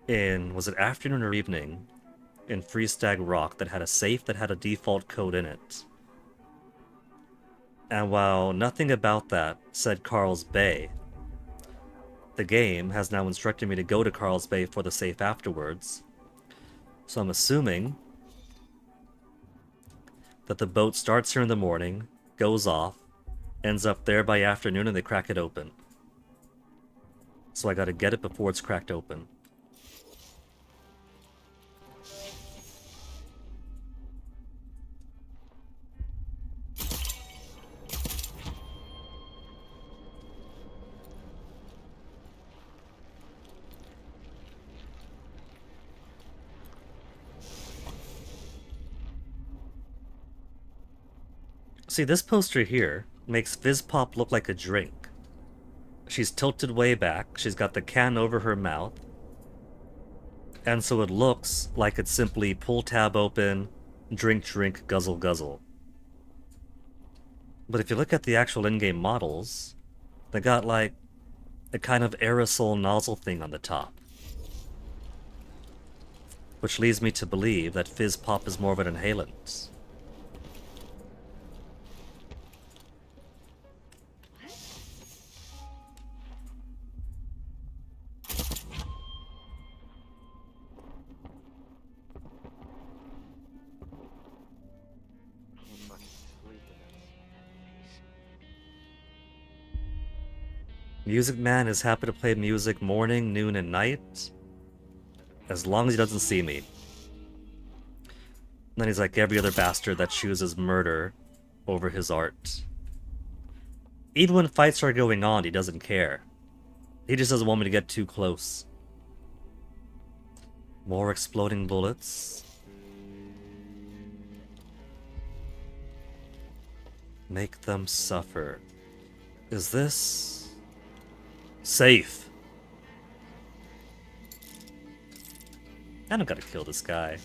in, was it afternoon or evening? In Freestag Rock that had a safe that had a default code in it. And while nothing about that said Carl's Bay, the game has now instructed me to go to Carl's Bay for the safe afterwards. So I'm assuming that the boat starts here in the morning, goes off, ends up there by afternoon, and they crack it open. So I gotta get it before it's cracked open. See, this poster here makes Fizz Pop look like a drink. She's tilted way back, she's got the can over her mouth, and so it looks like it's simply pull tab open, drink, drink, guzzle, guzzle. But if you look at the actual in-game models, they got like a kind of aerosol nozzle thing on the top. Which leads me to believe that Fizz Pop is more of an inhalant. Music Man is happy to play music morning, noon, and night, as long as he doesn't see me. And then he's like every other bastard that chooses murder over his art. Even when fights are going on, he doesn't care. He just doesn't want me to get too close. More exploding bullets. Make them suffer. Is this... safe? I don't gotta kill this guy.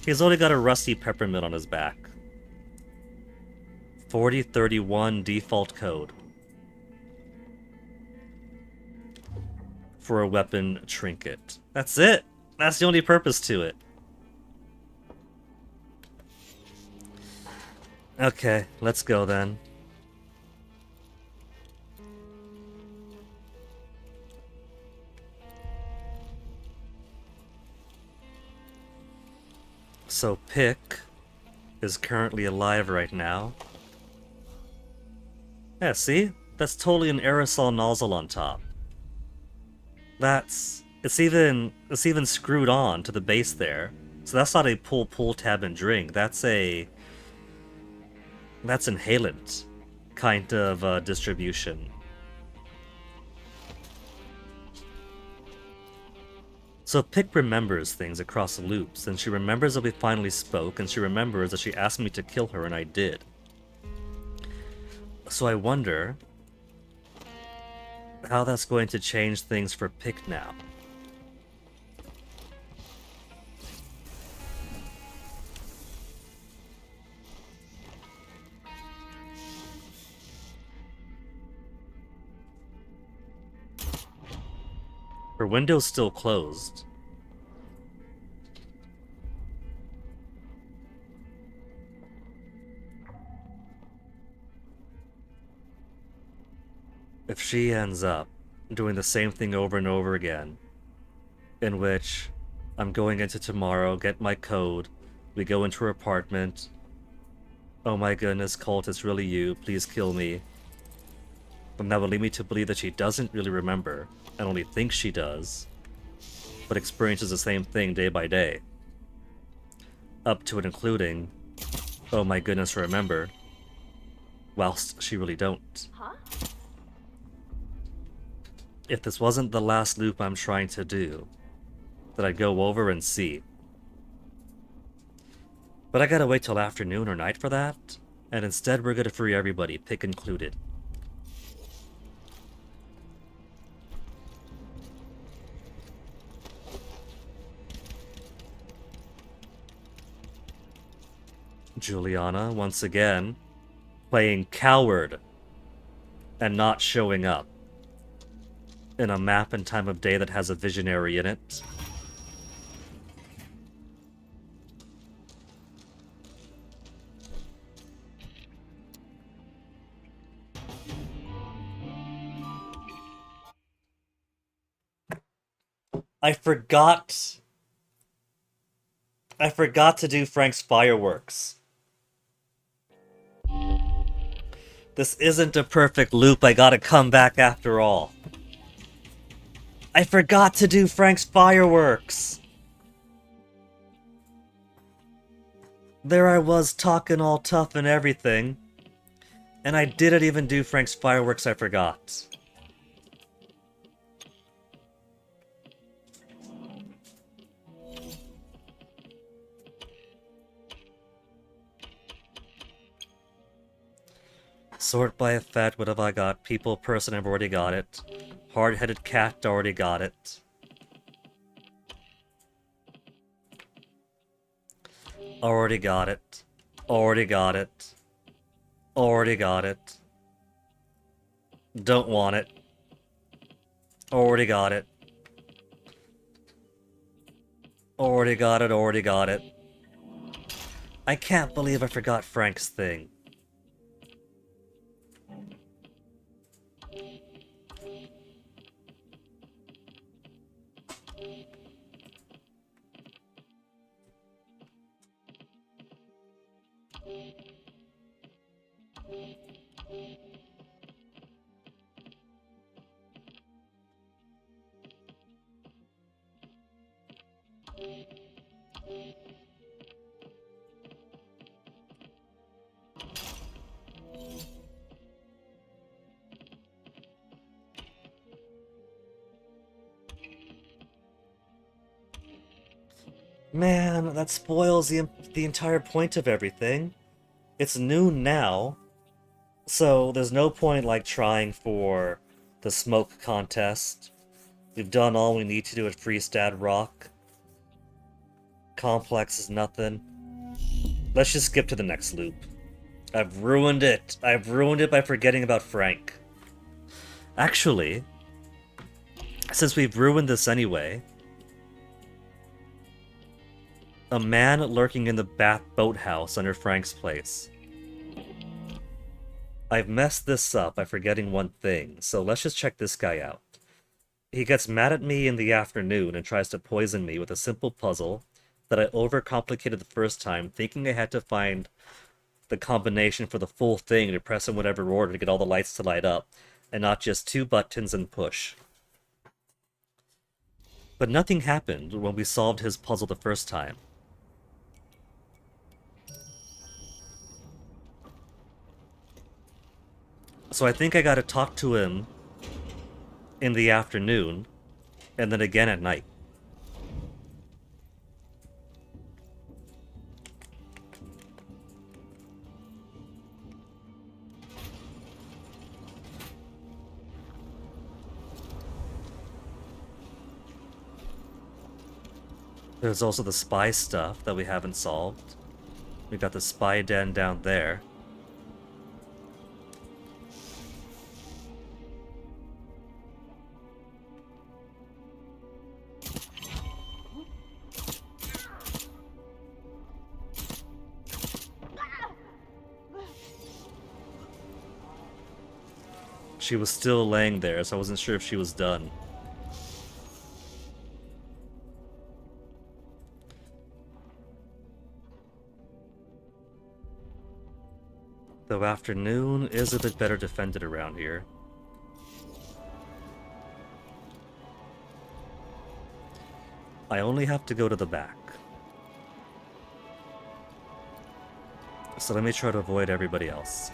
He's only got a rusty peppermint on his back. 4031 default code. For a weapon trinket. That's it! That's the only purpose to it. Okay, let's go then. So Pick is currently alive right now. Yeah, see? That's totally an aerosol nozzle on top. It's even screwed on to the base there. So that's not a pull tab and drink. That's inhalant kind of distribution. So Pick remembers things across the loops, and she remembers that we finally spoke, and she remembers that she asked me to kill her, and I did. So I wonder how that's going to change things for Pick now. Her window's still closed. If she ends up doing the same thing over and over again, in which I'm going into tomorrow, get my code, we go into her apartment, oh my goodness, Colt, it's really you, please kill me. And that would lead me to believe that she doesn't really remember, and only thinks she does, but experiences the same thing day by day. Up to and including, oh my goodness, remember, whilst she really don't. Huh? If this wasn't the last loop I'm trying to do, then I'd go over and see. But I gotta wait till afternoon or night for that, and instead we're gonna free everybody, Pick included. Juliana, once again, playing coward and not showing up in a map and time of day that has a visionary in it. I forgot to do Frank's fireworks. This isn't a perfect loop, I gotta come back after all. I forgot to do Frank's fireworks! There I was talking all tough and everything, and I didn't even do Frank's fireworks, I forgot. Sort by effect, what have I got? People, person, I've already got it. Hard-headed cat, already got it. Already got it. Already got it. Already got it. Don't want it. Already got it. Already got it, already got it. I can't believe I forgot Frank's thing. Man, that spoils the entire point of everything. It's noon now, so there's no point like trying for the smoke contest. We've done all we need to do at Freestad Rock. Complex is nothing. Let's just skip to the next loop. I've ruined it. I've ruined it by forgetting about Frank. Actually, since we've ruined this anyway, a man lurking in the boathouse under Frank's place. I've messed this up by forgetting one thing, so let's just check this guy out. He gets mad at me in the afternoon and tries to poison me with a simple puzzle that I overcomplicated the first time, thinking I had to find the combination for the full thing to press in whatever order to get all the lights to light up, and not just 2 buttons and push. But nothing happened when we solved his puzzle the first time. So I think I gotta talk to him in the afternoon, and then again at night. There's also the spy stuff that we haven't solved. We got the spy den down there. She was still laying there, so I wasn't sure if she was done. Though afternoon is a bit better defended around here. I only have to go to the back. So let me try to avoid everybody else.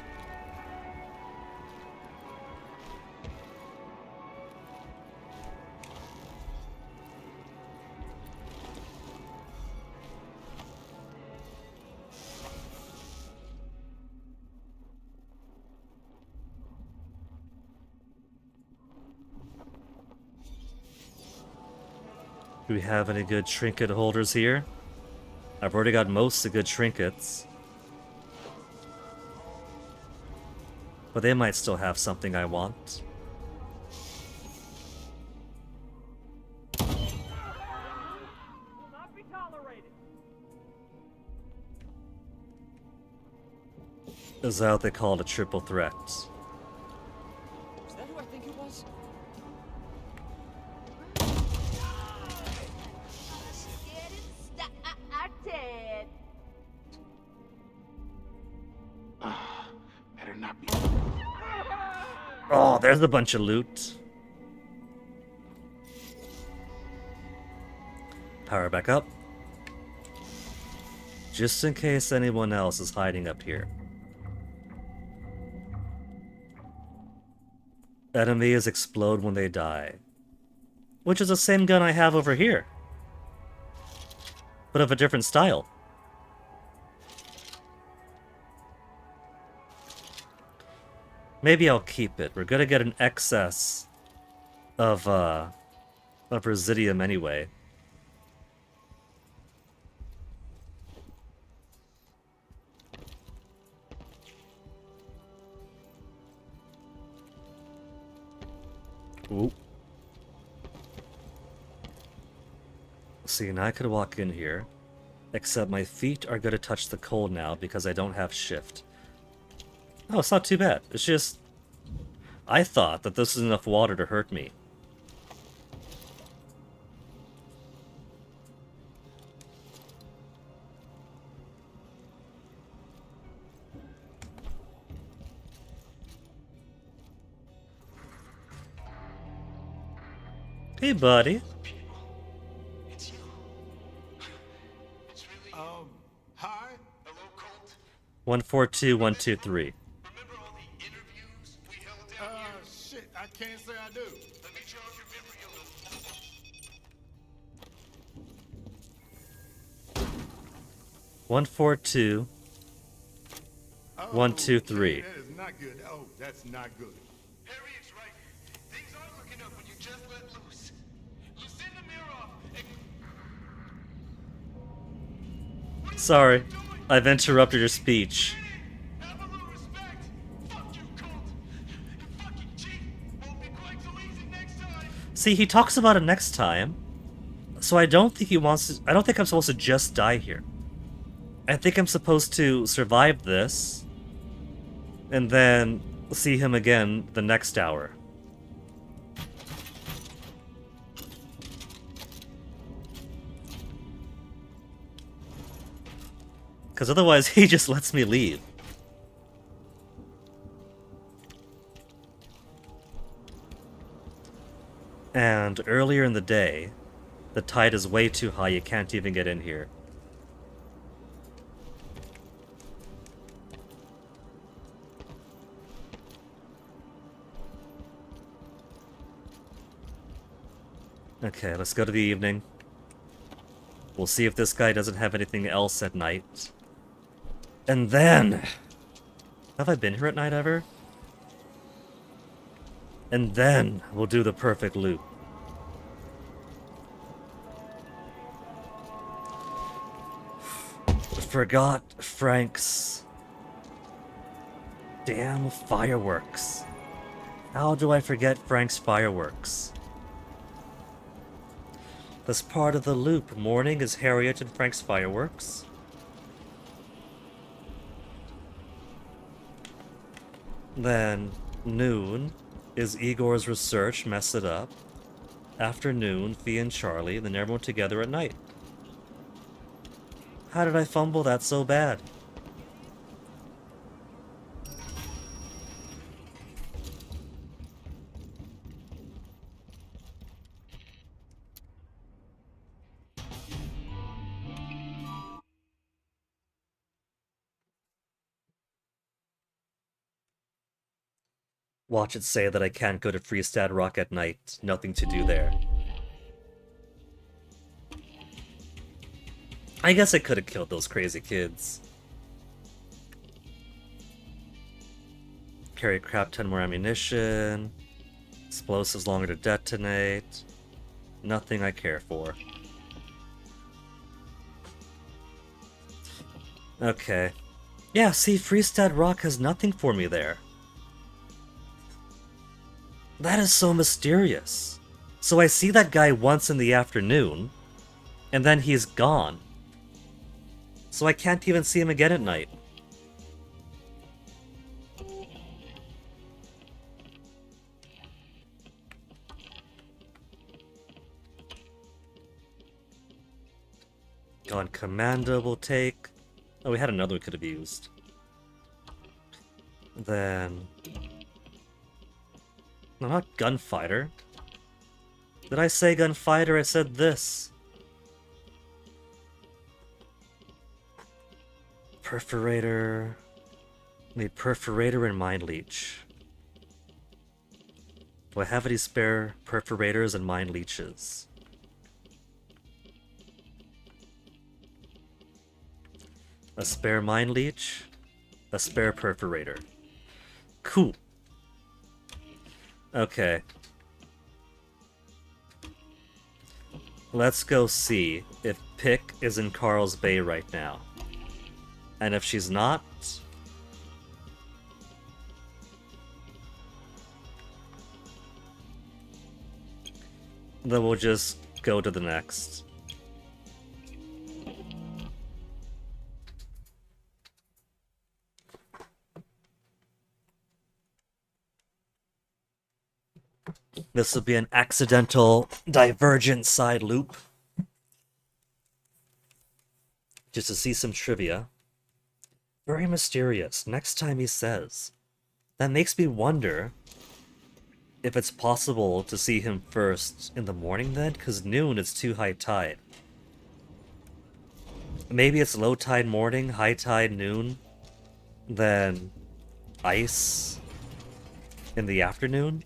Do we have any good trinket holders here? I've already got most of the good trinkets. But they might still have something I want. Will not be tolerated. Is that what they call it, a triple threat? Is that who I think it was? Better not be. Oh, there's a bunch of loot. Power back up. Just in case anyone else is hiding up here. Enemies explode when they die. Which is the same gun I have over here. But of a different style. Maybe I'll keep it. We're gonna get an excess of Residium anyway. Ooh. See, now I could walk in here. Except my feet are gonna touch the cold now because I don't have shift. Oh, it's not too bad. It's just... I thought that this was enough water to hurt me. Hey, buddy. It's you. It's really hi. Hello, Colt. 142123. Remember all the interviews we held down here? Shit, I can't say I do. Let me jog your memory a little. 142. 123. That is not good. Oh, that's not good. Harriet's right. Things are looking up when you just let loose. Lucinda Miroff. Sorry, I've interrupted your speech. Have a little respect. Fuck you, Colt. You fucking cheat. Won't be quite so easy next time. See, he talks about it next time. So I don't think he wants to... I don't think I'm supposed to just die here. I think I'm supposed to survive this. and then see him again the next hour. Because otherwise he just lets me leave. And earlier in the day, the tide is way too high, you can't even get in here. Okay, let's go to the evening. We'll see if this guy doesn't have anything else at night. And then... Have I been here at night ever? And then we'll do the perfect loop. Forgot Frank's damn fireworks. How do I forget Frank's fireworks? This part of the loop. Morning is Harriet and Frank's fireworks. Then noon is Igor's research, mess it up. Afternoon, Fee and Charlie, then everyone together at night. How did I fumble that so bad? Watch it say that I can't go to Freestad Rock at night. Nothing to do there. I guess I could have killed those crazy kids. Carry crap 10 more ammunition. Explosives longer to detonate. Nothing I care for. Okay. Yeah, see, Freestad Rock has nothing for me there. That is so mysterious. So I see that guy once in the afternoon, and then he's gone. So I can't even see him again at night. Gone Commando will take... Oh, we had another we could have used. Then... No, not Gunfighter. Did I say Gunfighter? I said this. Perforator... Need Perforator and Mind Leech. Do I have any spare Perforators and Mind Leeches? A spare Mind Leech, a spare Perforator. Cool. Okay. Let's go see if Pick is in Carl's Bay right now. And if she's not... then we'll just go to the next. This will be an accidental divergent side loop. Just to see some trivia. Very mysterious. Next time he says. That makes me wonder if it's possible to see him first in the morning then, because noon is too high tide. Maybe it's low tide morning, high tide noon, then ice in the afternoon.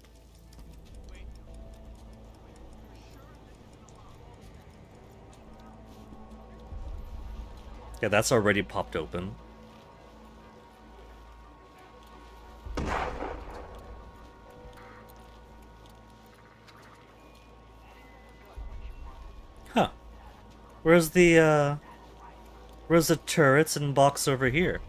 Yeah, that's already popped open. Huh. Where's the turrets and box over here?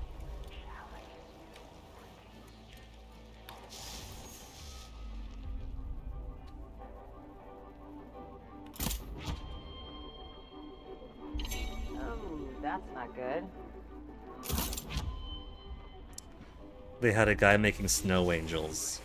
That's not good. They had a guy making snow angels.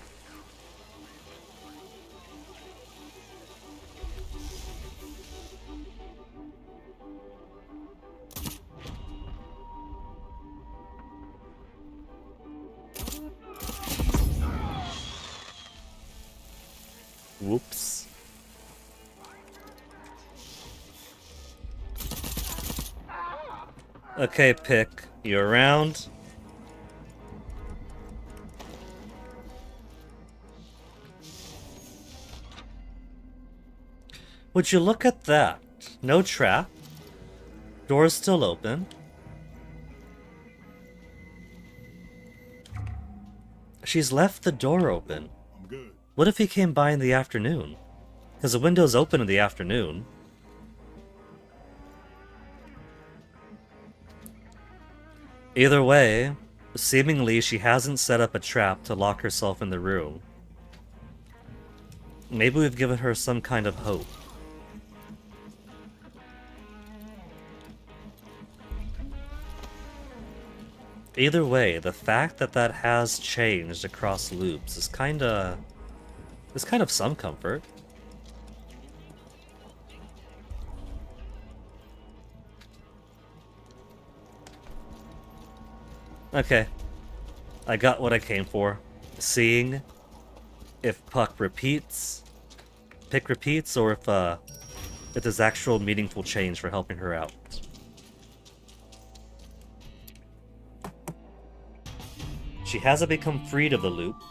Whoops. Okay, Pick. You around? Would you look at that? No trap. Door's still open. She's left the door open. I'm good. What if he came by in the afternoon? Because the window's open in the afternoon. Either way, seemingly she hasn't set up a trap to lock herself in the room. Maybe we've given her some kind of hope. Either way, the fact that that has changed across loops is kind of some comfort. Okay. I got what I came for. Seeing if Pick repeats, or if there's actual meaningful change for helping her out. She hasn't become freed of the loop,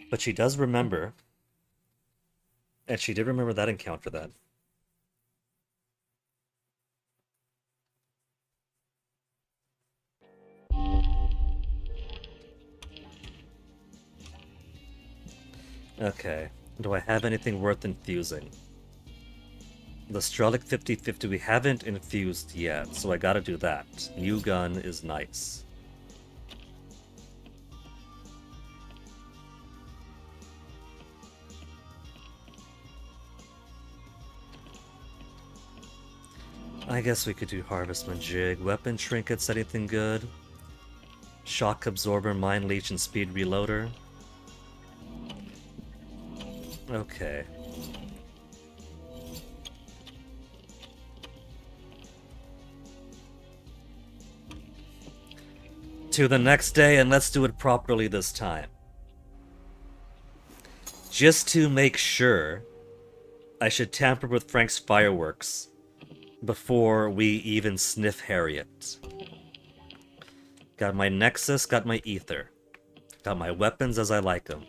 but she does remember, and she did remember that encounter then. Okay, do I have anything worth infusing? The Strelic 50/50 we haven't infused yet, so I gotta do that. New gun is nice. I guess we could do Harvestman Jig. Weapon trinkets, anything good? Shock Absorber, Mind Leech, and Speed Reloader. Okay. To the next day, and let's do it properly this time. Just to make sure, I should tamper with Frank's fireworks before we even sniff Harriet. Got my Nexus, got my Ether. Got my weapons as I like them.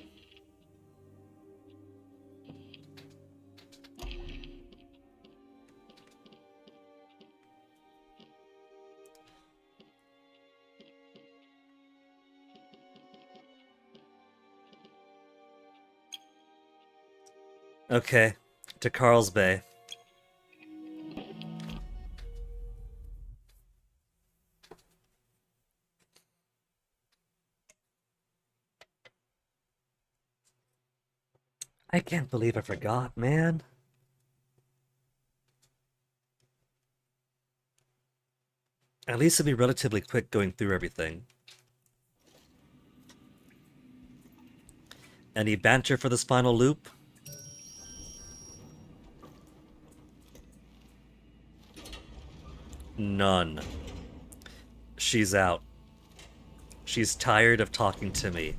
Okay, to Carl's Bay. I can't believe I forgot, man. At least it'll be relatively quick going through everything. Any banter for this final loop? None. She's out. She's tired of talking to me.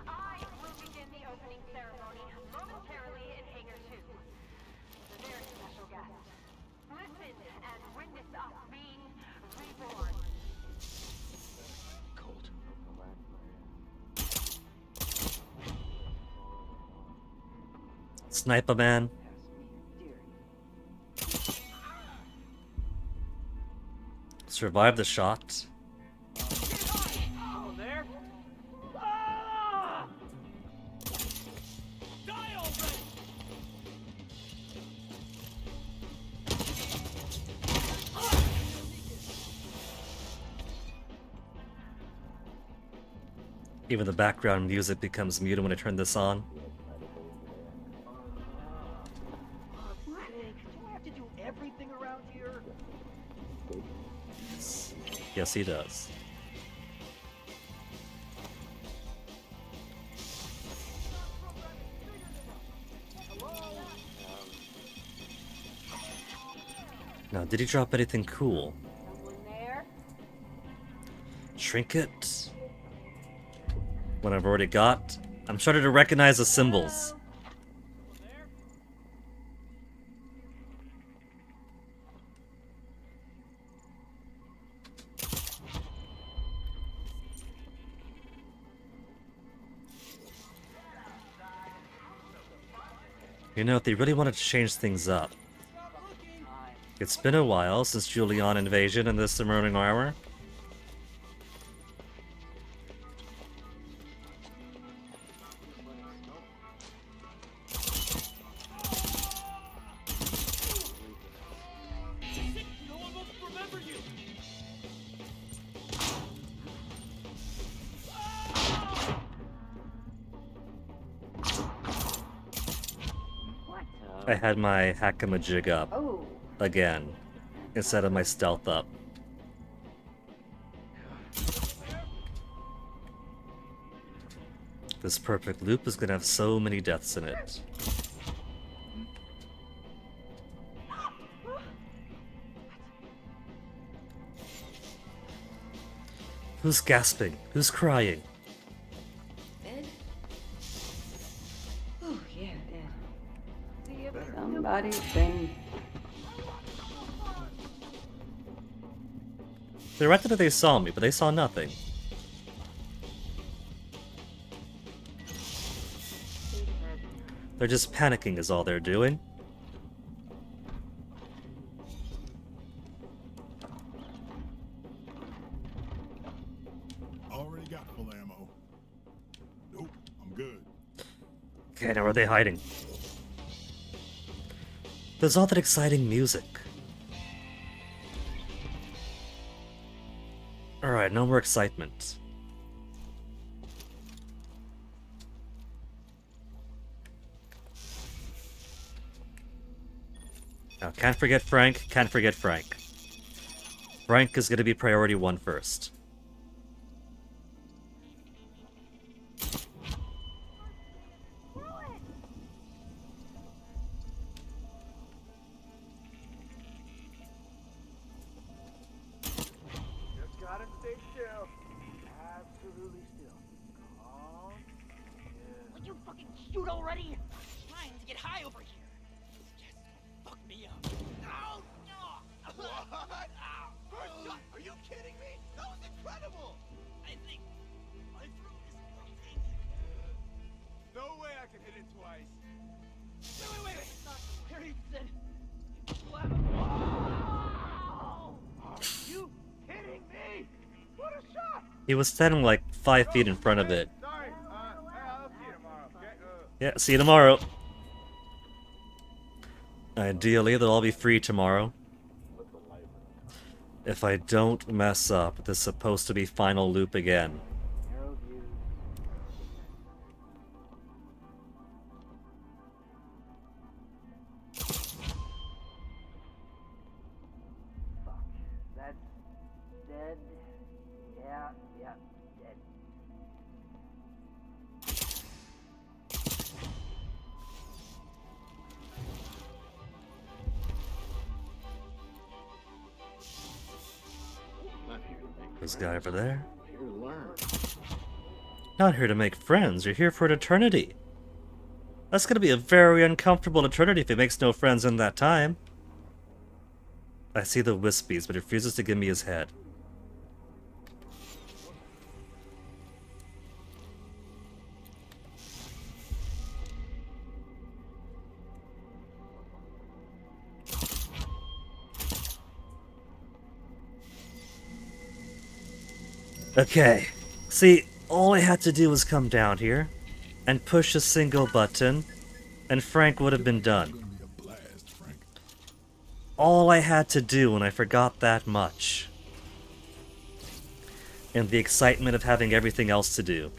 I will begin the opening ceremony momentarily in Hangar 2. A very special guest. Listen and witness us being reborn. Colt. Sniper man. Survive the shot. Someone there? Ah! Even the background music becomes muted when I turn this on. Do I have to do everything around here? Yes, he does. Now, did he drop anything cool? Someone there? Trinket? What I've already got? I'm starting to recognize the symbols. You know, if they really wanted to change things up. It's been a while since Julian invasion and this emerging armor. No one will remember you. I had my hack-a-majig up Oh. again, instead of my stealth up. This perfect loop is gonna have so many deaths in it. Who's gasping? Who's crying? Ed? Oh, yeah, Ed. Somebody's been. They reckon that they saw me, but they saw nothing. They're just panicking is all they're doing. Already got full ammo. Nope, I'm good. Okay, now where are they hiding? There's all that exciting music. Alright, no more excitement. Now, can't forget Frank, can't forget Frank. Frank is gonna be priority 1 first. Just gotta stay still. Absolutely still. Calm. Would you fucking shoot already? Trying to get high over here. Yes, fuck me up. No, no. What? First shot? Are you kidding me? That was incredible! I think my throat is melting. No way I can hit it twice. Wait. Harry said. Wow! Are you kidding me? What a shot! He was standing like 5 feet in front of it. Sorry. I'll see you tomorrow. Okay? Yeah, see you tomorrow. Ideally, they'll all be free tomorrow. If I don't mess up, this is supposed to be final loop again. Narrow view. Fuck. That's dead. Yeah, dead. This guy over there. Here to learn. Not here to make friends, you're here for an eternity. That's gonna be a very uncomfortable eternity if he makes no friends in that time. I see the wispies, but he refuses to give me his head. Okay, see, all I had to do was come down here and push a single button, and Frank would have been done. Gonna be a blast, Frank. All I had to do, and I forgot that much. In the excitement of having everything else to do.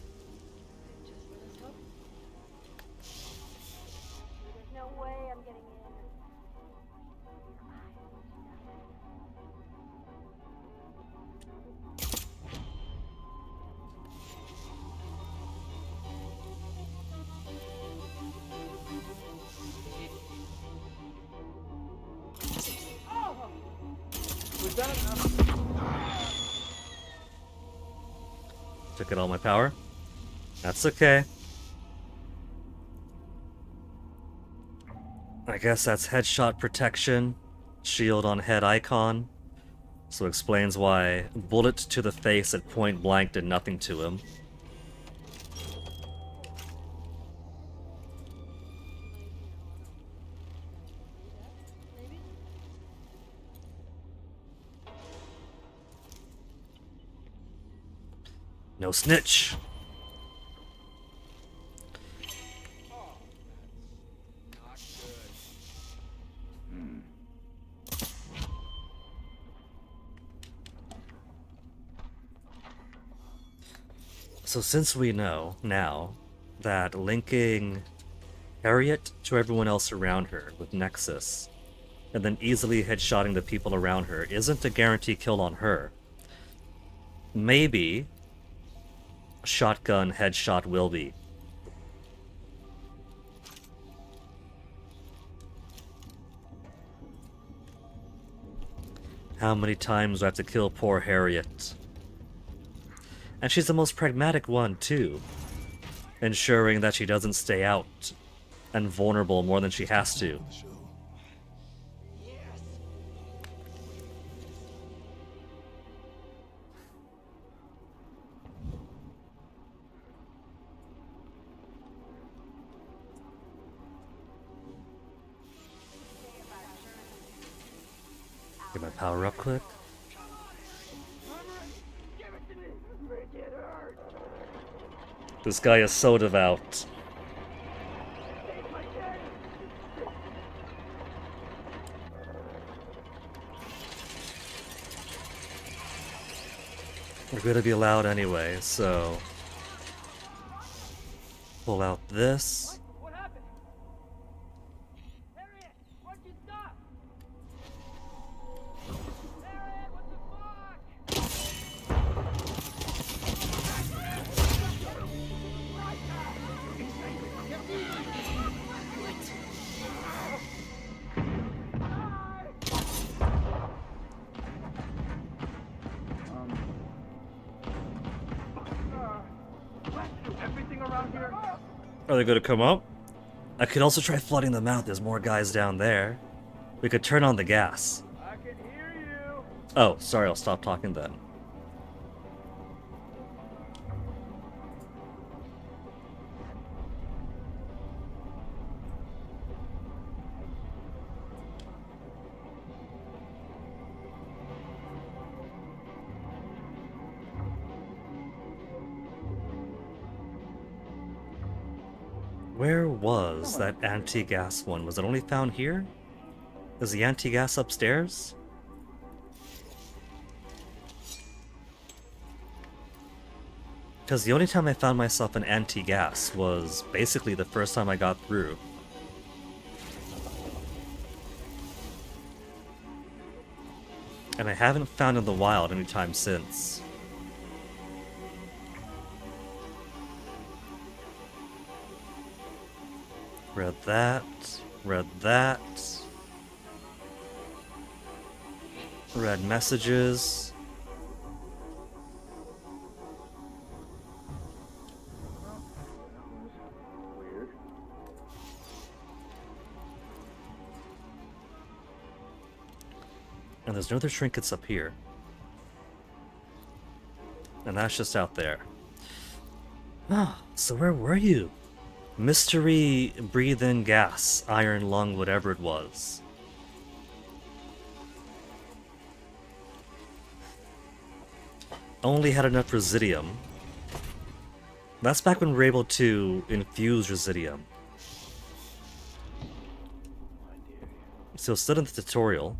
Took it all my power. That's okay. I guess that's headshot protection. Shield on head icon. So explains why bullet to the face at point blank did nothing to him. No snitch. So since we know now that linking Harriet to everyone else around her with Nexus, and then easily headshotting the people around her isn't a guarantee kill on her, maybe shotgun headshot will be. How many times do I have to kill poor Harriet? And she's the most pragmatic one, too. Ensuring that she doesn't stay out and vulnerable more than she has to. Get my power up quick. This guy is so devout. We're gonna be loud anyway, so pull out this. What happened? Harriet, why'd you stop? Harriet, what the fuck? Everything around here? Are they gonna come up? I could also try flooding them out. There's more guys down there. We could turn on the gas. I can hear you. Oh, sorry, I'll stop talking then. Where was that anti-gas one? Was it only found here? Is the anti-gas upstairs? Because the only time I found myself an anti-gas was basically the first time I got through. And I haven't found in the wild anytime since. Read that. Read that. Read messages. Weird. And there's no other trinkets up here. And that's just out there. Ah, so where were you? Mystery breathe-in gas, iron lung, whatever it was. Only had enough residium. That's back when we were able to infuse residium. So still in the tutorial.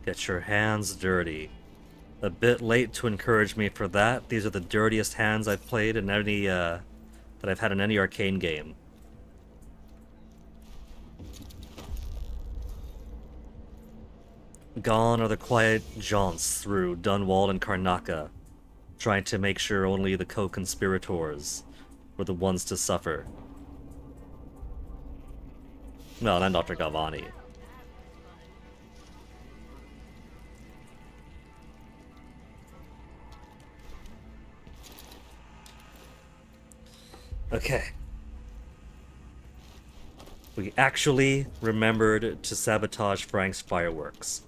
Get your hands dirty. A bit late to encourage me for that. These are the dirtiest hands I've played in any, that I've had in any arcane game. Gone are the quiet jaunts through Dunwall and Karnaca, trying to make sure only the co-conspirators were the ones to suffer. No, not Dr. Galvani. Okay. We actually remembered to sabotage Frank's fireworks.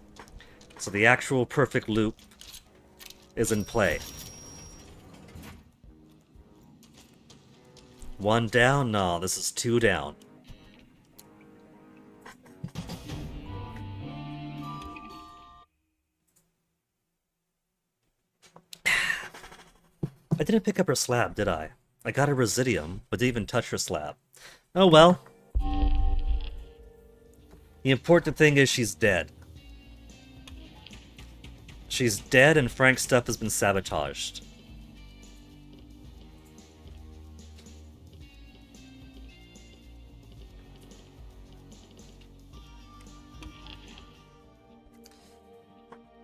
So the actual perfect loop is in play. 1 down? No, this is 2 down. I didn't pick up her slab, did I? I got a residium, but didn't even touch her slab. Oh well. The important thing is she's dead. She's dead and Frank's stuff has been sabotaged.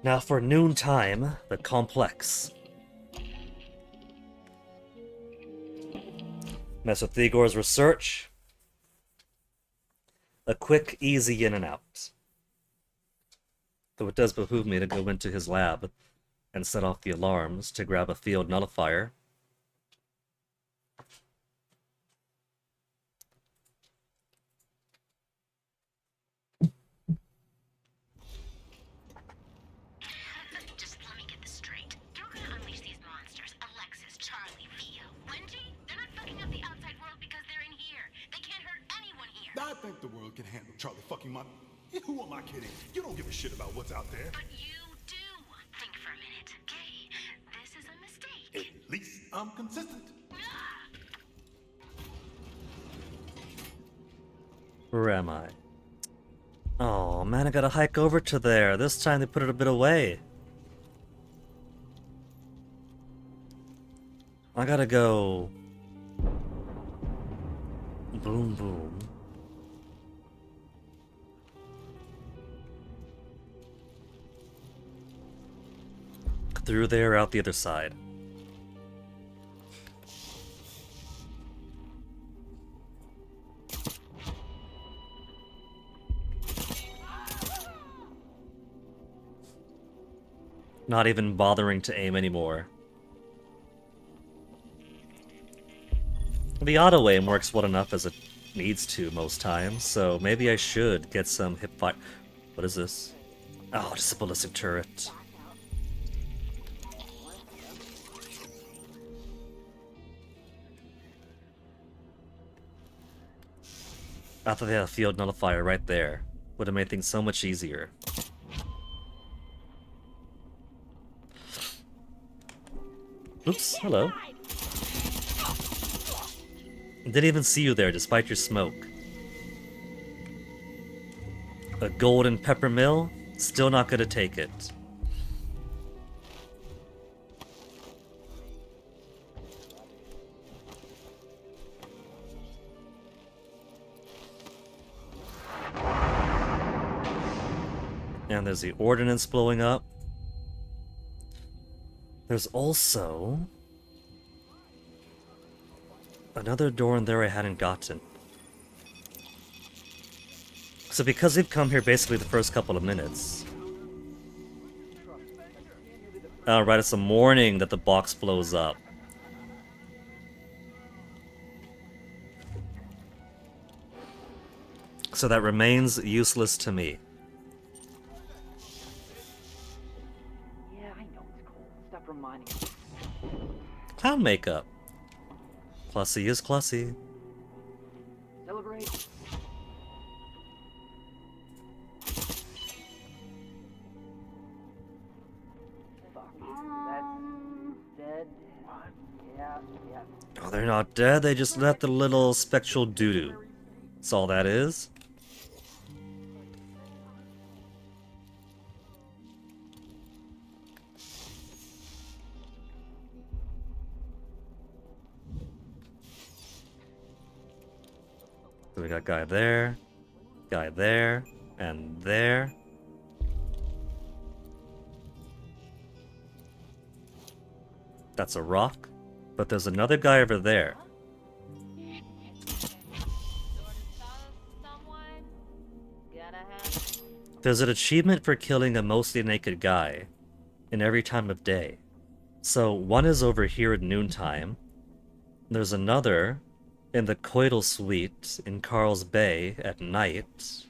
Now for noontime, the complex. Mess with Igor's research. A quick, easy in and out. Though it does behoove me to go into his lab and set off the alarms to grab a field nullifier. Just let me get this straight. You're gonna unleash these monsters, Alexis, Charlie, Via, Wendy? They're not fucking up the outside world because they're in here. They can't hurt anyone here. I think the world can handle Charlie fucking my... Who am I kidding? You don't give a shit about what's out there. But you do. Think for a minute, okay? This is a mistake. At least I'm consistent. Where am I? Oh man, I gotta hike over to there. This time they put it a bit away. I gotta go... Boom, boom. Through there, out the other side. Not even bothering to aim anymore. The auto aim works well enough as it needs to most times, so maybe I should get some hip fire. What is this? Oh, just a ballistic turret. I thought they had a field nullifier right there. Would have made things so much easier. Oops, hello. Didn't even see you there, despite your smoke. A golden pepper mill? Still not gonna take it. And there's the ordnance blowing up. There's also another door in there I hadn't gotten. So because we've come here basically the first couple of minutes. Right, it's the morning that the box blows up. So that remains useless to me. Yeah, I know it's cold. Stop reminding me. Clown makeup. Clussy is clussy. Celebrate. Fuck. That's dead. What? Yeah. Oh, they're not dead, they just left a little spectral doo-doo. That's all that is. So we got guy there, and there. That's a rock. But there's another guy over there. There's an achievement for killing a mostly naked guy in every time of day. So one is over here at noontime. There's another in the coital suite in Carl's Bay at night.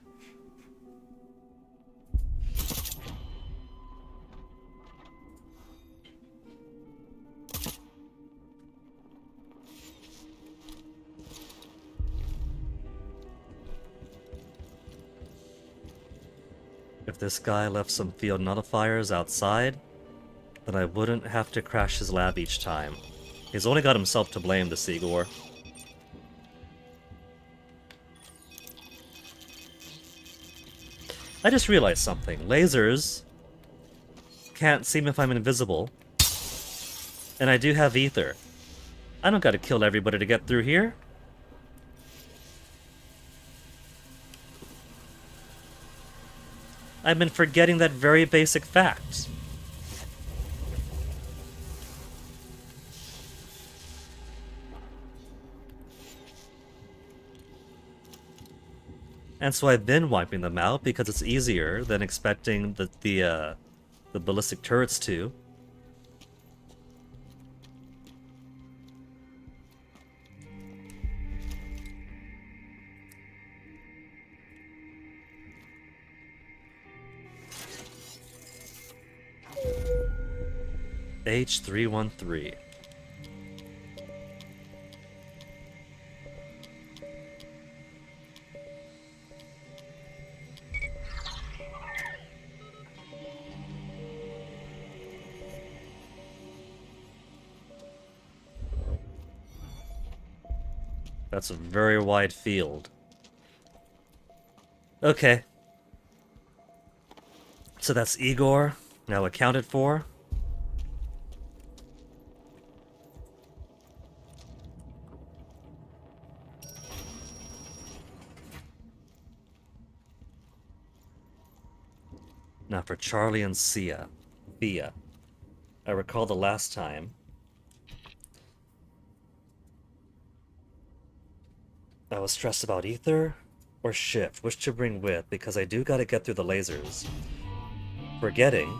If this guy left some field nullifiers outside, then I wouldn't have to crash his lab each time. He's only got himself to blame, this Igor. I just realized something. Lasers can't see me if I'm invisible. And I do have ether. I don't gotta kill everybody to get through here. I've been forgetting that very basic fact. And so I've been wiping them out because it's easier than expecting the ballistic turrets to. H313. That's a very wide field. Okay. So that's Igor, now accounted for. Now for Charlie and Thea. I recall the last time I was stressed about ether or shift, which to bring with, because I do gotta get through the lasers. Forgetting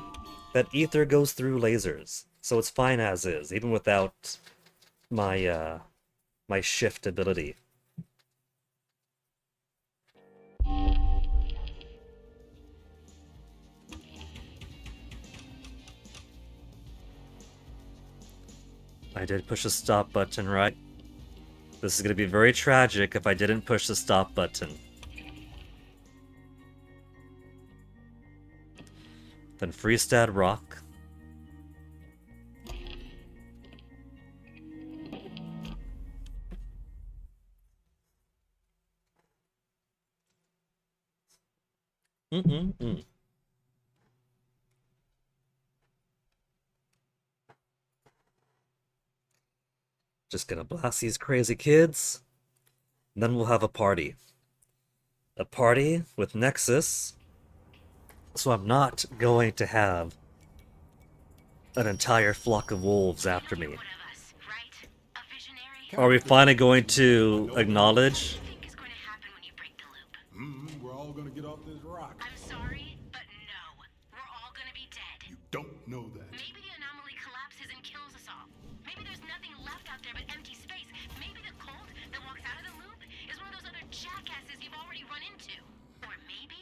that ether goes through lasers, so it's fine as is, even without my my shift ability. I did push the stop button, right? This is going to be very tragic if I didn't push the stop button. Then Freestad Rock. Just gonna blast these crazy kids. And then we'll have a party. A party with Nexus. So I'm not going to have an entire flock of wolves after me. Are we finally going to acknowledge? We're all gonna get off this rock. I'm sorry, but no. We're all gonna be dead. You don't know that. Maybe the anomaly collapses and kills us all. Maybe there's nothing left out there but empty space. Maybe the cult that walks out of the loop is one of those other jackasses you've already run into. Or maybe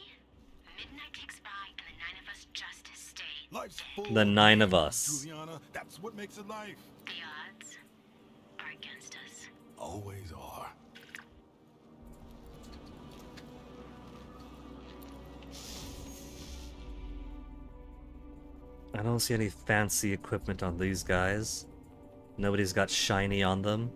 midnight ticks by and the nine of us just stay Life's full The nine of us. Juliana, that's what makes it life. The odds are against us. Always are. I don't see any fancy equipment on these guys. Nobody's got shiny on them.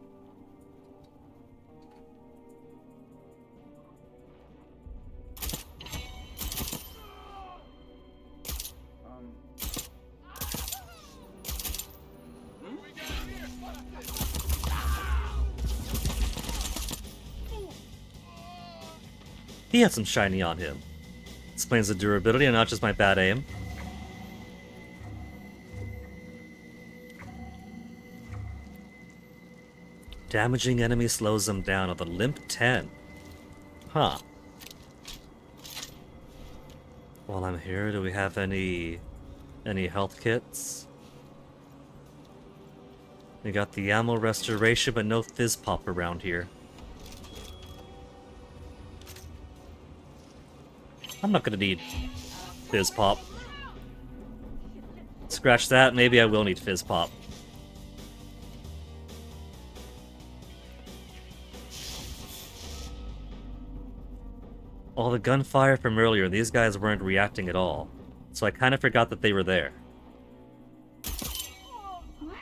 He had some shiny on him. Explains the durability and not just my bad aim. Damaging enemy slows them down with a limp 10. Huh. While I'm here, do we have any health kits? We got the ammo restoration, but no fizz pop around here. I'm not gonna need fizz pop. Scratch that, maybe I will need fizz pop. All the gunfire from earlier, these guys weren't reacting at all. So I kind of forgot that they were there. What?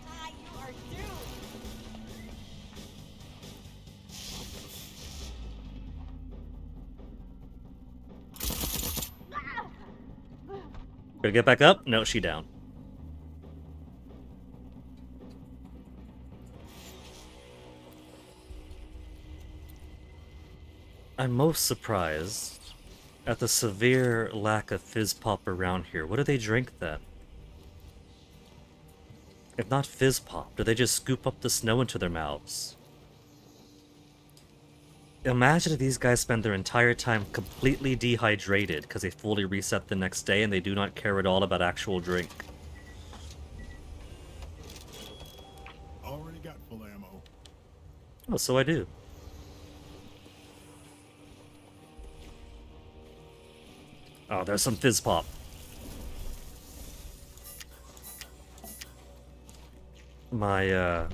Ah, you are doomed. Gonna get back up? No, she down. I'm most surprised at the severe lack of fizz pop around here. What do they drink then? If not fizz pop, do they just scoop up the snow into their mouths? Imagine if these guys spend their entire time completely dehydrated because they fully reset the next day and they do not care at all about actual drink. Already got full ammo. Oh, so I do. Oh, there's some fizz pop. My,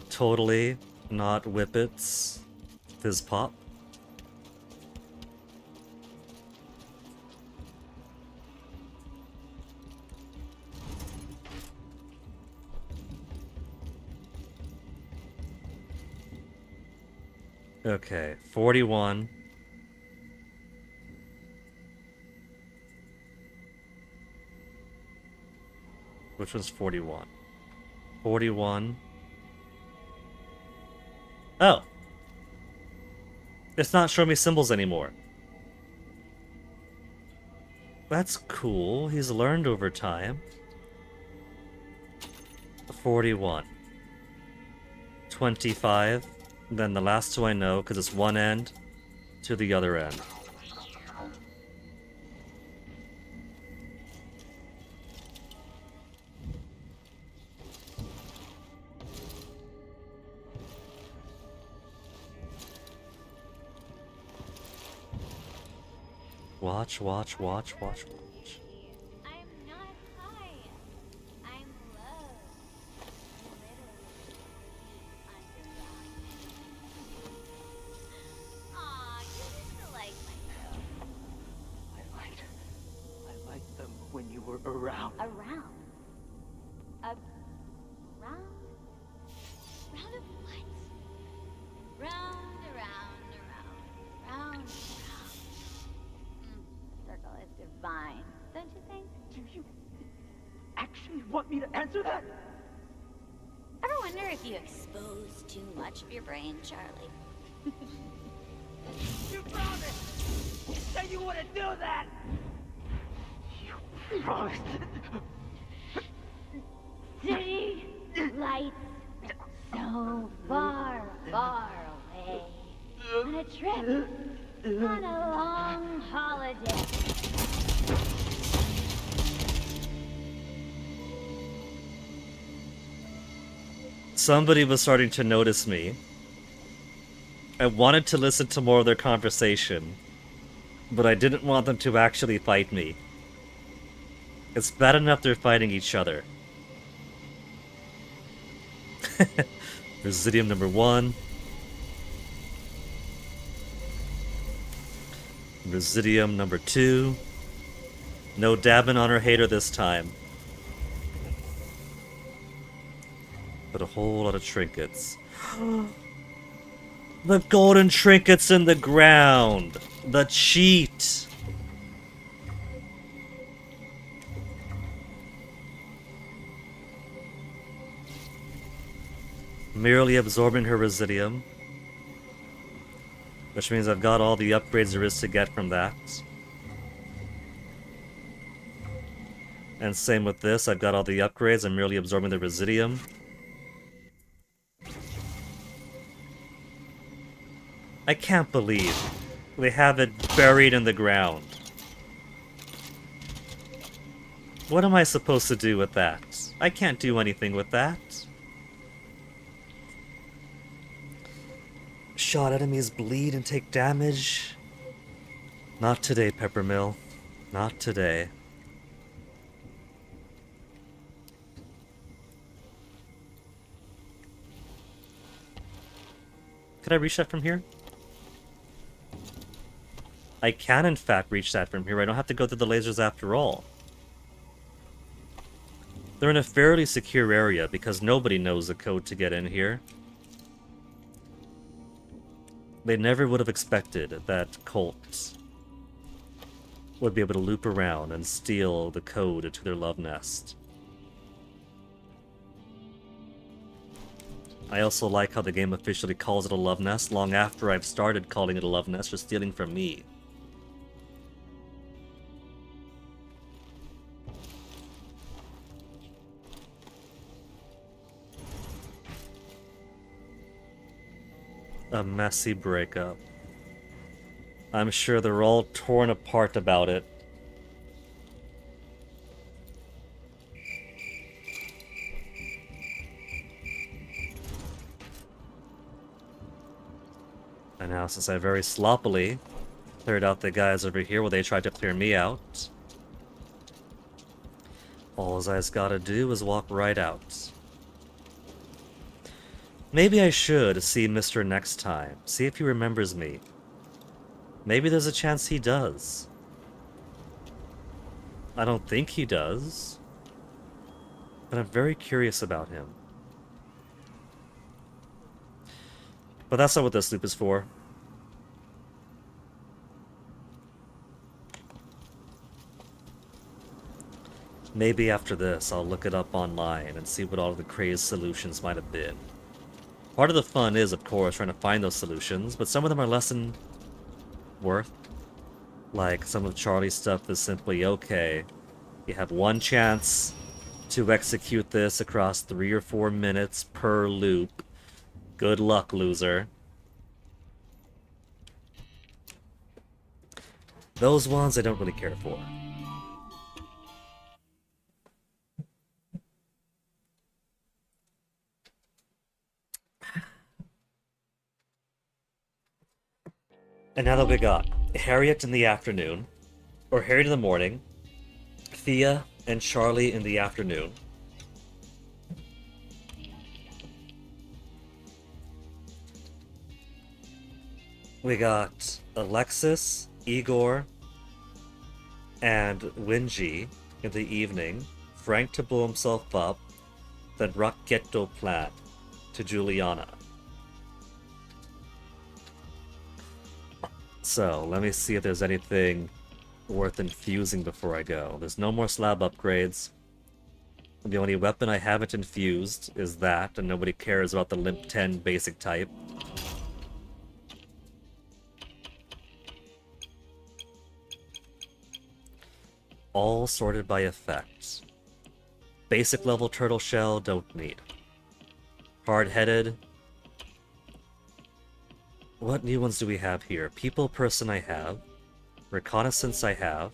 totally not Whippets fizz pop. Okay, 41. Which was 41? 41. Oh. It's not showing me symbols anymore. That's cool. He's learned over time. 41. 25. Then the last two I know, because it's one end to the other end. Watch, watch, watch, watch, watch. I'm not high. I'm low. Literally. Aw, you used to like my I liked them when you were around. Around? Round? Round of what? Round, around, round. Circle is divine, don't you think? Do you actually want me to answer that? Ever wonder if you expose too much of your brain, Charlie? You promised! You said you wouldn't do that! You promised! City lights so far, far away. On a trip, on a long holiday. Somebody was starting to notice me. I wanted to listen to more of their conversation, but I didn't want them to actually fight me. It's bad enough they're fighting each other. Residium number 1. Residium number 2. No dabbing on her hater this time. But a whole lot of trinkets. The golden trinkets in the ground! The cheat! Merely absorbing her residium. Which means I've got all the upgrades there is to get from that. And same with this, I've got all the upgrades, I'm merely absorbing the residium. I can't believe they have it buried in the ground. What am I supposed to do with that? I can't do anything with that. Shot enemies bleed and take damage. Not today, Peppermill. Not today. Could I reach that from here? I can in fact reach that from here. I don't have to go through the lasers after all. They're in a fairly secure area because nobody knows the code to get in here. They never would have expected that Colt would be able to loop around and steal the code to their love nest. I also like how the game officially calls it a love nest long after I've started calling it a love nest for stealing from me. A messy breakup. I'm sure they're all torn apart about it. And now, since I very sloppily cleared out the guys over here while they tried to clear me out, all I just gotta do is walk right out. Maybe I should see Mr. next time, see if he remembers me. Maybe there's a chance he does. I don't think he does, but I'm very curious about him. But that's not what this loop is for. Maybe after this, I'll look it up online and see what all of the crazed solutions might have been. Part of the fun is, of course, trying to find those solutions, but some of them are less than worth. Like, some of Charlie's stuff is simply, okay, you have one chance to execute this across 3 or 4 minutes per loop. Good luck, loser. Those ones I don't really care for. And now that we got Harriet in the afternoon, or Harriet in the morning, Thea and Charlie in the afternoon. We got Alexis, Igor, and Winji in the evening, Frank to blow himself up, then Raquetto plan to Juliana. So, let me see if there's anything worth infusing before I go. There's no more slab upgrades. The only weapon I haven't infused is that, and nobody cares about the Limp 10 basic type. All sorted by effects. Basic level turtle shell, don't need. Hard-headed. What new ones do we have here? People person I have. Reconnaissance I have.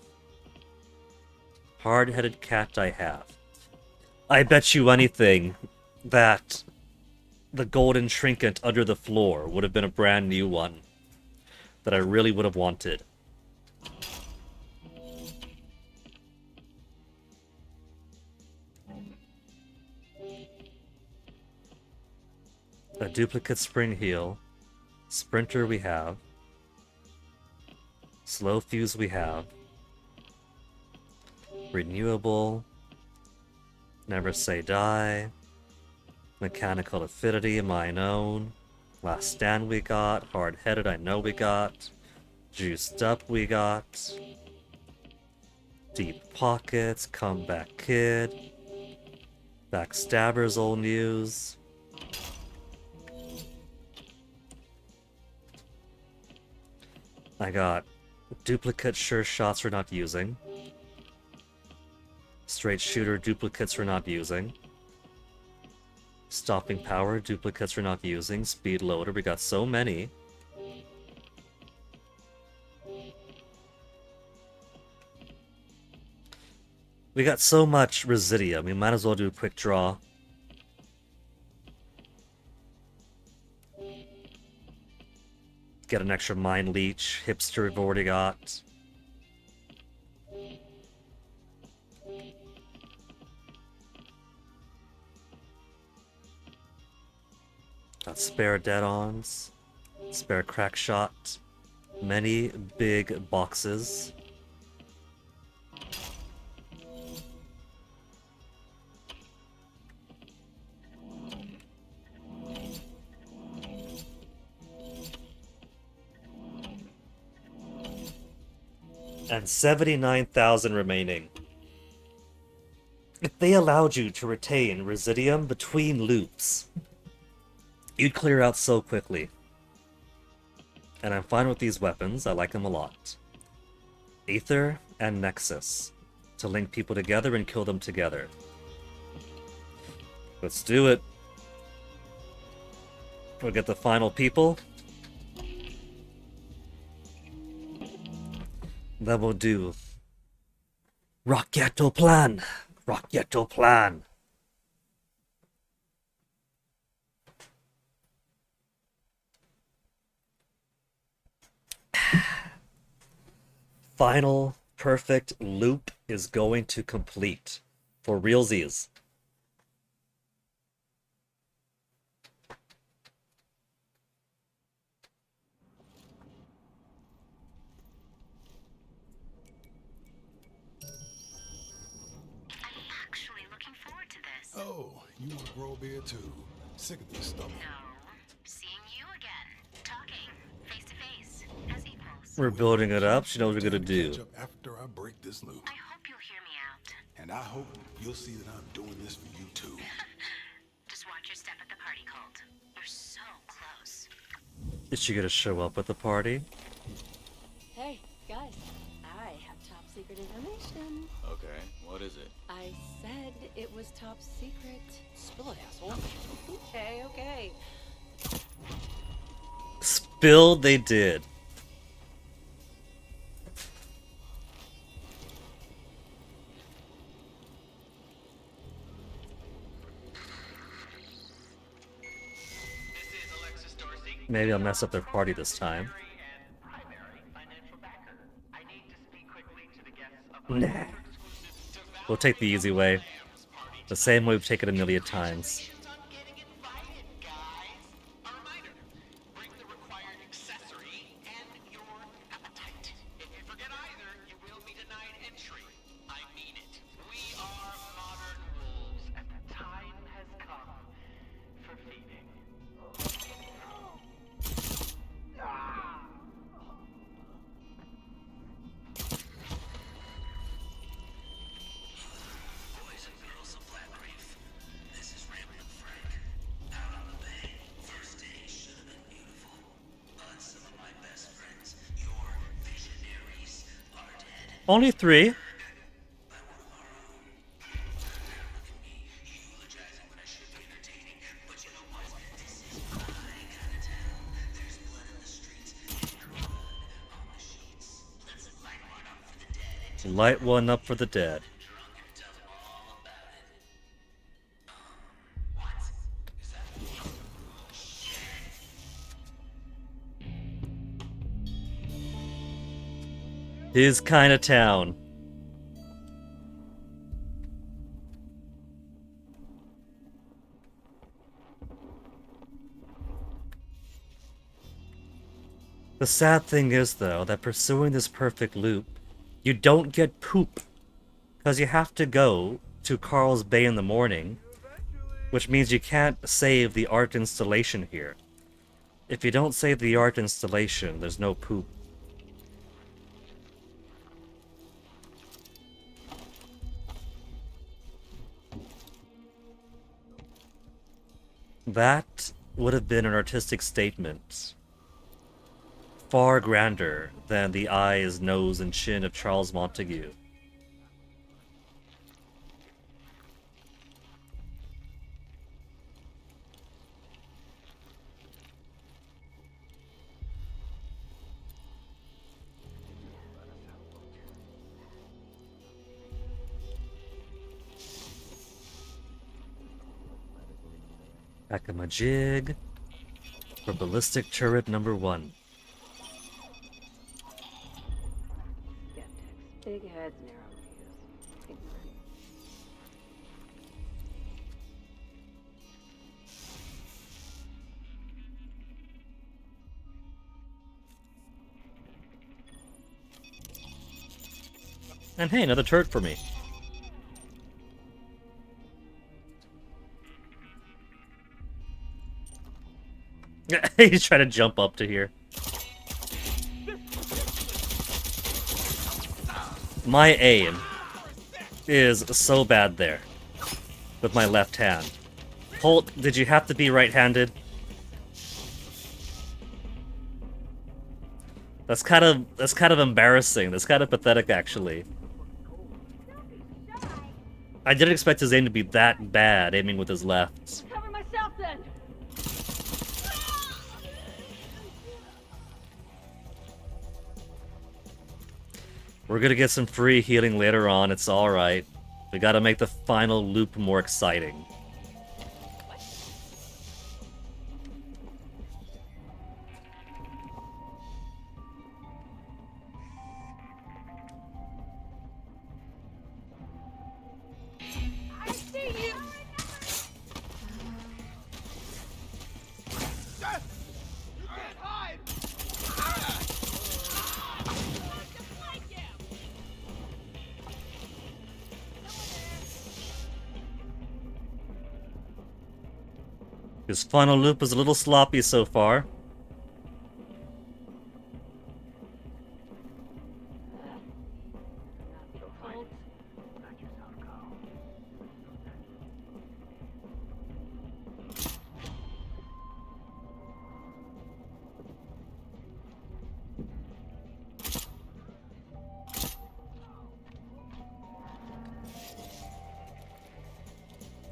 Hard-headed cat I have. I bet you anything that the golden trinket under the floor would have been a brand new one that I really would have wanted. A duplicate spring heel. Sprinter we have. Slow fuse we have. Renewable. Never say die. Mechanical affinity, mine own. Last stand we got. Hard-headed I know we got. Juiced up we got. Deep pockets, comeback kid. Backstabber's old news. I got duplicate sure shots we're not using. Straight shooter duplicates we're not using. Stopping power duplicates we're not using. Speed loader, we got so many. We got so much residium, we might as well do a quick draw. Get an extra mind leech. Hipster we've already got. Got spare dead-ons. Spare crack shot. Many big boxes. And 79,000 remaining. If they allowed you to retain residium between loops, you'd clear out so quickly. And I'm fine with these weapons, I like them a lot. Aether and Nexus, to link people together and kill them together. Let's do it. We'll get the final people. Then we'll do Rocketo Plan. Rocketo Plan. Final perfect loop is going to complete for realsies. Actually looking forward to this. Oh, you want to grow a beard too? Sick of this stuff. No. Seeing you again. Talking. Face to face. As equals. We're building it up. She knows what we're gonna do. Catch up after I break this loop. I hope you'll hear me out. And I hope you'll see that I'm doing this for you too. Just watch your step at the party, Colt. You're so close. Is she gonna show up at the party? Hey, guys. I have top secret information. Okay, what is it? I said it was top secret. Spill it, asshole. Okay, okay. Spill they did. Maybe I'll mess up their party this time. Nah. We'll take the easy way. The same way we've taken a million times. Only 3. Light one up for the dead. His kind of town. The sad thing is, though, that pursuing this perfect loop, you don't get poop. Because you have to go to Carl's Bay in the morning, which means you can't save the art installation here. If you don't save the art installation, there's no poop. That would have been an artistic statement. far grander than the eyes, nose, and chin of Charles Montague. Back of my jig for ballistic turret number 1. Skeptics, big heads, narrow views. Ignorant. And hey, another turret for me. He's trying to jump up to here. My aim is so bad there with my left hand. Holt, did you have to be right-handed? That's kind of embarrassing. That's kind of pathetic, actually. I didn't expect his aim to be that bad, aiming with his left. Cover myself then. We're gonna get some free healing later on, it's alright. We gotta make the final loop more exciting. I see you. You can't hide! His final loop is a little sloppy so far.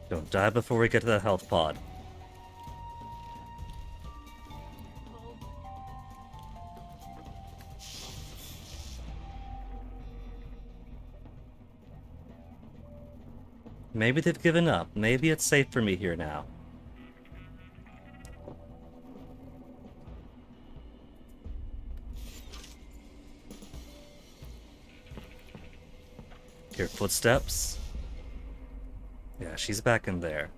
Don't die before we get to the health pod. Maybe they've given up. Maybe it's safe for me here now. Hear footsteps. Yeah, she's back in there.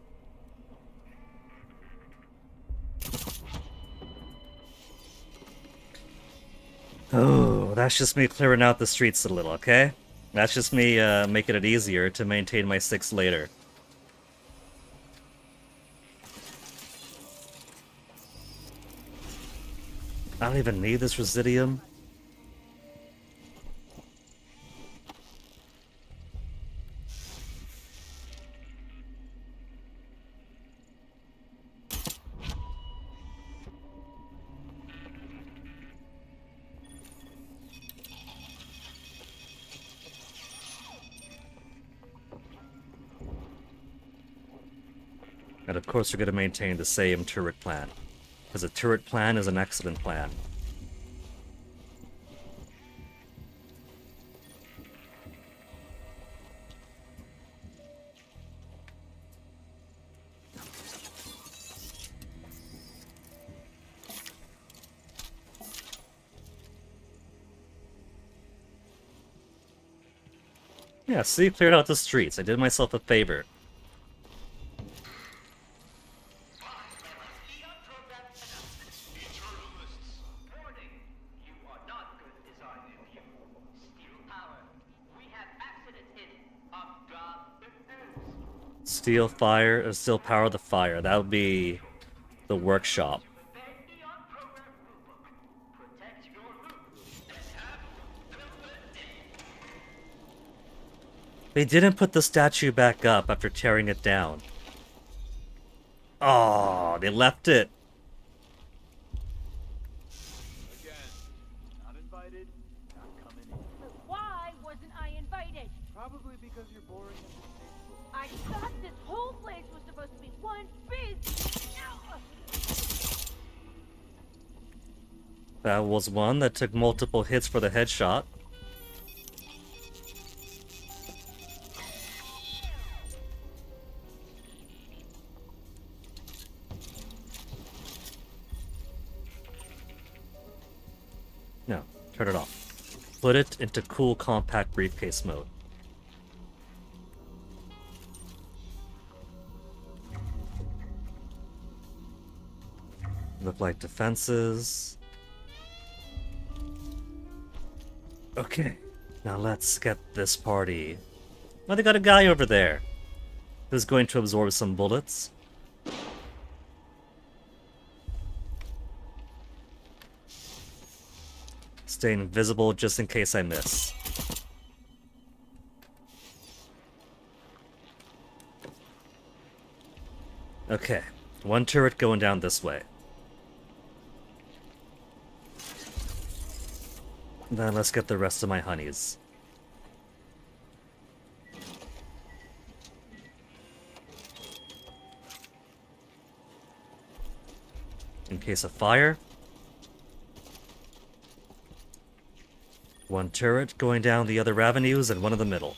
Oh, that's just me clearing out the streets a little, okay? That's just me making it easier to maintain my 6 later. I don't even need this Residium. And of course we're going to maintain the same turret plan. Because a turret plan is an excellent plan. Yeah, see, cleared out the streets. I did myself a favor. Steal fire, or still power the fire. That would be the workshop. They didn't put the statue back up after tearing it down. Oh, they left it. Again, That was one that took multiple hits for the headshot. No, turn it off. Put it into cool compact briefcase mode. Look like defenses. Okay, now let's get this party. Oh, they got a guy over there who's going to absorb some bullets. Stay invisible just in case I miss. Okay, one turret going down this way. Then let's get the rest of my honeys. In case of fire. One turret going down the other avenues and one in the middle.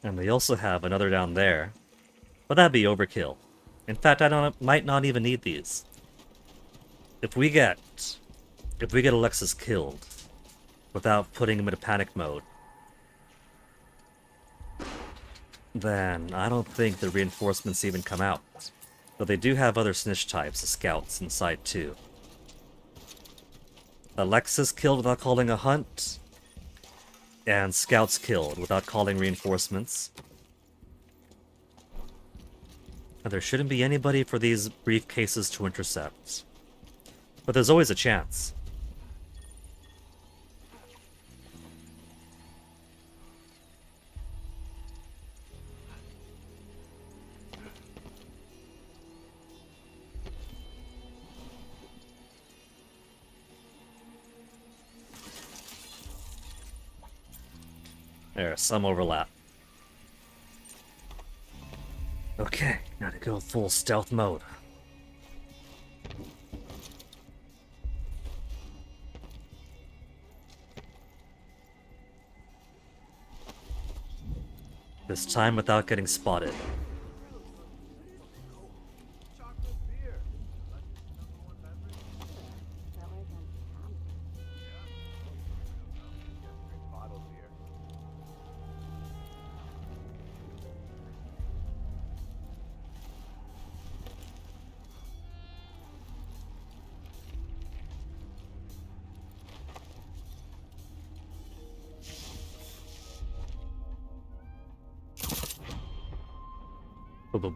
And they also have another down there. But that'd be overkill. In fact, might not even need these. If we get Alexis killed without putting him into panic mode, then I don't think the reinforcements even come out. But they do have other snitch types, the scouts, inside too. Alexis killed without calling a hunt, and scouts killed without calling reinforcements. And there shouldn't be anybody for these briefcases to intercept. But there's always a chance. There's some overlap. Okay, now to go full stealth mode. This time without getting spotted. Chocolate beer. That way then. Bottled beer.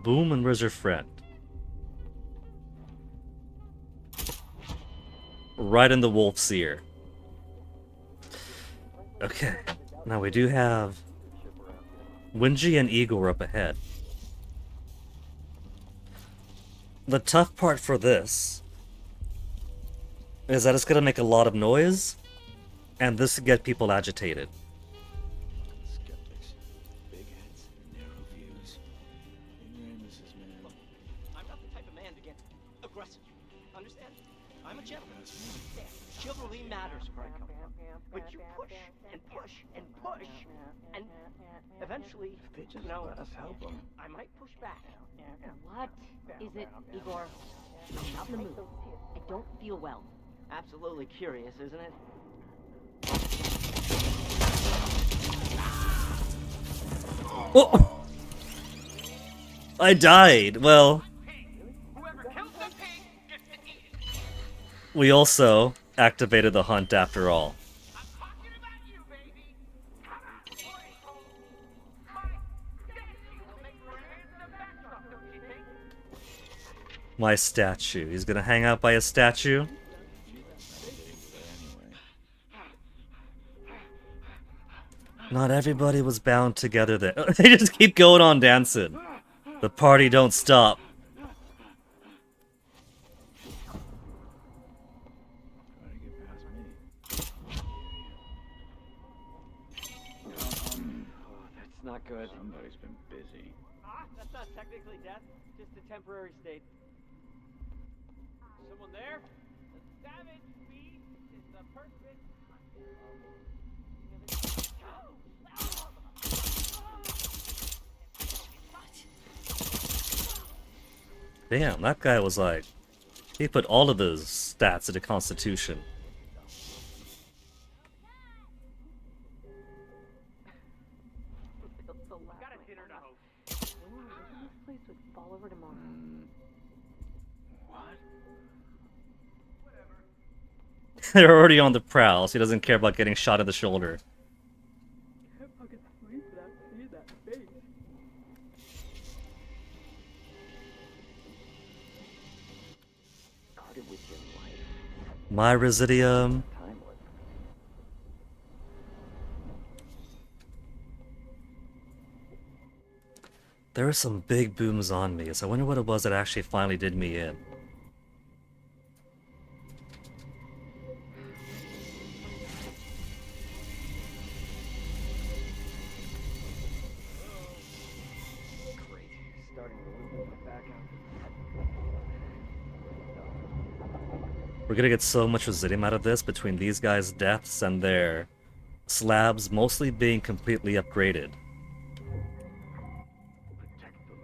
Boom, and where's your friend? Right in the wolf's ear. Okay, now we do have Wingy and Igor up ahead. The tough part for this is that it's gonna make a lot of noise, and this will get people agitated. Skeptics. Big heads, narrow views. Ignoramuses, man. Look, I'm not the type of man to get aggressive. Understand? I'm a gentleman. Yeah, chivalry matters where I come from. But you push and push and push, and eventually, They just you know, let us help them. I might push back. What is it, Igor? I'm not in the mood. I don't feel well. Absolutely curious, isn't it? Oh! I died. Well, Whoever kills the pig gets to eat it. we also activated the hunt after all. I'm talking about you, baby. Come on, boys. My statue will make your hands in the backdrop, don't you think? My statue. He's gonna hang out by a statue. Not everybody was bound together there. They just keep going on dancing. The party don't stop. Trying to get past me. not good. Somebody's been busy. That's not technically death, just a temporary state. Someone there? The savage beast is the perfect. Damn, that guy was like, he put all of his stats into Constitution. Got a dinner to host. This place would fall over tomorrow. What? They're already on the prowl, so he doesn't care about getting shot in the shoulder. Started with your life. My Residium. Timeless. There were some big booms on me, so I wonder what it was that actually finally did me in. Great. Starting to loop my back out. We're gonna get so much Residium out of this between these guys' deaths and their slabs mostly being completely upgraded.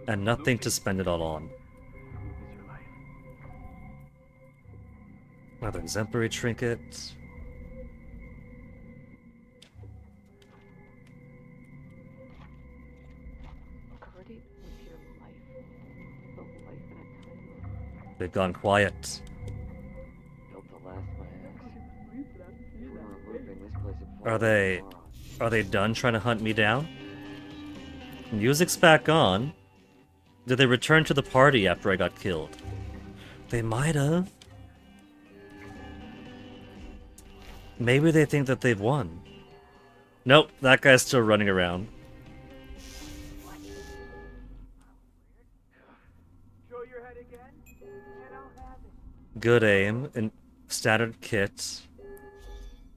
And nothing to spend it all on. Another exemplary trinket. Guard it with your life. The life in a time. They've gone quiet. Built to last, my ass. If we weren't looping, this place would fall Are they tomorrow. are they done trying to hunt me down? Music's back on. Did they return to the party after I got killed? They might have. Maybe they think that they've won. Nope, that guy's still running around. Show your head again, and I'll have it. Good aim. In standard kit.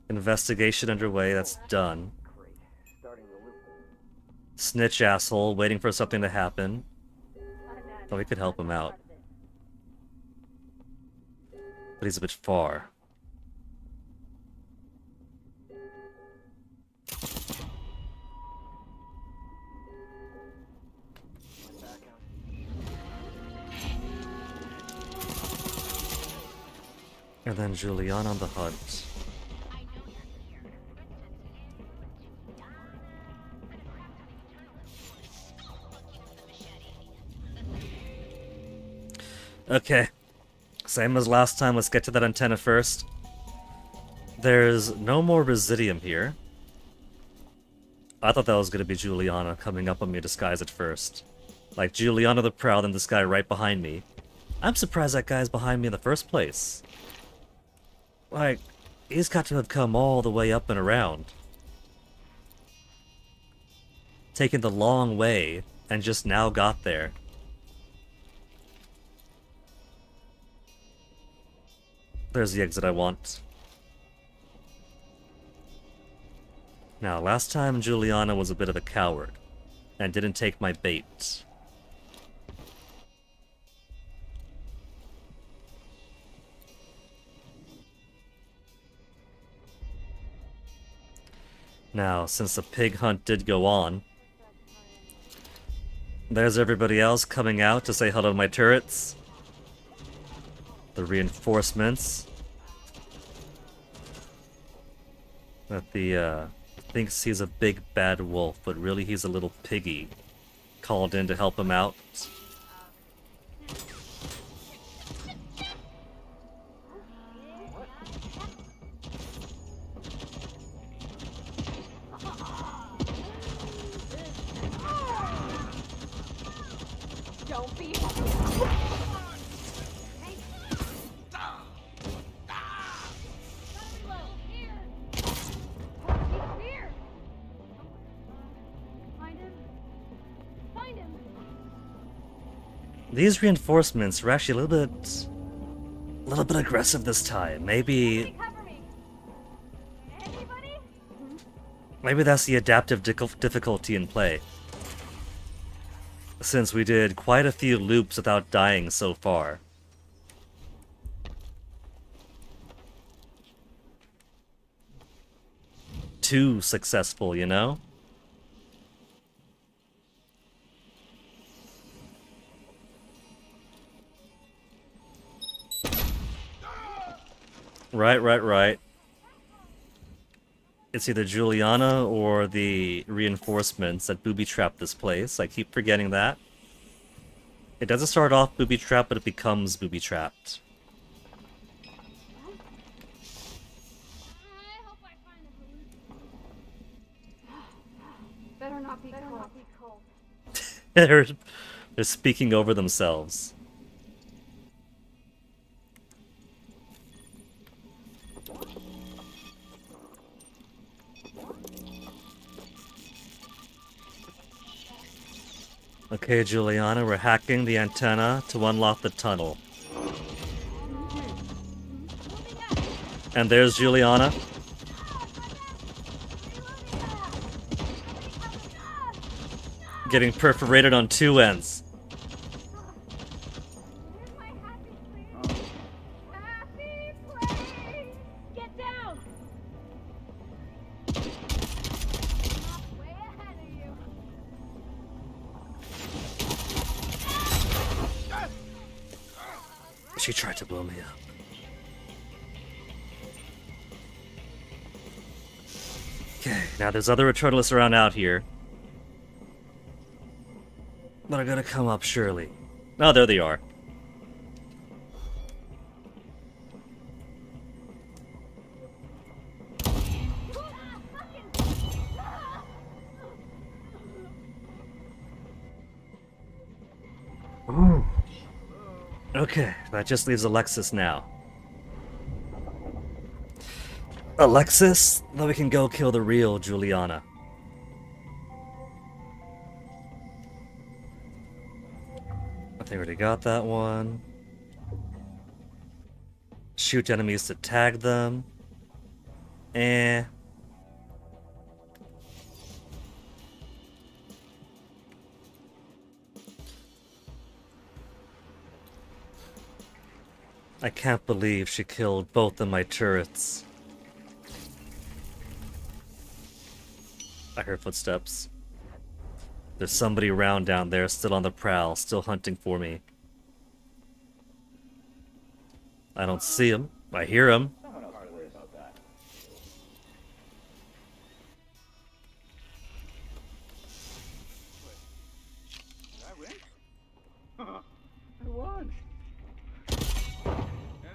Investigation underway, that's done. Great. Starting to loop. Snitch asshole, waiting for something to happen. Oh, we could help him out. But he's a bit far. And then Julian on the hunt. Okay. Same as last time, let's get to that antenna first. There's no more Residium here. I thought that was going to be Juliana coming up on me disguised at first. Like Juliana the Proud and this guy right behind me. I'm surprised that guy's behind me in the first place. Like, he's got to have come all the way up and around. Taken the long way and just now got there. There's the exit I want. Now, last time Juliana was a bit of a coward and didn't take my bait. Now, since the pig hunt did go on, there's everybody else coming out to say hello to my turrets. The reinforcements. That the, thinks he's a big bad wolf, but really he's a little piggy. Called in to help him out. Don't be. These reinforcements are actually a little bit aggressive this time. Maybe that's the adaptive difficulty in play. since we did quite a few loops without dying so far. Too successful, you know? Right. It's either Juliana or the reinforcements that booby-trap this place. I keep forgetting that. It doesn't start off booby-trapped, but it becomes booby-trapped. Better not be cold. they're speaking over themselves. Okay, Juliana, we're hacking the antenna to unlock the tunnel. And there's Juliana. Getting perforated on two ends. Get down! Way ahead of you. She tried to blow me up. Okay, now there's other Eternalists around out here. But are gonna come up surely. Oh, there they are. Ooh. Okay, that just leaves Alexis now. Alexis, then we can go kill the real Juliana. I think I already got that one. Shoot enemies to tag them. Eh. I can't believe she killed both of my turrets. I heard footsteps. There's somebody around down there, still on the prowl, still hunting for me. I don't see him. I hear him. I won.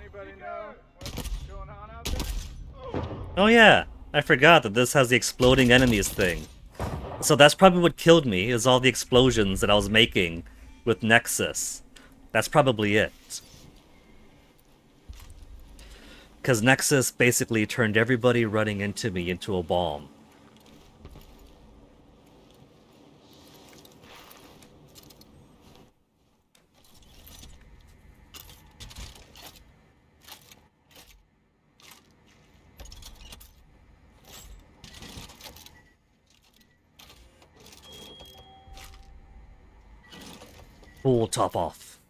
Anybody know what's going on out there? Oh yeah, I forgot that this has the exploding enemies thing. So that's probably what killed me, is all the explosions that I was making with Nexus. That's probably it. Because Nexus basically turned everybody running into me into a bomb. Full top off.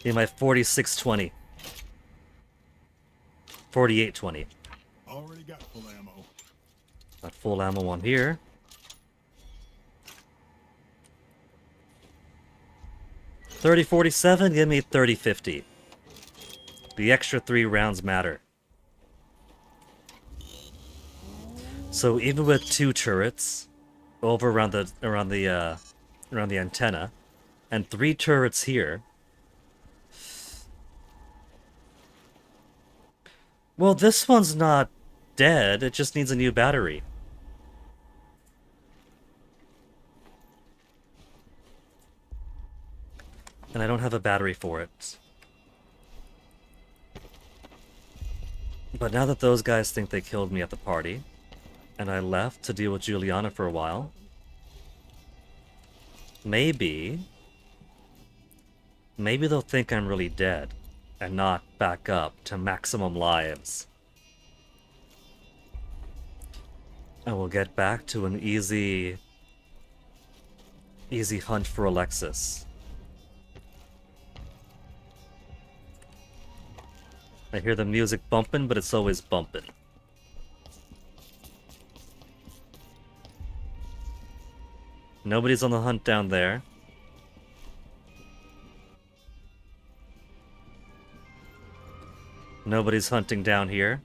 In my 4620. 4820. Already got full ammo. Got full ammo on here. $30.47, give me $30.50. The extra 3 rounds matter. So even with 2 turrets over around the antenna, and 3 turrets here. Well, this one's not dead, it just needs a new battery. And I don't have a battery for it. But now that those guys think they killed me at the party, and I left to deal with Juliana for a while, maybe they'll think I'm really dead and not back up to maximum lives. And we'll get back to an easy Easy hunt for Alexis. I hear the music bumping, but it's always bumping. Nobody's on the hunt down there. Nobody's hunting down here.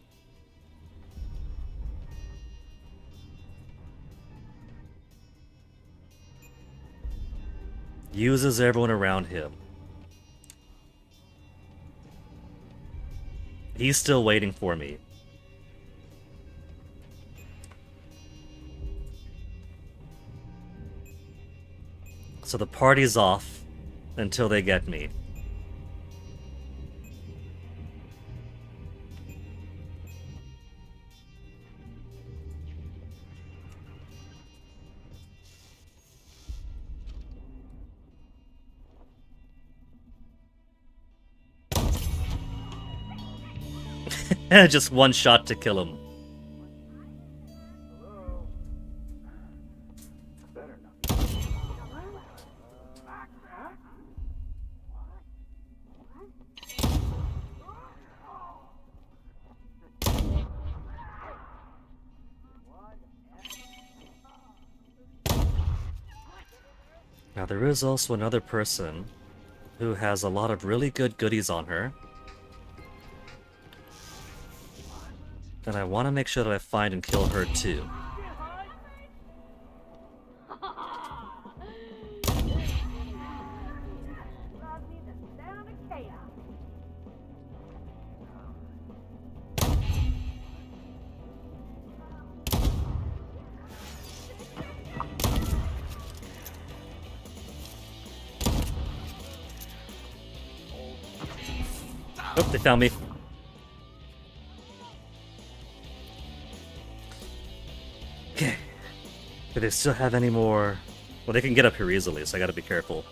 Uses everyone around him. He's still waiting for me. So the party's off until they get me. Just one shot to kill him. Now there is also another person who has a lot of really good goodies on her. And I want to make sure that I find and kill her too. Oh, they found me. Okay. Do they still have any more? Well, they can get up here easily, so I gotta be careful.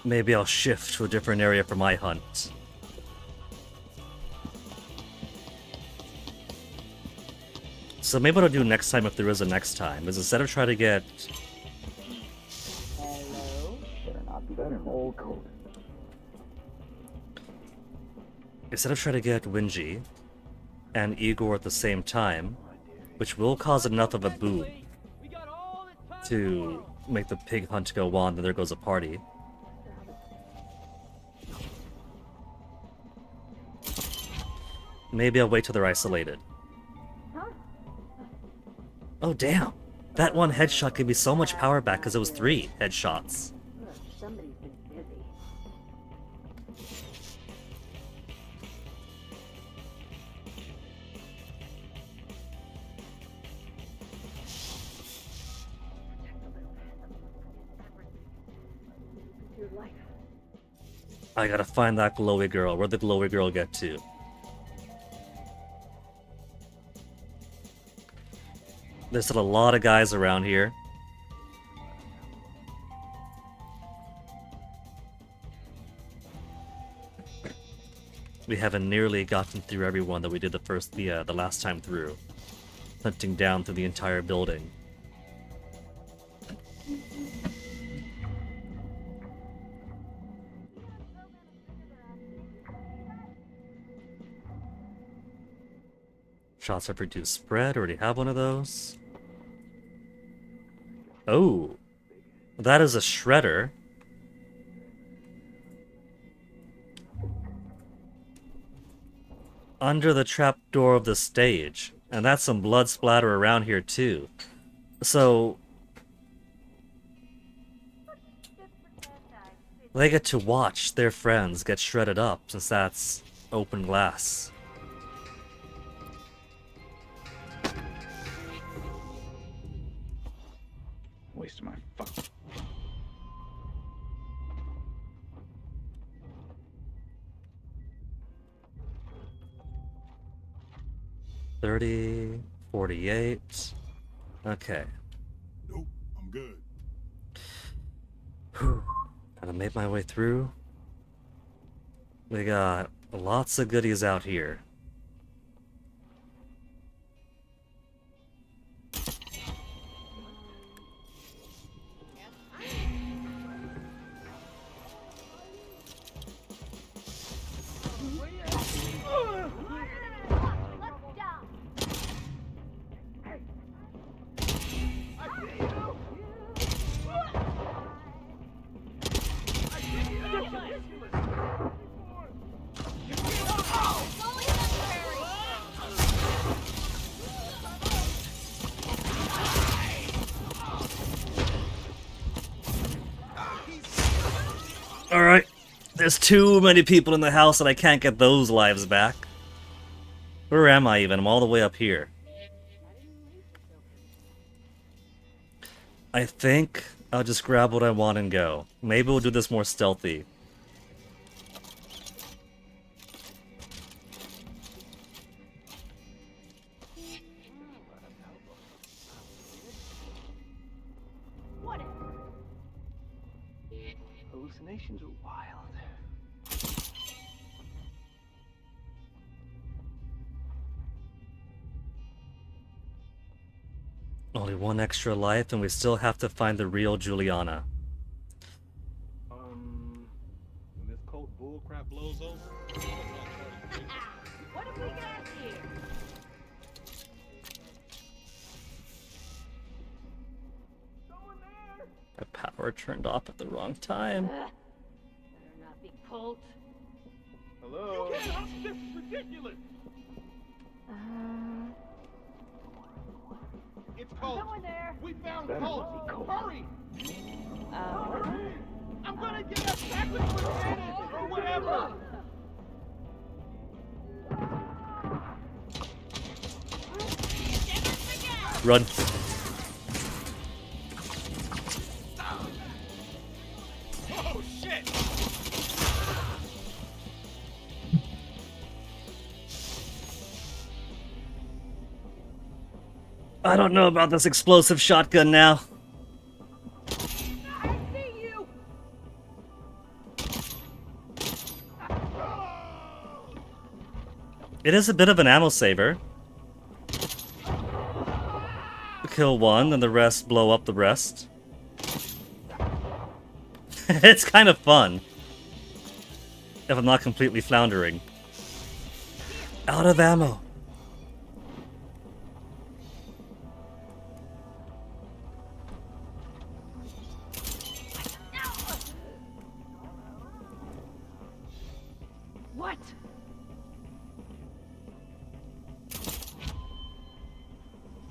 Maybe I'll shift to a different area for my hunt. So maybe what I'll do next time, if there is a next time, is instead of trying to get... Instead of trying to get Winji and Igor at the same time, which will cause enough of a boom to make the pig hunt go on, then there goes a party. Maybe I'll wait till they're isolated. Oh damn! That one headshot gave me so much power back because it was 3 headshots. Somebody's been busy. Your life. I gotta find that glowy girl. Where'd the glowy girl get to? There's still a lot of guys around here. We haven't nearly gotten through everyone that we did the last time through. Hunting down through the entire building. Shots have reduced spread. Already have one of those. Oh, that is a shredder. Under the trapdoor of the stage. And that's some blood splatter around here too. So they get to watch their friends get shredded up since that's open glass. Waste of my fuck. $30, $48. Okay. Nope, I'm good. Whew. Gotta make my way through. We got lots of goodies out here. Alright. There's too many people in the house and I can't get those lives back. Where am I even? I'm all the way up here. I think I'll just grab what I want and go. Maybe we'll do this more stealthy. Hallucinations are wild. Only one extra life and we still have to find the real Juliana. When this cult bullcrap blows over, What have we got here? My power turned off at the wrong time. Better not be Colt. Hello? You can't, this is ridiculous! It's Colt! Someone there! We found Colt! Hurry! I'm gonna get us back with it or whatever! Run. Oh shit! I don't know about this explosive shotgun now. I see you! It is a bit of an ammo saver. Kill one, and the rest blow up the rest. It's kind of fun. If I'm not completely floundering. Out of ammo. What?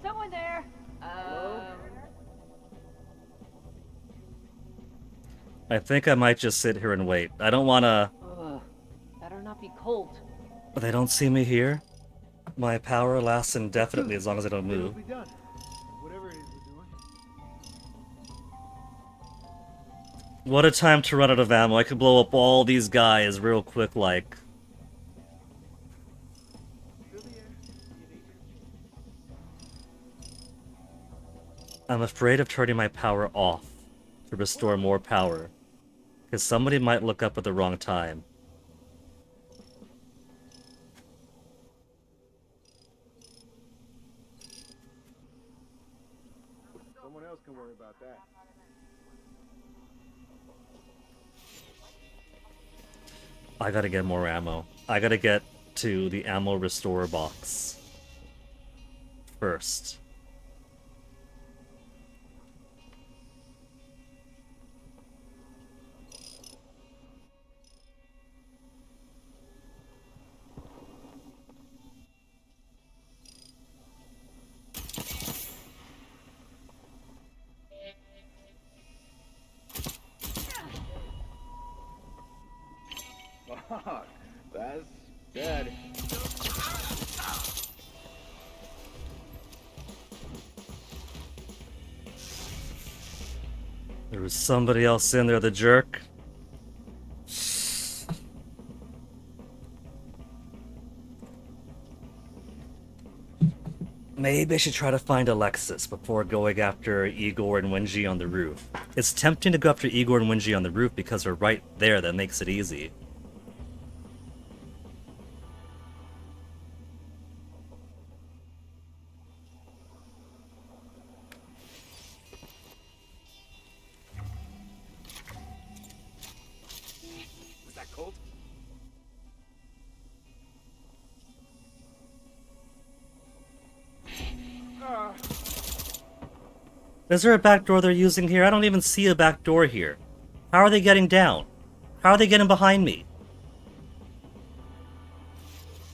Someone there! I think I might just sit here and wait. I don't wanna... Better not be Colt. They don't see me here. My power lasts indefinitely as long as I don't move. It'll be done. Whatever it is we're doing. What a time to run out of ammo. I could blow up all these guys real quick like. I'm afraid of turning my power off to restore more power. Because somebody might look up at the wrong time. Someone else can worry about that. I gotta get more ammo. I gotta get to the ammo restore box first. Fuck, that's dead. There was somebody else in there, the jerk. Maybe I should try to find Alexis before going after Igor and Wenji on the roof. It's tempting to go after Igor and Wenji on the roof because they're right there. That makes it easy. Was that Colt? Is there a back door they're using here? I don't even see a back door here. How are they getting down? How are they getting behind me?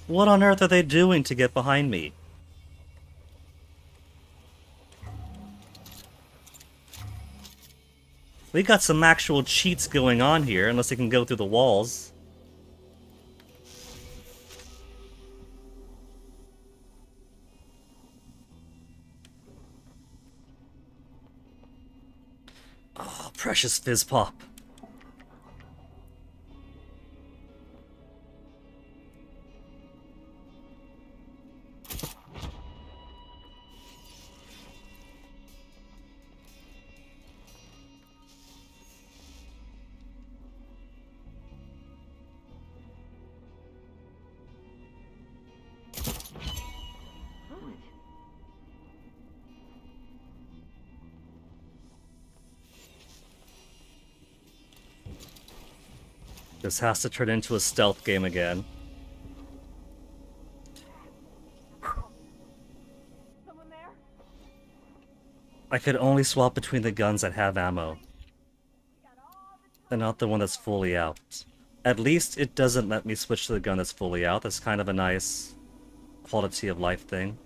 What on earth are they doing to get behind me? We got some actual cheats going on here, unless they can go through the walls. Oh, precious fizz pop. This has to turn into a stealth game again. Someone there? I could only swap between the guns that have ammo. And not the one that's fully out. At least it doesn't let me switch to the gun that's fully out. That's kind of a nice quality of life thing.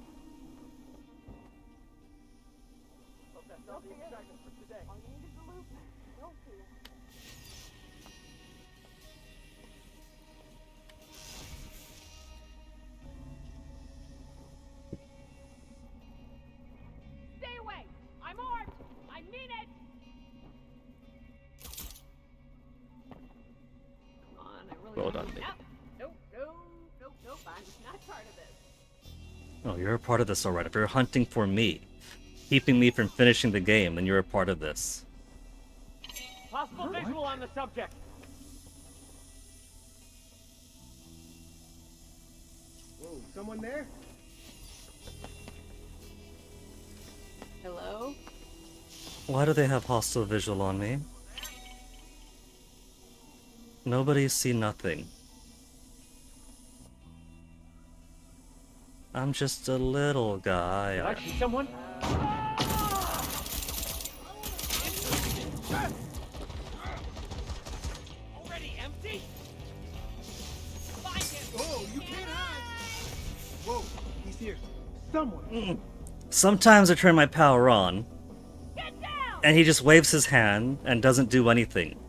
Stay away! I'm armed! I mean it! Come on, I really Well done, Nick. Nope, I'm not part of this. Oh, you're a part of this, alright. If you're hunting for me, keeping me from finishing the game, then you're a part of this. Possible visual on the subject. Whoa, someone there? Hello? Why do they have hostile visual on me? Nobody see nothing. I'm just a little guy. Did I see someone? Already empty? Find him! Oh, you can't hide! Whoa, he's here. Someone! Sometimes I turn my power on, and he just waves his hand and doesn't do anything.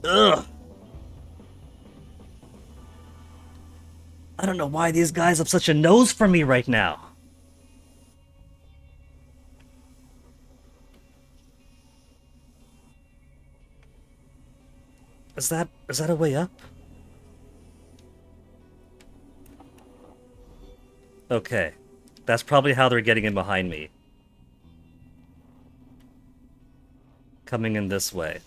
Ugh! I don't know why these guys have such a nose for me right now. Is that a way up? Okay. That's probably how they're getting in behind me. Coming in this way.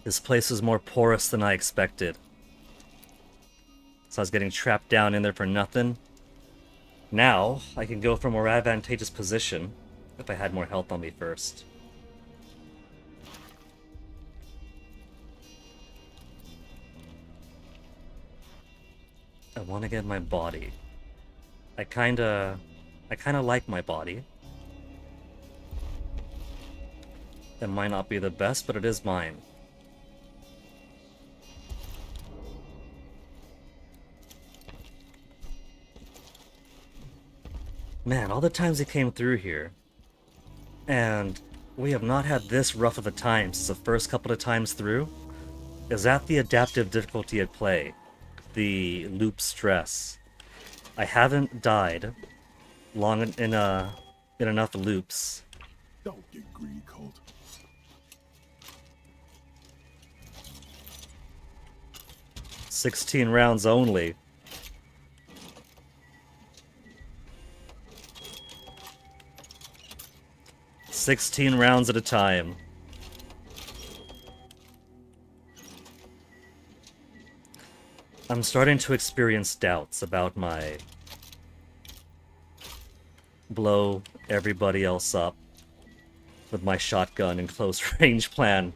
This place is more porous than I expected. So I was getting trapped down in there for nothing. Now, I can go for a more advantageous position if I had more health on me first. I want to get my body. I kinda like my body. It might not be the best, but it is mine. Man, all the times he came through here, and we have not had this rough of a time since the first couple of times through. Is that the adaptive difficulty at play? The loop stress. I haven't died long in enough loops. Don't get greedy, Colt. 16 rounds only. "16 rounds at a time." I'm starting to experience doubts about my blow everybody else up with my shotgun and close range plan.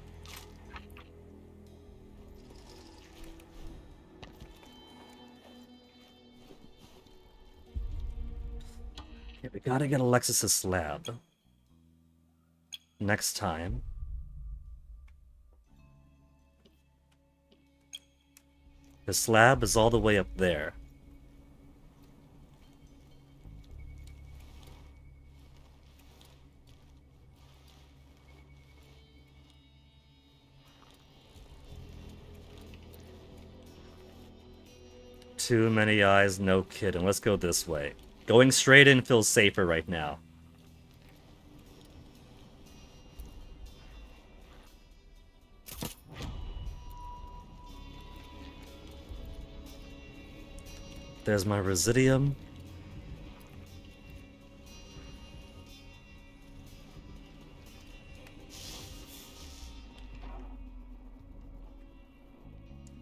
Okay, we gotta get Alexis's lab. Next time. The slab is all the way up there. Too many eyes, no kidding. Let's go this way. Going straight in feels safer right now. There's my residium.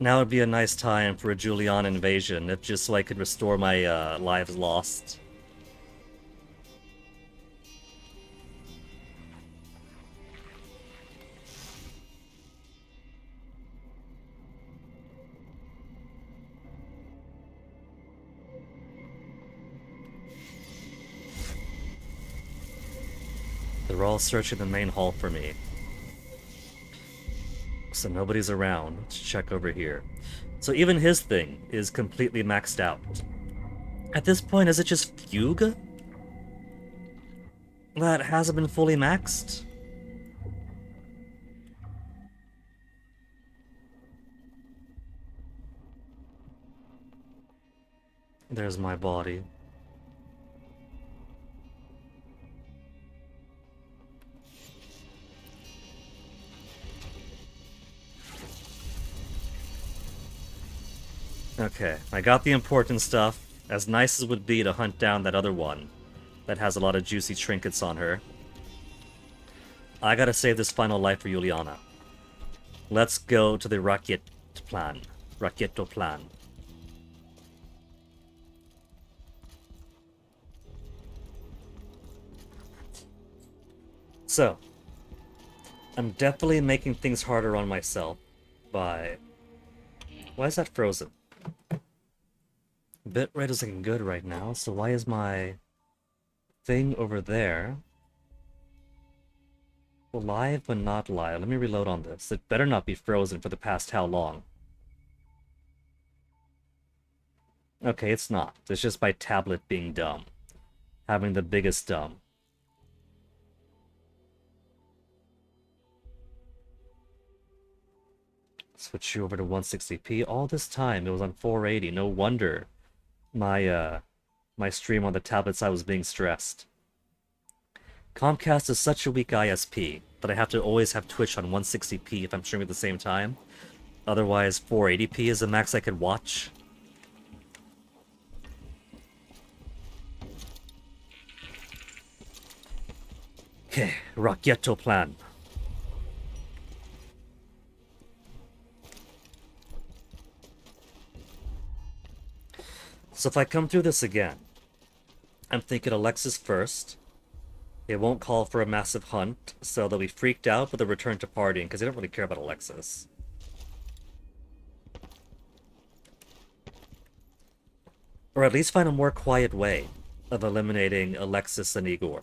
Now would be a nice time for a Julian invasion, if just so I could restore my lives lost. They're all searching the main hall for me. So nobody's around. Let's check over here. So even his thing is completely maxed out. At this point, is it just Fugue that hasn't been fully maxed? There's my body. Okay, I got the important stuff. As nice as it would be to hunt down that other one that has a lot of juicy trinkets on her, I gotta save this final life for Juliana. Let's go to the Rakiet plan. Rakieto plan. So, I'm definitely making things harder on myself by... Why is that frozen? Bitrate isn't good right now, so why is my thing over there live but not live? Let me reload on this. It better not be frozen for the past how long? Okay, it's not. It's just my tablet being dumb. Having the biggest dumb. Switch you over to 160p. All this time it was on 480. No wonder my stream on the tablet side was being stressed. Comcast is such a weak ISP that I have to always have Twitch on 160p if I'm streaming at the same time. Otherwise, 480p is the max I could watch. Okay, Rakieto plan. So if I come through this again, I'm thinking Alexis first. It won't call for a massive hunt, so they'll be freaked out, but they'll return to partying, because they don't really care about Alexis. Or at least find a more quiet way of eliminating Alexis and Igor.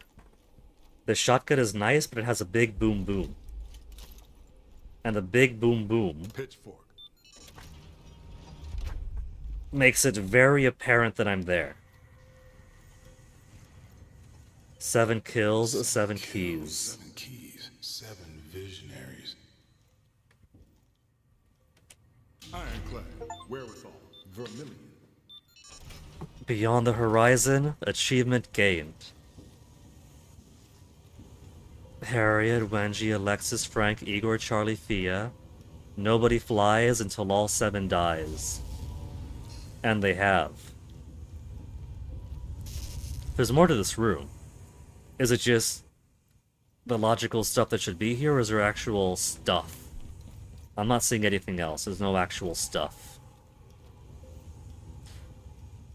The shotgun is nice, but it has a big boom boom. And the big boom boom Pitchfork. makes it very apparent that I'm there. 7 kills, 7 keys. 7 keys, 7 visionaries. Ironclad. Wherewithal. Vermilion. Beyond the horizon, achievement gained. Harriet, Wenji, Alexis, Frank, Igor, Charlie, Fia. Nobody flies until all 7 dies. And they have. There's more to this room. Is it just the logical stuff that should be here, or is there actual stuff? I'm not seeing anything else. There's no actual stuff.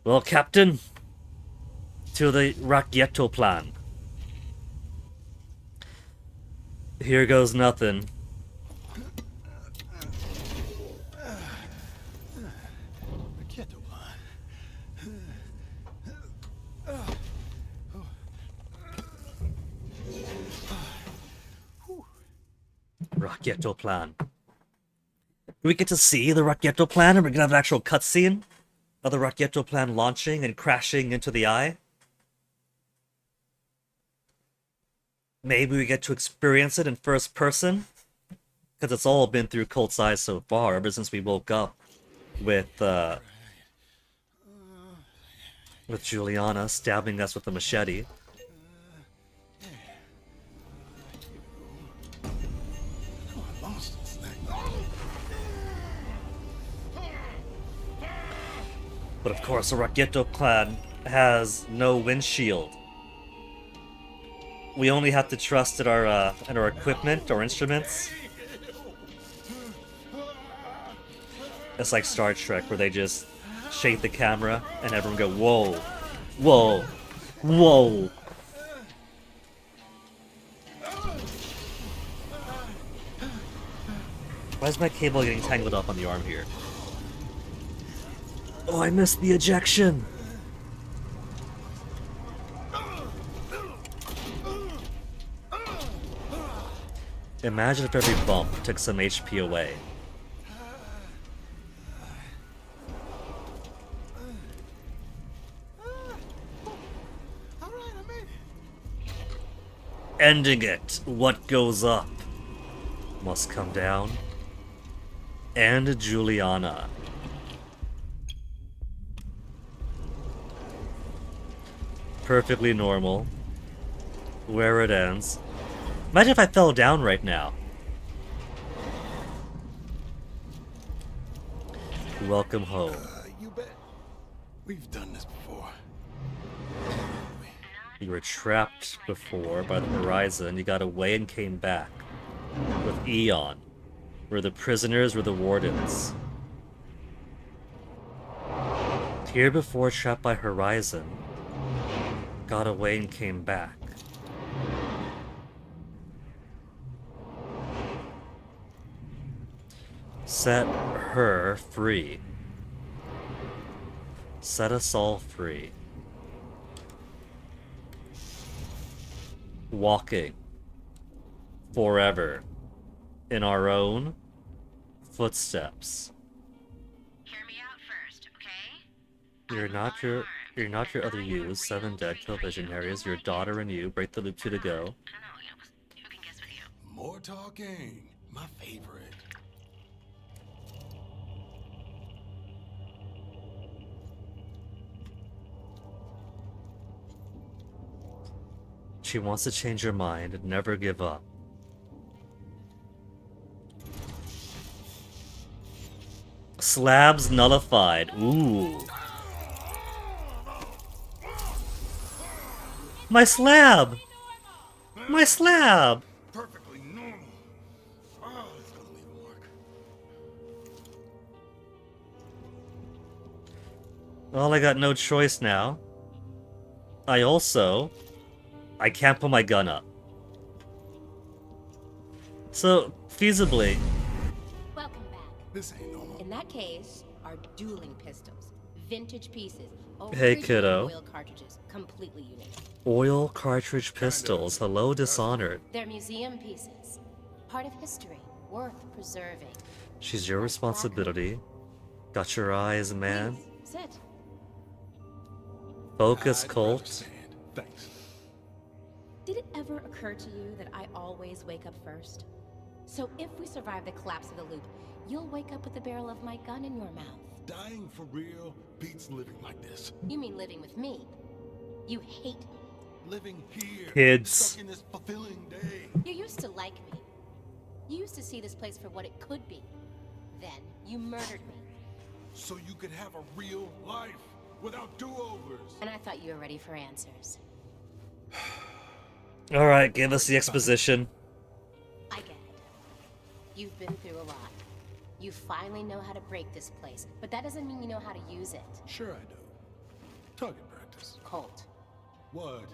Well, Captain, to the Rakieto plan. Here goes nothing. Rakieto plan. we get to see the Raqueto plan, and we're gonna have an actual cutscene of the Raqueto plan launching and crashing into the eye. Maybe we get to experience it in first person, because it's all been through Colt's eyes so far, ever since we woke up with Juliana stabbing us with a machete. But of course, the Raqueto clan has no windshield. We only have to trust in our equipment, our instruments. It's like Star Trek, where they just shake the camera and everyone go, whoa, whoa, whoa. Why is my cable getting tangled up on the arm here? Oh, I missed the ejection. Imagine if every bump took some HP away. Ending it. What goes up must come down. And Juliana. Perfectly normal. Where it ends. Imagine if I fell down right now. Welcome home. You bet. We've done this before. You were trapped before by the horizon. You got away and came back. With Eon. Where the prisoners were the wardens. Here before, trapped by horizon. Got away and came back. Set her free. Set us all free. Walking. Forever. In our own footsteps. Hear me out first, okay? You're not your other yous. 7 dead, kill visionaries. Your daughter and you. Break the loop 2 to go. I don't know, who can guess with you? More talking. My favorite. She wants to change her mind and never give up. Slabs nullified. Ooh. My slab! My slab! Perfectly normal. Oh, it's gonna leave a mark. Well, I got no choice now. I can't put my gun up. So, feasibly... Welcome back. This ain't normal. In that case, our dueling pistols. Vintage pieces. Hey, original kiddo. Oil cartridges. Completely unique. Oil cartridge pistols. Hello, Dishonored. They're museum pieces. Part of history. Worth preserving. She's your responsibility. Got your eyes, man. Please, sit. Focus, I'd Colt. rather stand. Thanks. Did it ever occur to you that I always wake up first? So if we survive the collapse of the loop, you'll wake up with the barrel of my gun in your mouth. Dying for real beats living like this. You mean living with me? You hate me. Living here. Kids. Stuck in this fulfilling day. You used to like me. You used to see this place for what it could be. Then you murdered me. So you could have a real life without do-overs. And I thought you were ready for answers. Alright, give us the exposition. I get it. You've been through a lot. You finally know how to break this place, but that doesn't mean you know how to use it. Sure I do. Target practice. Colt, What?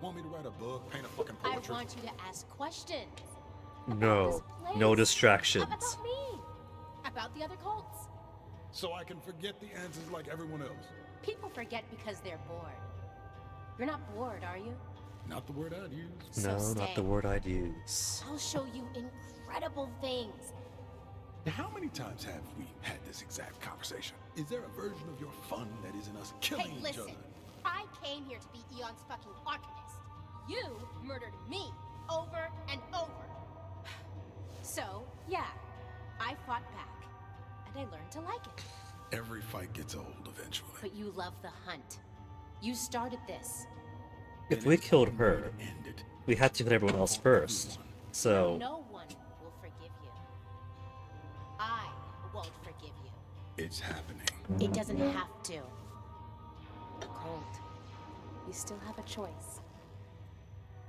Want me to write a book, paint a fucking I portrait? want you to ask questions. No. No distractions. About me. About the other Colts. So I can forget the answers like everyone else. People forget because they're bored. You're not bored, are you? Not the word I'd use. No, So not stay. the word I'd use. I'll show you incredible things. How many times have we had this exact conversation? Is there a version of your fun that isn't us killing Hey, each listen. other? I came here to be Eon's fucking archivist. You murdered me over and over. So, yeah, I fought back, and I learned to like it. Every fight gets old eventually. But you love the hunt. You started this. If we killed her, we had to kill everyone else first. So No one will forgive you. I won't forgive you. It's happening. It doesn't have to. Cold. You still have a choice.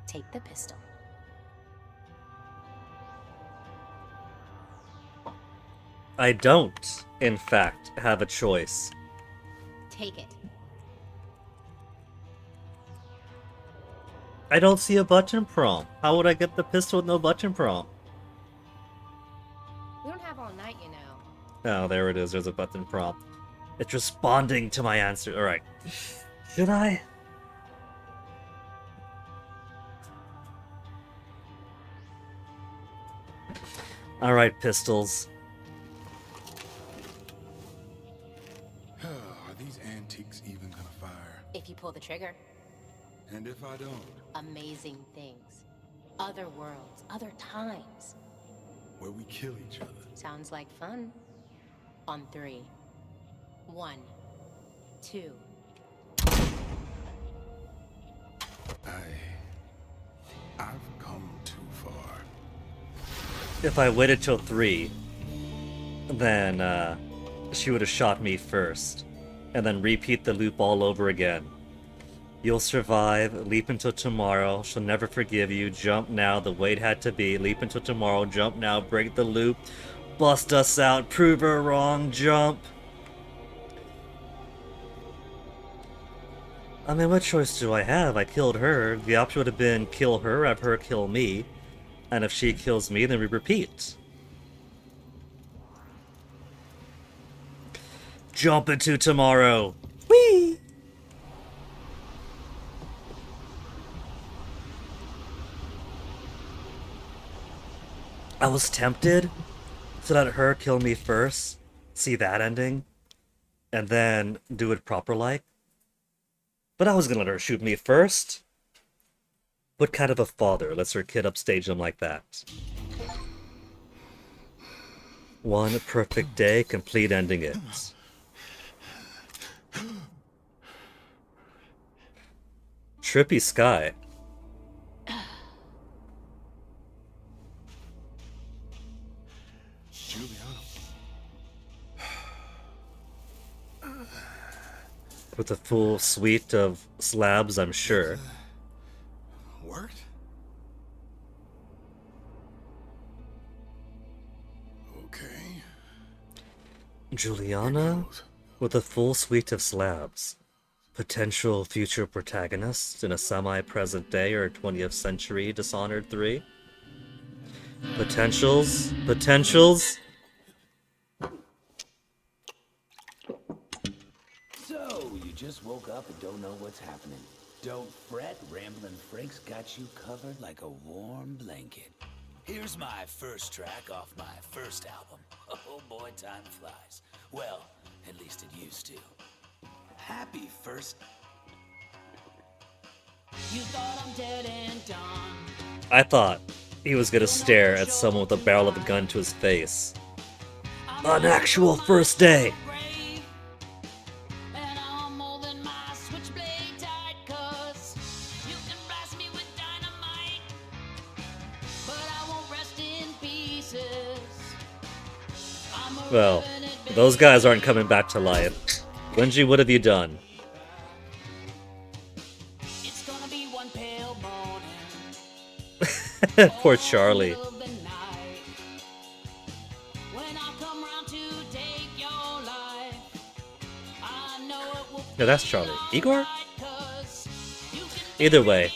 Take the pistol. I don't, in fact, have a choice. Take it. I don't see a button prompt. How would I get the pistol with no button prompt? We don't have all night, you know. Oh, there it is. There's a button prompt. It's responding to my answer. Alright. Should I? Alright, pistols. Are these antiques even gonna fire? If you pull the trigger. And if I don't? Amazing things. Other worlds, other times. Where we kill each other. Sounds like fun. On 3. 1, 2. I've come too far. If I waited till 3, then she would have shot me first. And then repeat the loop all over again. You'll survive, leap until tomorrow, she'll never forgive you, jump now, the wait had to be, leap until tomorrow, jump now, break the loop, bust us out, prove her wrong, jump. I mean, what choice do I have? I killed her. The option would have been kill her, have her kill me. And if she kills me, then we repeat. Jump into tomorrow. Whee! I was tempted to let her kill me first, see that ending, and then do it proper like. But I was gonna let her shoot me first. What kind of a father lets her kid upstage him like that? One perfect day, complete ending it. Trippy sky. With a full suite of slabs, I'm sure. Worked? Okay. Juliana with a full suite of slabs. Potential future protagonists in a semi-present day or 20th century Dishonored 3. Potentials? Potentials? So, you just woke up and don't know what's happening. Don't fret, Ramblin' Frank's got you covered like a warm blanket. Here's my first track off my first album. Oh boy, time flies. Well, at least it used to. Happy first... You thought I'm dead and done. I thought he was gonna stare at someone with a barrel of a gun to his face. An actual first day! Well, those guys aren't coming back to life. Bungie, what have you done? Poor Charlie. No, that's Charlie. Igor? Either way,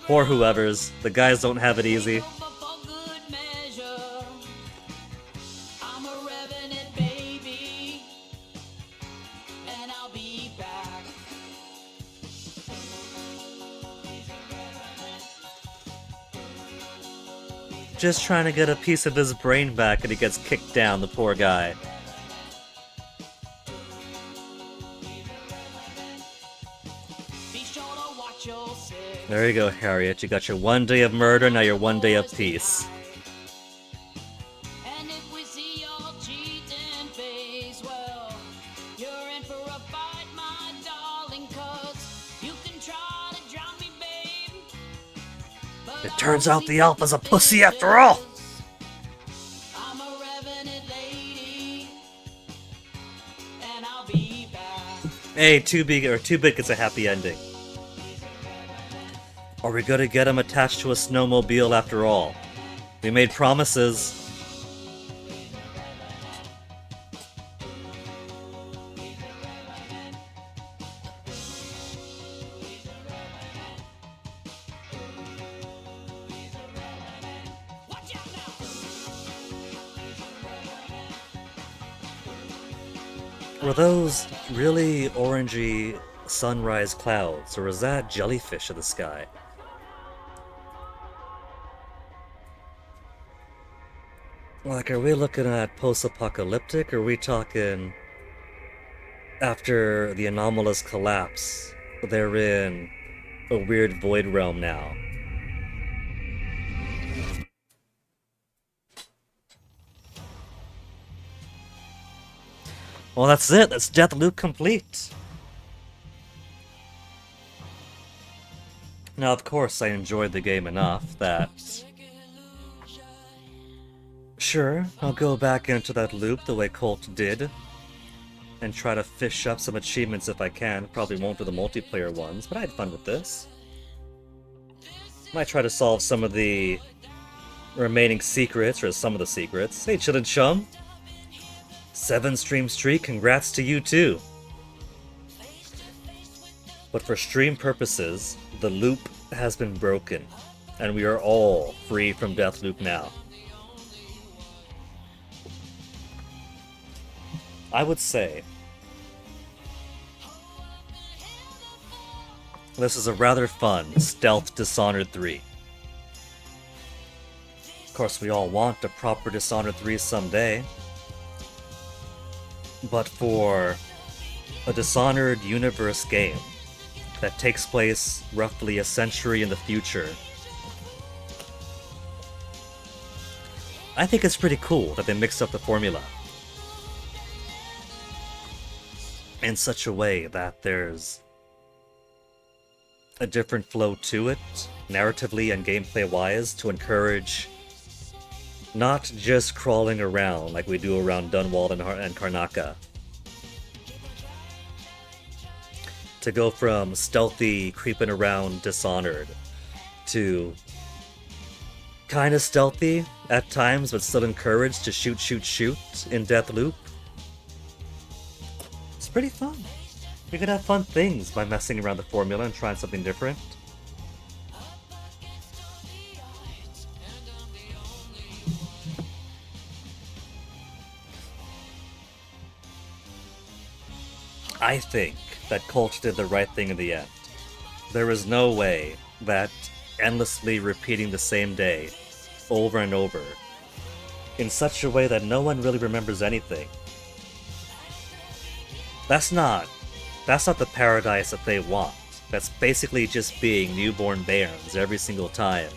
poor whoever's. The guys don't have it easy. Just trying to get a piece of his brain back and he gets kicked down, the poor guy. There you go, Harriet. You got your 1 day of murder, now your 1 day of peace. And if we see your cheating face, well, you're in for a fight, my darling, 'cause you can try to drown me, babe. It turns out the Alpha's a pussy after all! I'm a revenant lady, and I'll be back. Hey, Too Big gets a happy ending. Are we gonna get him attached to a snowmobile after all? We made promises. Were those really orangey sunrise clouds, or was that jellyfish in the sky? Like, are we looking at post-apocalyptic, or are we talking after the anomalous collapse? They're in a weird void realm now. Well, that's it. That's Deathloop complete. Now, of course, I enjoyed the game enough that... Sure, I'll go back into that loop the way Colt did, and try to fish up some achievements if I can. Probably won't do the multiplayer ones, but I had fun with this. Might try to solve some of the remaining secrets, or some of the secrets. Hey, Chillin' Chum! 7-stream streak, congrats to you too! But for stream purposes, the loop has been broken, and we are all free from Deathloop now. I would say this is a rather fun stealth Dishonored 3. Of course, we all want a proper Dishonored 3 someday, but for a Dishonored universe game that takes place roughly a century in the future, I think it's pretty cool that they mixed up the formula in such a way that there's a different flow to it, narratively and gameplay-wise, to encourage not just crawling around like we do around Dunwald and Karnaka. To go from stealthy, creeping around Dishonored to kind of stealthy at times, but still encouraged to shoot in Deathloop. It's pretty fun. We could have fun things by messing around the formula and trying something different. I think that Colt did the right thing in the end. There is no way that endlessly repeating the same day over and over in such a way that no one really remembers anything. That's not the paradise that they want. That's basically just being newborn bairns every single time.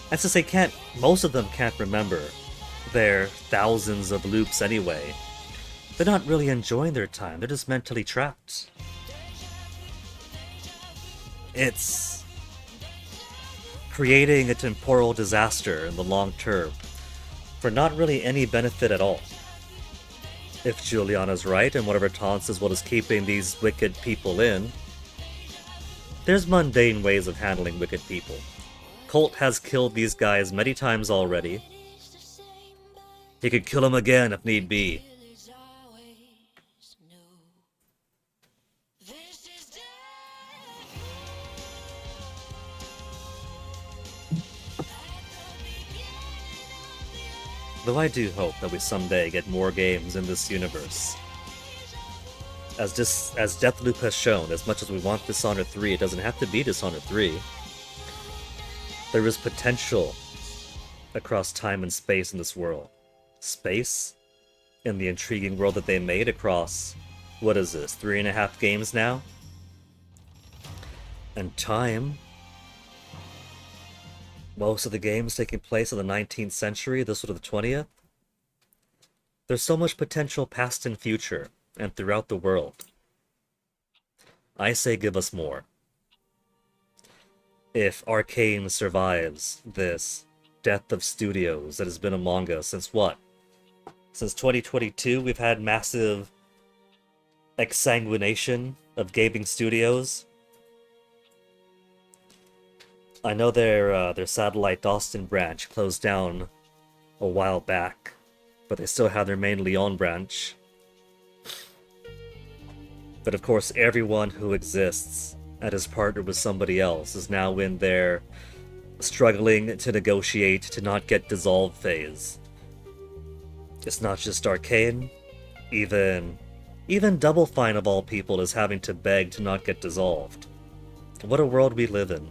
That's to say, most of them can't remember their thousands of loops anyway. They're not really enjoying their time, they're just mentally trapped. It's creating a temporal disaster in the long term for not really any benefit at all. If Juliana's right, and whatever taunts is what is keeping these wicked people in, there's mundane ways of handling wicked people. Colt has killed these guys many times already. He could kill them again if need be. Though I do hope that we someday get more games in this universe. As Deathloop has shown, as much as we want Dishonored 3, it doesn't have to be Dishonored 3. There is potential across time and space in this world. Space? In the intriguing world that they made across, what is this, 3.5 games now? And time? Most of the games taking place in the 19th century, this was the 20th? There's so much potential past and future, and throughout the world. I say give us more. If Arcane survives this death of studios that has been among us since what? Since 2022, we've had massive exsanguination of gaming studios. I know their satellite Austin branch closed down a while back, but they still have their main Lyon branch. But of course, everyone who exists and is partnered with somebody else is now in their struggling to negotiate to not get dissolved phase. It's not just Arcane, even Double Fine of all people is having to beg to not get dissolved. What a world we live in.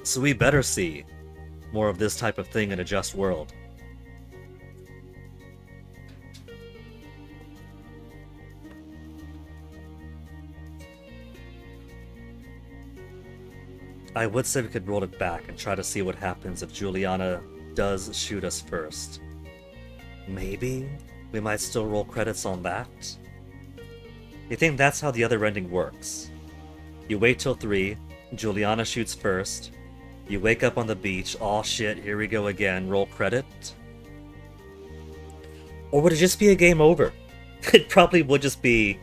So we better see more of this type of thing in a just world. I would say we could roll it back and try to see what happens if Juliana does shoot us first. Maybe we might still roll credits on that? You think that's how the other ending works? You wait till 3, Juliana shoots first, you wake up on the beach, aw shit, here we go again, roll credit? Or would it just be a game over? It probably would just be,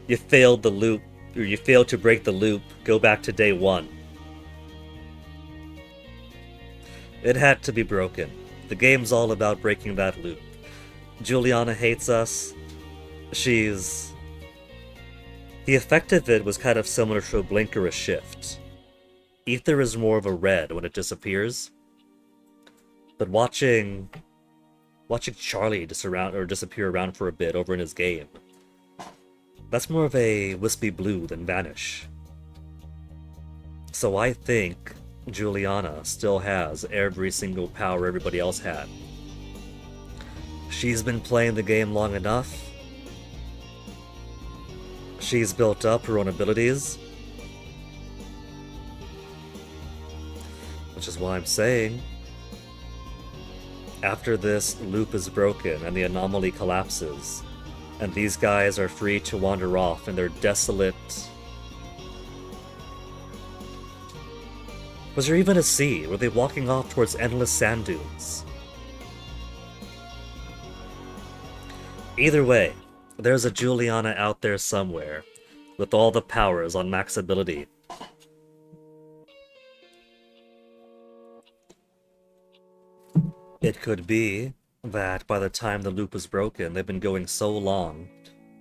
you failed the loop, or you failed to break the loop, go back to day 1. It had to be broken. The game's all about breaking that loop. Juliana hates us. The effect of it was kind of similar to a blink or a shift. Ether is more of a red when it disappears. But watching Charlie disappear around for a bit over in his game, that's more of a wispy blue than vanish. So I think Juliana still has every single power everybody else had. She's been playing the game long enough. She's built up her own abilities. Which is why I'm saying, after this loop is broken and the anomaly collapses, and these guys are free to wander off in their desolate... Was there even a sea? Were they walking off towards endless sand dunes? Either way, there's a Juliana out there somewhere, with all the powers on max ability. It could be that by the time the loop was broken, they've been going so long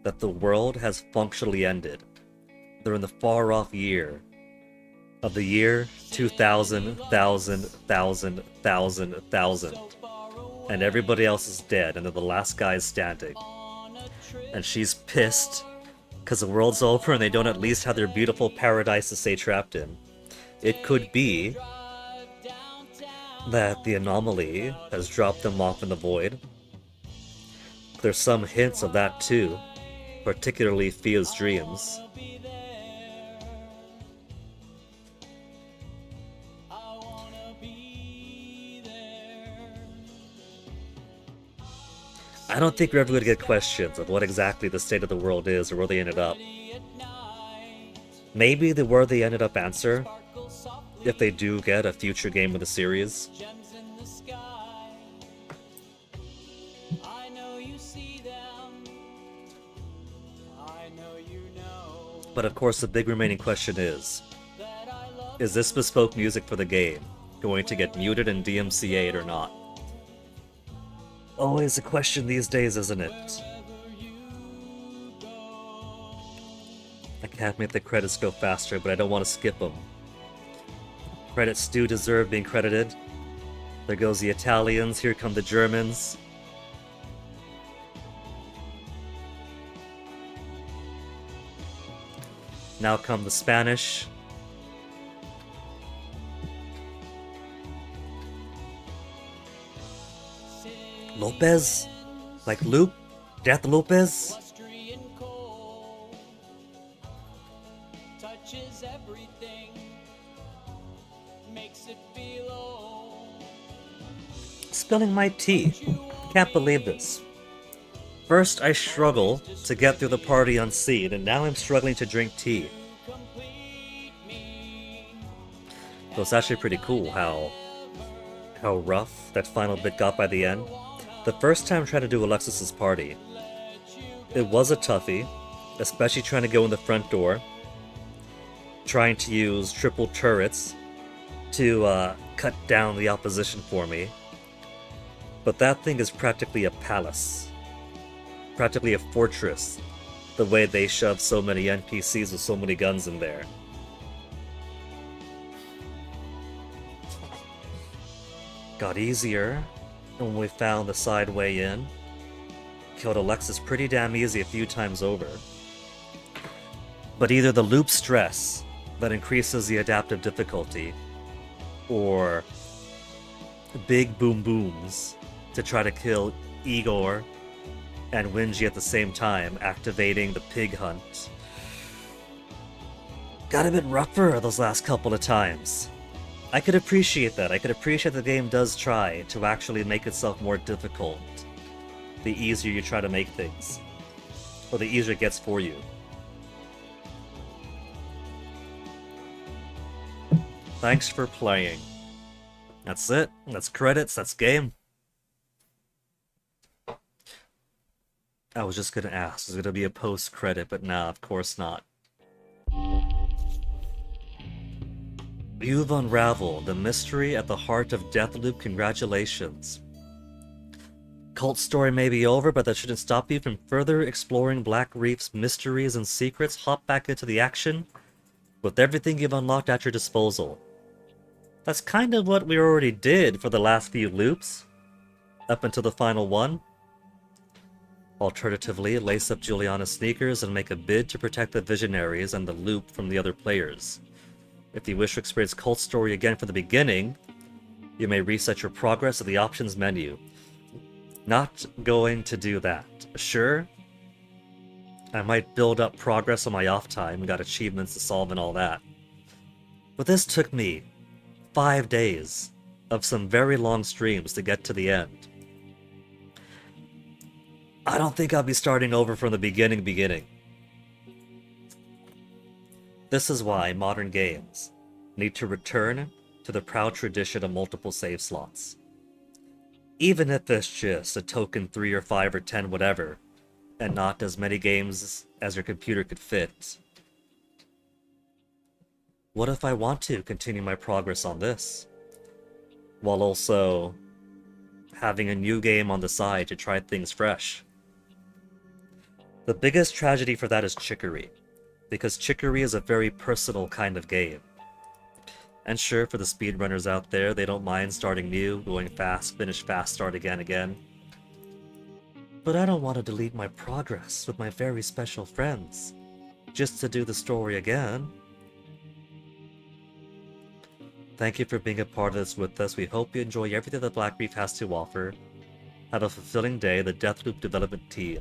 that the world has functionally ended. They're in the far-off year of the year 2000, and everybody else is dead, and they're the last guys standing. And she's pissed because the world's over and they don't at least have their beautiful paradise to stay trapped in. It could be that the anomaly has dropped them off in the void. There's some hints of that too, particularly Fia's dreams. I don't think we're ever going to get questions of what exactly the state of the world is or where they ended up. Maybe the where they ended up answer, if they do get a future game of the series. But of course the big remaining question is this bespoke music for the game going to get muted and DMCA'd or not? Always a question these days, isn't it? I can't make the credits go faster, but I don't want to skip them. Credits do deserve being credited. There goes the Italians, here come the Germans. Now come the Spanish. Lopez? Like Loop? Death Lopez? Blustery and cold, touches everything, makes it feel old. Spilling my tea. Can't believe this. First, I struggle to get through the party unseen, and now I'm struggling to drink tea. So it's actually pretty cool how rough that final bit got by the end. The first time trying to do Alexis's party, it was a toughie, especially trying to go in the front door, trying to use triple turrets to cut down the opposition for me. But that thing is practically a palace. Practically a fortress, the way they shove so many NPCs with so many guns in there. Got easier when we found the side way in. Killed Alexis pretty damn easy a few times over. But either the loop stress that increases the adaptive difficulty, or big boom booms to try to kill Igor and Winji at the same time, activating the pig hunt. Got a bit rougher those last couple of times. I could appreciate that. I could appreciate the game does try to actually make itself more difficult the easier you try to make things, or the easier it gets for you. Thanks for playing. That's it. That's credits. That's game. I was just gonna ask, is it gonna be a post-credit, but nah, of course not. You've unraveled the mystery at the heart of Deathloop. Congratulations. Cult story may be over, but that shouldn't stop you from further exploring Black Reef's mysteries and secrets. Hop back into the action with everything you've unlocked at your disposal. That's kind of what we already did for the last few loops, up until the final one. Alternatively, lace up Juliana's sneakers and make a bid to protect the Visionaries and the loop from the other players. If you wish to experience Cult Story again from the beginning, you may reset your progress at the options menu. Not going to do that. Sure, I might build up progress on my off time and got achievements to solve and all that. But this took me 5 days of some very long streams to get to the end. I don't think I'll be starting over from the beginning. This is why modern games need to return to the proud tradition of multiple save slots. Even if it's just a token 3 or 5 or 10 whatever, and not as many games as your computer could fit. What if I want to continue my progress on this, while also having a new game on the side to try things fresh? The biggest tragedy for that is Chicory, because Chicory is a very personal kind of game. And sure, for the speedrunners out there, they don't mind starting new, going fast, finish fast, start again. But I don't want to delete my progress with my very special friends, just to do the story again. Thank you for being a part of this with us. We hope you enjoy everything that Black Reef has to offer. Have a fulfilling day, the Deathloop development team.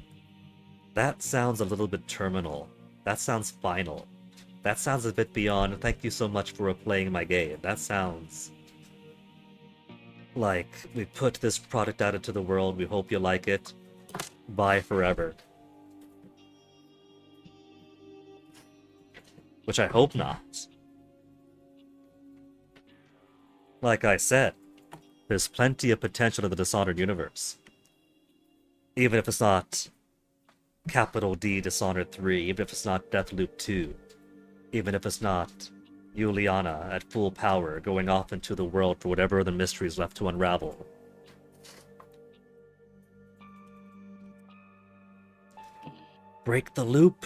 That sounds a little bit terminal. That sounds final. That sounds a bit beyond, thank you so much for playing my game. That sounds like we put this product out into the world, we hope you like it. Bye forever. Which I hope not. Like I said, there's plenty of potential in the Dishonored universe. Even if it's not capital D Dishonored 3, even if it's not Deathloop 2, even if it's not Juliana at full power going off into the world for whatever other mysteries left to unravel. Break the loop.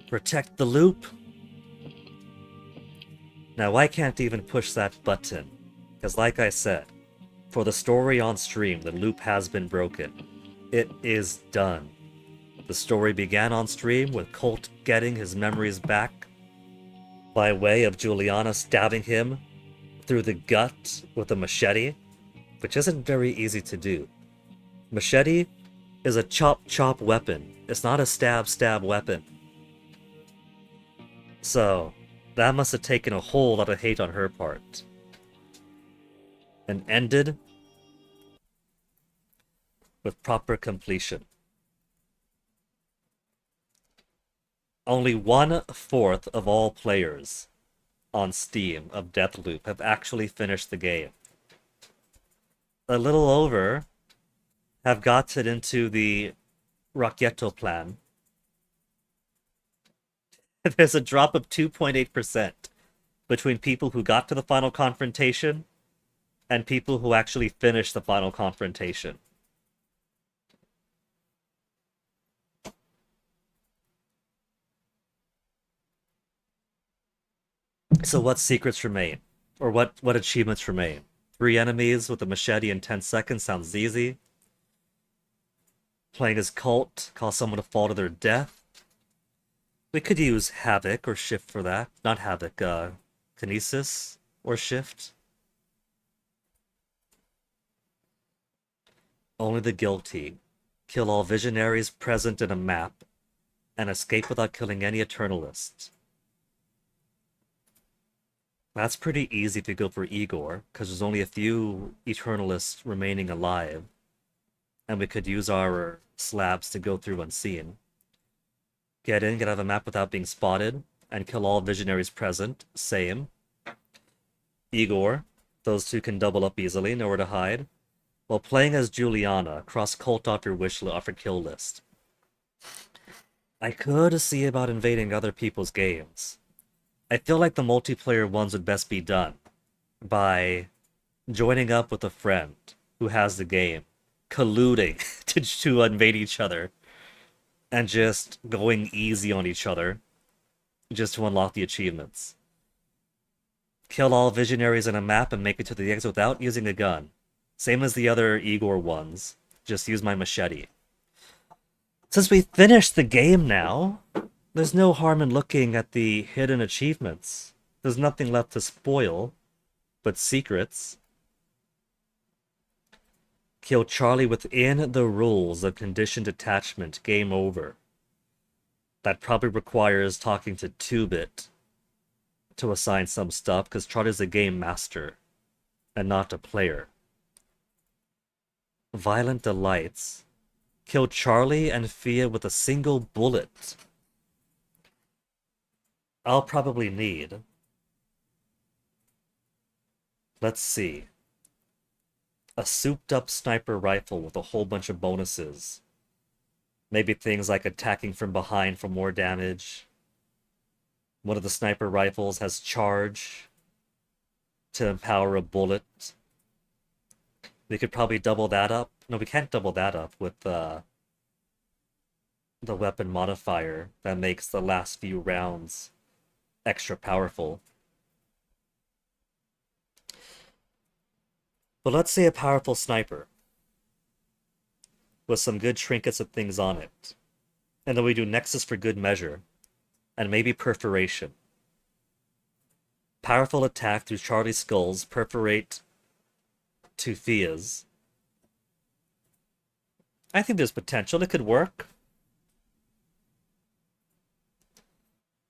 Protect the loop. Now I can't even push that button, because like I said, for the story on stream, the loop has been broken. It is done. The story began on stream with Colt getting his memories back by way of Juliana stabbing him through the gut with a machete, which isn't very easy to do. Machete is a chop weapon. It's not a stab weapon. So, that must have taken a whole lot of hate on her part. And ended with proper completion. Only 1/4 of all players on Steam of Deathloop have actually finished the game. A little over have gotten into the Raqueto plan. There's a drop of 2.8% between people who got to the final confrontation and people who actually finished the final confrontation. So what secrets remain? Or what achievements remain? 3 enemies with a machete in 10 seconds sounds easy. Playing as Cult, cause someone to fall to their death. We could use Havoc or Shift for that. Not Havoc, Kinesis or Shift. Only the guilty. Kill all visionaries present in a map, and escape without killing any Eternalists. That's pretty easy if you go for Igor, because there's only a few Eternalists remaining alive, and we could use our slabs to go through unseen. Get in, get out of a map without being spotted, and kill all visionaries present. Same. Igor. Those two can double up easily, nowhere to hide. While playing as Juliana, cross Cult off your off your kill list. I could see about invading other people's games. I feel like the multiplayer ones would best be done by joining up with a friend who has the game, colluding to invade each other, and just going easy on each other just to unlock the achievements. Kill all visionaries in a map and make it to the exit without using a gun. Same as the other Igor ones. Just use my machete. Since we finished the game now, there's no harm in looking at the hidden achievements. There's nothing left to spoil but secrets. Kill Charlie within the rules of conditioned attachment. Game over. That probably requires talking to 2-Bit to assign some stuff, because Charlie's a game master and not a player. Violent Delights. Kill Charlie and Fia with a single bullet. I'll probably need... Let's see. A souped-up sniper rifle with a whole bunch of bonuses. Maybe things like attacking from behind for more damage. One of the sniper rifles has charge to empower a bullet. We could probably double that up. No, we can't double that up with the weapon modifier that makes the last few rounds extra powerful. But let's say a powerful sniper with some good trinkets and things on it. And then we do Nexus for good measure. And maybe Perforation. Powerful attack through Charlie's skulls, perforate to Fia's. I think there's potential. It could work.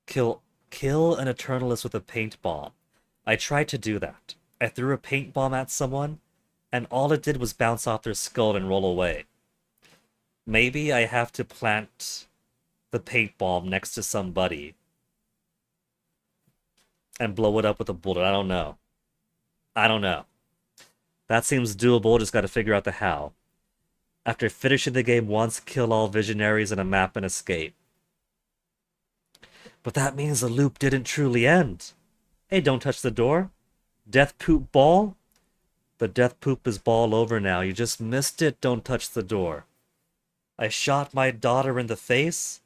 Kill an Eternalist with a paint bomb. I tried to do that. I threw a paint bomb at someone, and all it did was bounce off their skull and roll away. Maybe I have to plant the paint bomb next to somebody and blow it up with a bullet. I don't know. That seems doable, just gotta figure out the how. After finishing the game once, kill all visionaries in a map and escape. But that means the loop didn't truly end. Hey, don't touch the door. Death poop ball? The death poop is ball over now. You just missed it, don't touch the door. I shot my daughter in the face.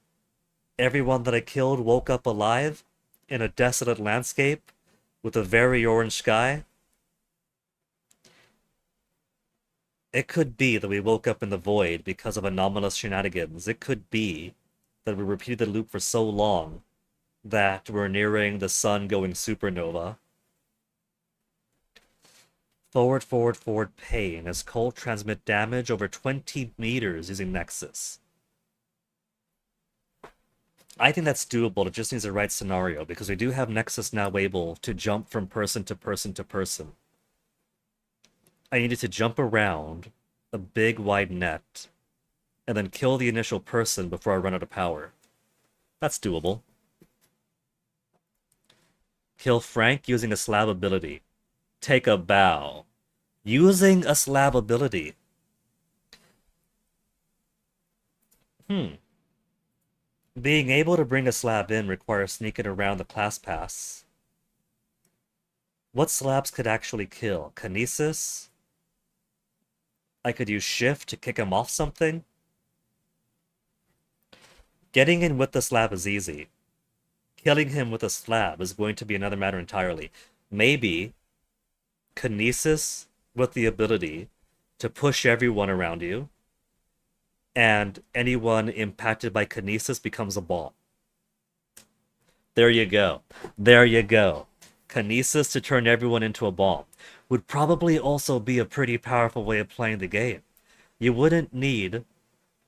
Everyone that I killed woke up alive in a desolate landscape with a very orange sky. It could be that we woke up in the void because of anomalous shenanigans. It could be that we repeated the loop for so long that we're nearing the sun going supernova. Forward, forward, forward pain as Colt transmit damage over 20 meters using Nexus. I think that's doable. It just needs the right scenario because we do have Nexus now able to jump from person to person to person. I needed to jump around a big wide net and then kill the initial person before I run out of power. That's doable. Kill Frank using a slab ability. Take a bow. Using a slab ability. Being able to bring a slab in requires sneaking around the class pass. What slabs could actually kill? Kinesis? I could use shift to kick him off something? Getting in with the slab is easy. Killing him with a slab is going to be another matter entirely. Maybe Kinesis with the ability to push everyone around you, and anyone impacted by Kinesis becomes a ball. There you go. There you go. Kinesis to turn everyone into a ball would probably also be a pretty powerful way of playing the game. You wouldn't need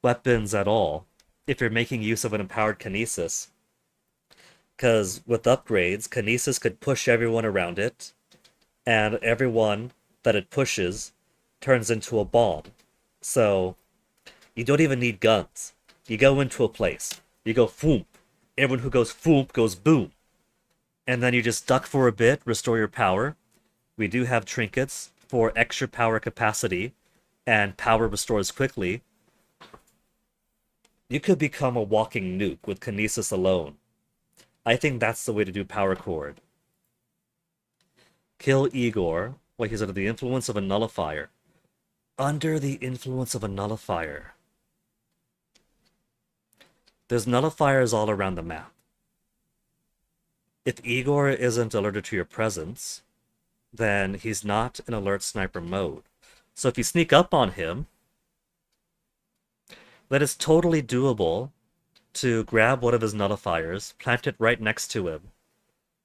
weapons at all if you're making use of an empowered Kinesis. Because with upgrades, Kinesis could push everyone around it, and everyone that it pushes turns into a bomb. So, you don't even need guns. You go into a place, you go foomp. Everyone who goes foomp goes boom. And then you just duck for a bit, restore your power. We do have trinkets for extra power capacity, and power restores quickly. You could become a walking nuke with Kinesis alone. I think that's the way to do power chord. Kill Igor while he's under the influence of a nullifier. Under the influence of a nullifier. There's nullifiers all around the map. If Igor isn't alerted to your presence, then he's not in alert sniper mode. So if you sneak up on him, then it's totally doable to grab one of his nullifiers, plant it right next to him,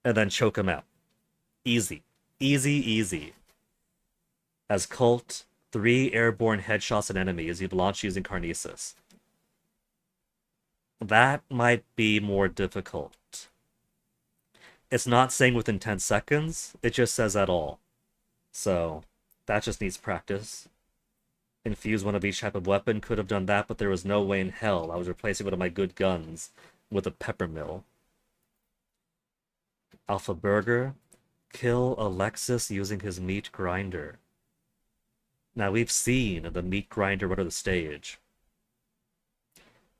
and then choke him out. Easy. Easy, easy. As Colt, 3 airborne headshots at enemies you'd launch using Carnesis. That might be more difficult. It's not saying within 10 seconds, it just says at all. So, that just needs practice. Infuse one of each type of weapon, could have done that, but there was no way in hell I was replacing one of my good guns with a peppermill. Alpha Burger, kill Alexis using his meat grinder. Now we've seen the meat grinder run to the stage,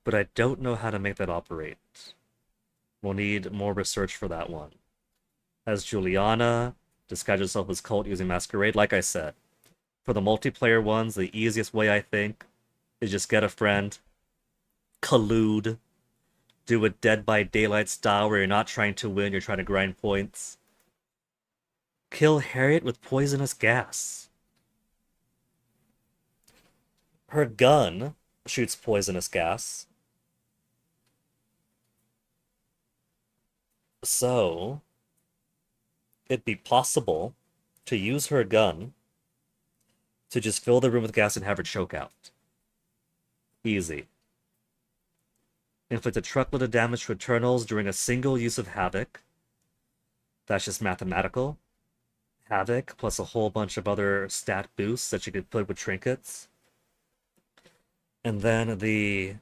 but I don't know how to make that operate. We'll need more research for that one. As Juliana, disguise yourself as Colt using Masquerade, like I said. For the multiplayer ones, the easiest way, I think, is just get a friend, collude, do a Dead by Daylight style where you're not trying to win, you're trying to grind points. Kill Harriet with poisonous gas. Her gun shoots poisonous gas. So, it'd be possible to use her gun to just fill the room with gas and have her choke out. Easy. Inflict a truckload of damage to Eternals during a single use of Havoc. That's just mathematical. Havoc plus a whole bunch of other stat boosts that you could put with trinkets. And then the...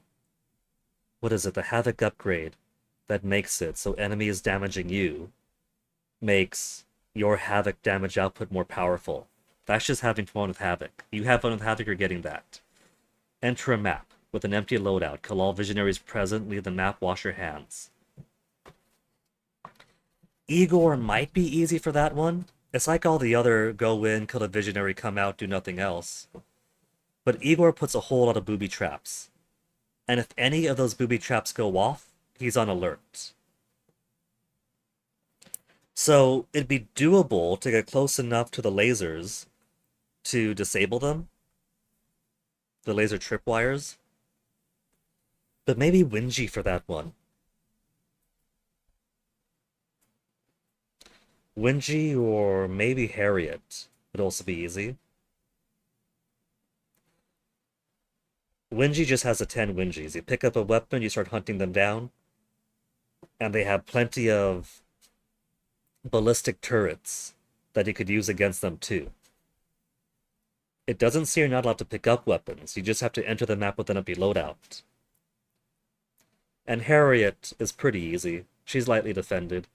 what is it? The Havoc upgrade that makes it so enemies damaging you makes your Havoc damage output more powerful. That's just having fun with Havoc. You have fun with Havoc, you're getting that. Enter a map with an empty loadout. Kill all visionaries present. Leave the map. Wash your hands. Igor might be easy for that one. It's like all the other go in, kill a visionary, come out, do nothing else. But Igor puts a whole lot of booby traps. And if any of those booby traps go off, he's on alert. So it'd be doable to get close enough to the lasers to disable them. The laser tripwires. But maybe Wingy for that one. Wingy or maybe Harriet would also be easy. Wingy just has a 10 Wingies. You pick up a weapon, you start hunting them down, and they have plenty of ballistic turrets that you could use against them too. It doesn't say you're not allowed to pick up weapons, you just have to enter the map with an empty loadout. And Harriet is pretty easy. She's lightly defended.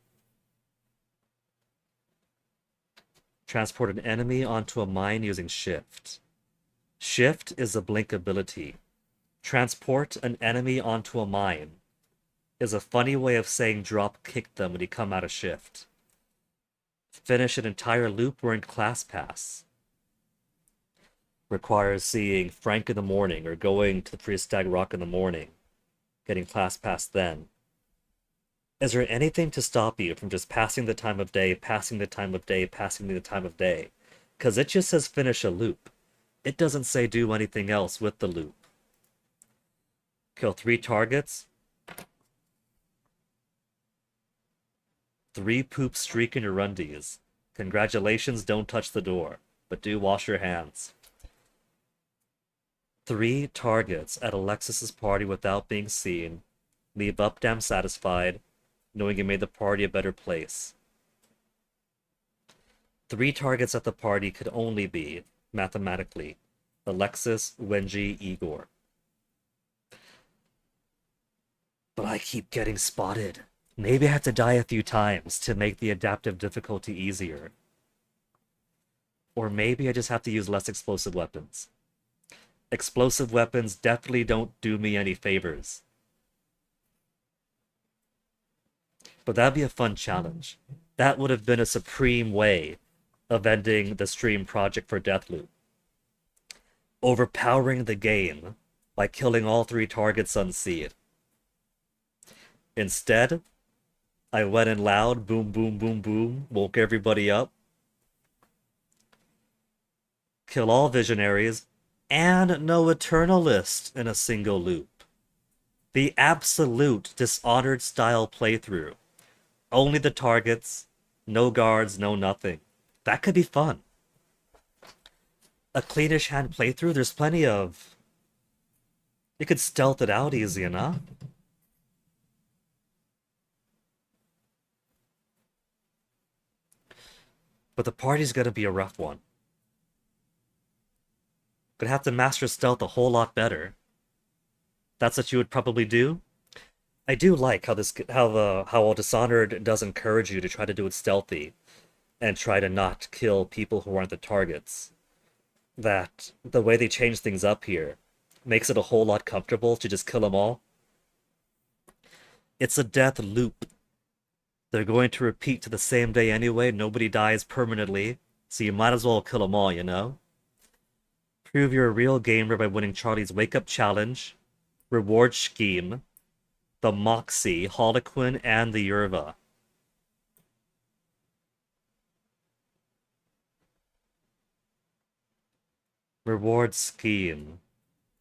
Transport an enemy onto a mine using Shift. Shift is a blink ability. Transport an enemy onto a mine is a funny way of saying drop kick them when you come out of Shift. Finish an entire loop wearing Class Pass. Requires seeing Frank in the morning or going to the Priestag Rock in the morning. Getting Class Pass then. Is there anything to stop you from just passing the time of day, passing the time of day, passing the time of day? Because it just says finish a loop. It doesn't say do anything else with the loop. Kill 3 targets. 3 poop streak in your rundies. Congratulations, don't touch the door, but do wash your hands. 3 targets at Alexis's party without being seen. Leave up damn satisfied, knowing you made the party a better place. 3 targets at the party could only be, mathematically, Alexis, Wenji, Igor. But I keep getting spotted. Maybe I have to die a few times to make the adaptive difficulty easier. Or maybe I just have to use less explosive weapons. Explosive weapons definitely don't do me any favors. But that'd be a fun challenge. That would have been a supreme way of ending the stream project for Deathloop. Overpowering the game by killing all 3 targets unseen. Instead, I went in loud, boom, boom, boom, boom, woke everybody up. Kill all visionaries, and no Eternalist in a single loop. The absolute Dishonored style playthrough. Only the targets, no guards, no nothing. That could be fun. A cleanish hand playthrough, there's plenty of... You could stealth it out easy enough. But the party's gonna be a rough one. Gonna have to master stealth a whole lot better. That's what you would probably do? I do like how Dishonored does encourage you to try to do it stealthy and try to not kill people who aren't the targets. That the way they change things up here makes it a whole lot comfortable to just kill them all. It's a death loop. They're going to repeat to the same day anyway. Nobody dies permanently, so you might as well kill them all, you know? Prove you're a real gamer by winning Charlie's Wake Up Challenge, Reward Scheme, the Moxie, Harlequin, and the Yerva. Reward Scheme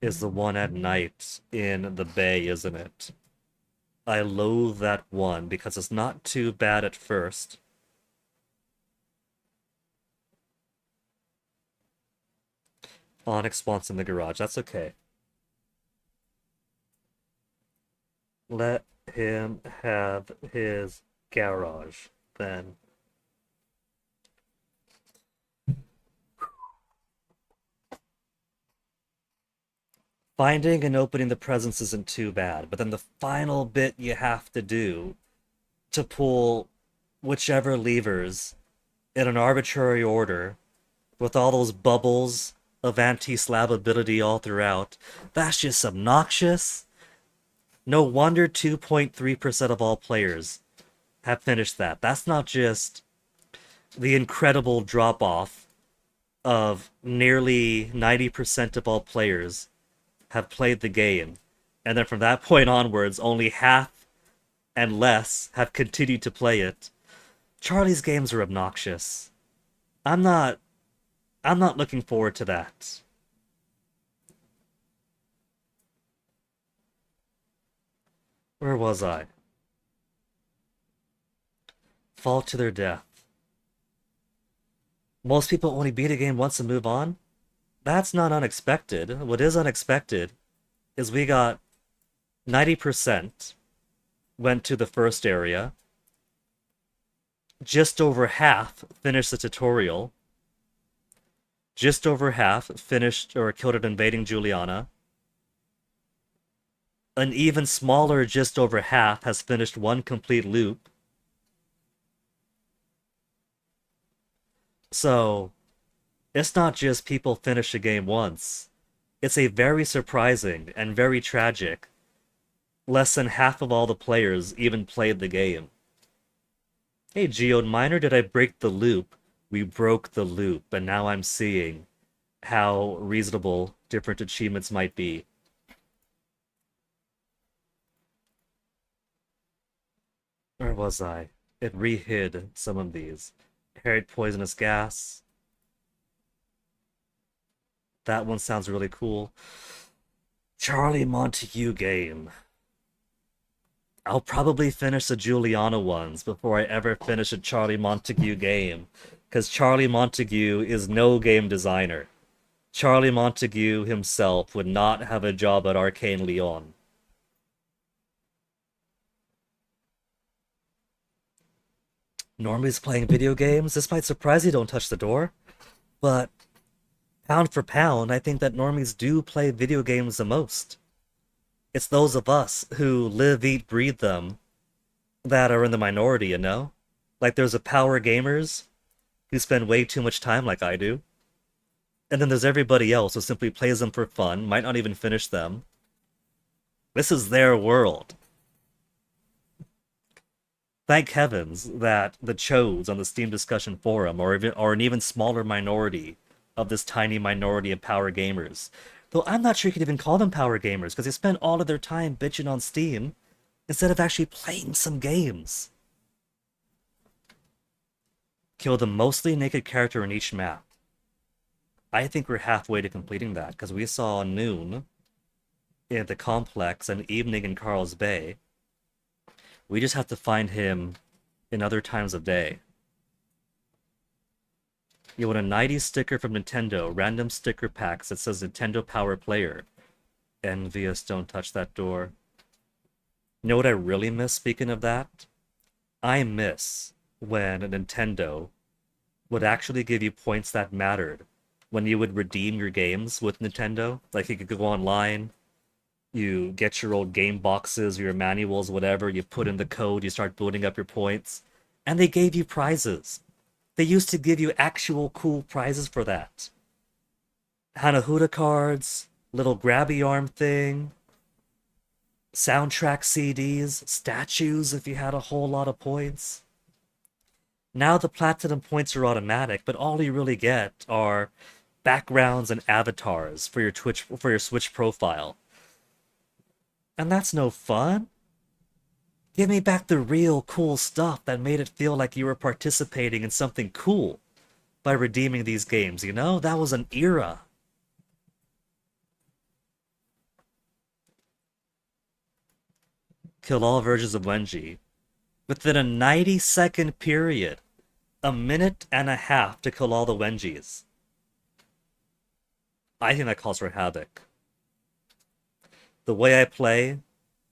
is the one at night in the bay, isn't it? I loathe that one because it's not too bad at first. Onyx wants in the garage. That's okay. Let him have his garage, then. Finding and opening the presents isn't too bad, but then the final bit you have to do to pull whichever levers in an arbitrary order with all those bubbles of anti-slab ability all throughout, that's just obnoxious. No wonder 2.3% of all players have finished that. That's not just the incredible drop-off of nearly 90% of all players have played the game, and then from that point onwards, only half and less have continued to play it. Charlie's games are obnoxious. I'm not looking forward to that. Where was I? Fall to their death. Most people only beat a game once and move on. That's not unexpected. What is unexpected is we got 90% went to the first area. Just over half finished the tutorial. Just over half finished or killed an invading Juliana. An even smaller just over half has finished one complete loop. So, it's not just people finish a game once. It's a very surprising and very tragic. Less than half of all the players even played the game. Hey, Geode Miner, did I break the loop? We broke the loop, and now I'm seeing how reasonable different achievements might be. Where was I? It re-hid some of these. Harried poisonous gas. That one sounds really cool. Charlie Montague game. I'll probably finish the Juliana ones before I ever finish a Charlie Montague game. Because Charlie Montague is no game designer. Charlie Montague himself would not have a job at Arcane Leon. Normies playing video games? This might surprise you, don't touch the door. But pound for pound, I think that normies do play video games the most. It's those of us who live, eat, breathe them that are in the minority, you know? Like there's a power gamers who spend way too much time like I do. And then there's everybody else who simply plays them for fun, might not even finish them. This is their world. Thank heavens that the Chodes on the Steam discussion forum are an even smaller minority of this tiny minority of power gamers. Though I'm not sure you could even call them power gamers, because they spend all of their time bitching on Steam instead of actually playing some games. Kill the mostly naked character in each map. I think we're halfway to completing that, because we saw noon in the complex and evening in Carl's Bay. We just have to find him in other times of day. You want a 90s sticker from Nintendo, random sticker packs that says Nintendo Power Player. Envious, don't touch that door. You know what I really miss, speaking of that? I miss when Nintendo would actually give you points that mattered when you would redeem your games with Nintendo. Like you could go online, you get your old game boxes, your manuals, whatever, you put in the code, you start building up your points, and they gave you prizes. They used to give you actual cool prizes for that. Hanahuda cards, little grabby arm thing, soundtrack CDs, statues if you had a whole lot of points. Now the platinum points are automatic, but all you really get are backgrounds and avatars for your Switch profile. And that's no fun. Give me back the real cool stuff that made it feel like you were participating in something cool by redeeming these games, you know? That was an era. Kill all versions of Wenji. Within a 90-second period. A minute and a half to kill all the Wenjis. I think that calls for havoc. The way I play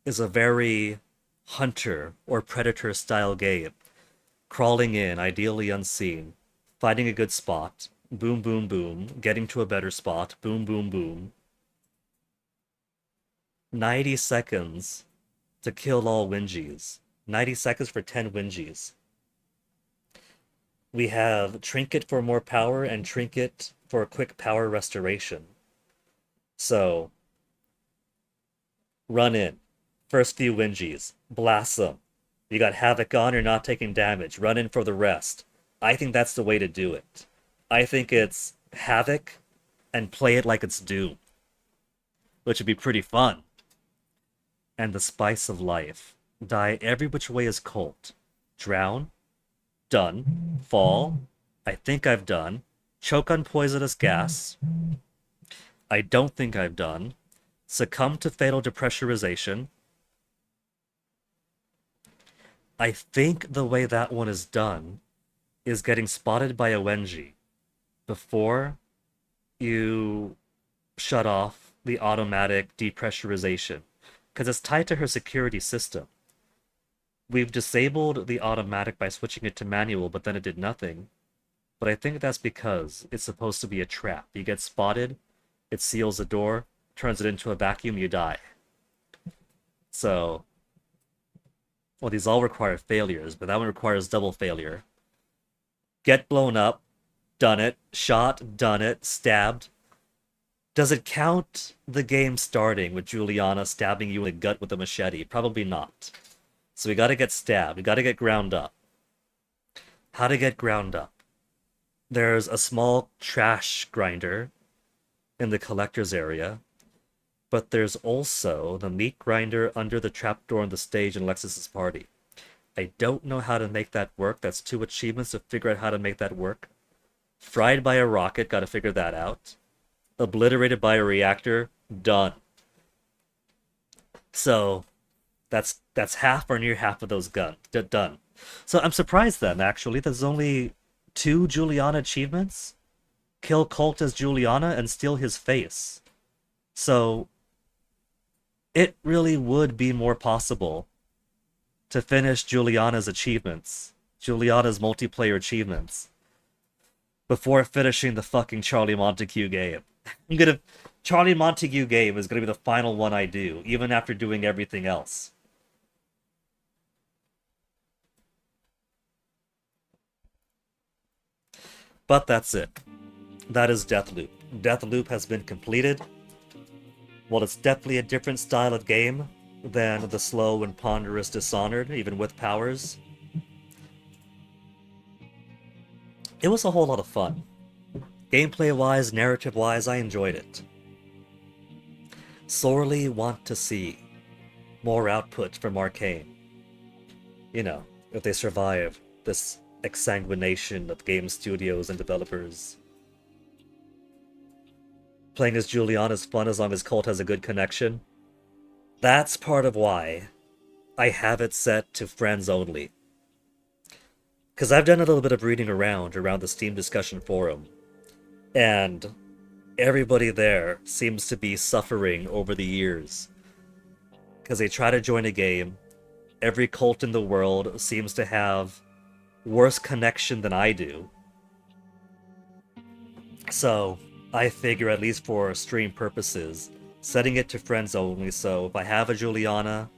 is a very hunter or predator style game. Crawling in, ideally unseen, finding a good spot, boom boom boom, getting to a better spot, boom boom boom. 90 seconds to kill all Wenjis. 90 seconds for 10 Wenjis. We have Trinket for more power and Trinket for a quick power restoration. So, run in. First few Wenjis. Blast them. You got Havoc on, you're not taking damage. Run in for the rest. I think that's the way to do it. I think it's Havoc and play it like it's Doom. Which would be pretty fun. And the spice of life. Die every which way is Colt. Drown. Done. Fall. I think I've done. Choke on poisonous gas. I don't think I've done. Succumb to fatal depressurization. I think the way that one is done is getting spotted by a Wenji. before you shut off the automatic depressurization, because it's tied to her security system. We've disabled the automatic by switching it to manual, but then it did nothing. But I think that's because it's supposed to be a trap. You get spotted, it seals the door, turns it into a vacuum, you die. So, well, these all require failures, but that one requires double failure. Get blown up, done it. Shot, done it. Stabbed. Does it count the game starting with Juliana stabbing you in the gut with a machete? Probably not. So we gotta get stabbed. We gotta get ground up. How to get ground up? There's a small trash grinder in the collector's area, but there's also the meat grinder under the trapdoor on the stage in Lexus's party. I don't know how to make that work. That's 2 achievements to figure out how to make that work. Fried by a rocket, gotta figure that out. Obliterated by a reactor, done. So, that's half or near half of those done. So I'm surprised then, actually. There's only 2 Juliana achievements. Kill Colt as Juliana and steal his face. So, it really would be more possible to finish Juliana's achievements, Juliana's multiplayer achievements, before finishing the fucking Charlie Montague game. Charlie Montague game is gonna be the final one I do, even after doing everything else. But that's it. That is Deathloop. Deathloop has been completed. While it's definitely a different style of game than the slow and ponderous Dishonored, even with powers, it was a whole lot of fun. Gameplay-wise, narrative-wise, I enjoyed it. Sorely want to see more output from Arcane. You know, if they survive this exsanguination of game studios and developers. Playing as Juliana is fun as long as Colt has a good connection. That's part of why I have it set to friends only. Because I've done a little bit of reading around the Steam discussion forum, and everybody there seems to be suffering over the years. Because they try to join a game, every Colt in the world seems to have worse connection than I do. So, I figure, at least for stream purposes, setting it to friends only, so if I have a Juliana,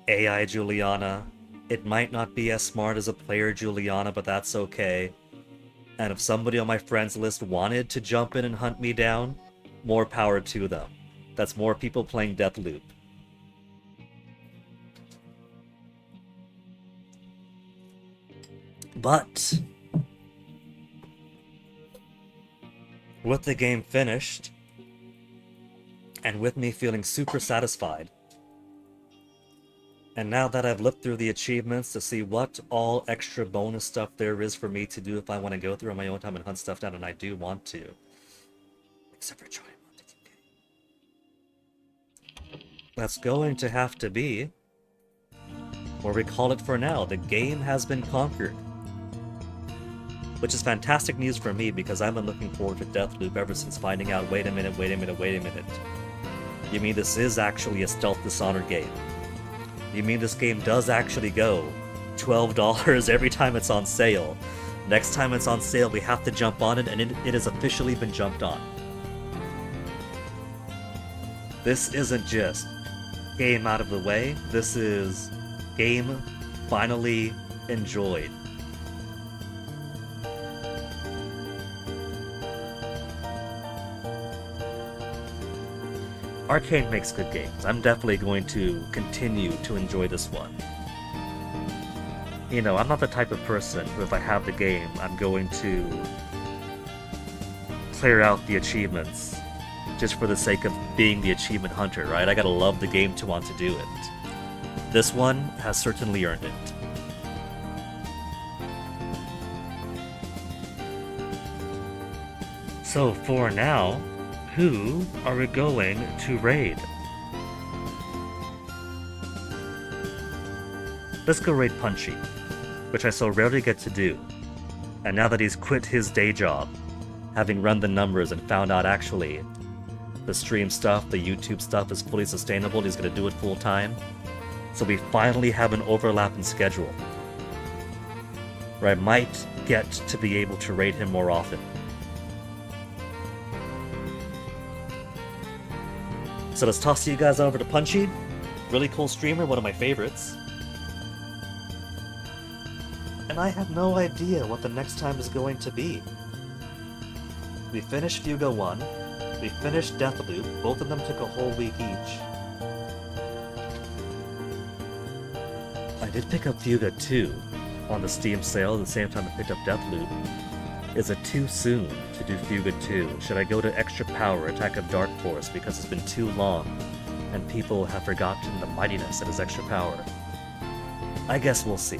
AI Juliana, it might not be as smart as a player Juliana, but that's okay. And if somebody on my friends list wanted to jump in and hunt me down, more power to them. That's more people playing Deathloop. But with the game finished, and with me feeling super satisfied, and now that I've looked through the achievements to see what all extra bonus stuff there is for me to do if I want to go through on my own time and hunt stuff down, and I do want to. Except for Charlie Montague. That's going to have to be where we call it for now. The game has been conquered. Which is fantastic news for me, because I've been looking forward to Deathloop ever since finding out, wait a minute. You mean this is actually a stealth Dishonored game? You mean this game does actually go $12 every time it's on sale? Next time it's on sale, we have to jump on it, and it has officially been jumped on. This isn't just game out of the way, this is game finally enjoyed. Arcane makes good games. I'm definitely going to continue to enjoy this one. You know, I'm not the type of person who, if I have the game, I'm going to clear out the achievements just for the sake of being the achievement hunter, right? I gotta love the game to want to do it. This one has certainly earned it. So for now, who are we going to raid? Let's go raid Punchy, which I so rarely get to do. And now that he's quit his day job, having run the numbers and found out actually the stream stuff, the YouTube stuff is fully sustainable. He's going to do it full time. So we finally have an overlap in schedule, where I might get to be able to raid him more often. So let's toss you guys over to Punchy. Really cool streamer, one of my favorites. And I have no idea what the next time is going to be. We finished Fuga 1, we finished Deathloop, both of them took a whole week each. I did pick up Fuga 2 on the Steam sale at the same time I picked up Deathloop. Is it too soon to do Fuga 2? Should I go to Extra Power, Attack of Dark Force, because it's been too long and people have forgotten the mightiness that is Extra Power? I guess we'll see.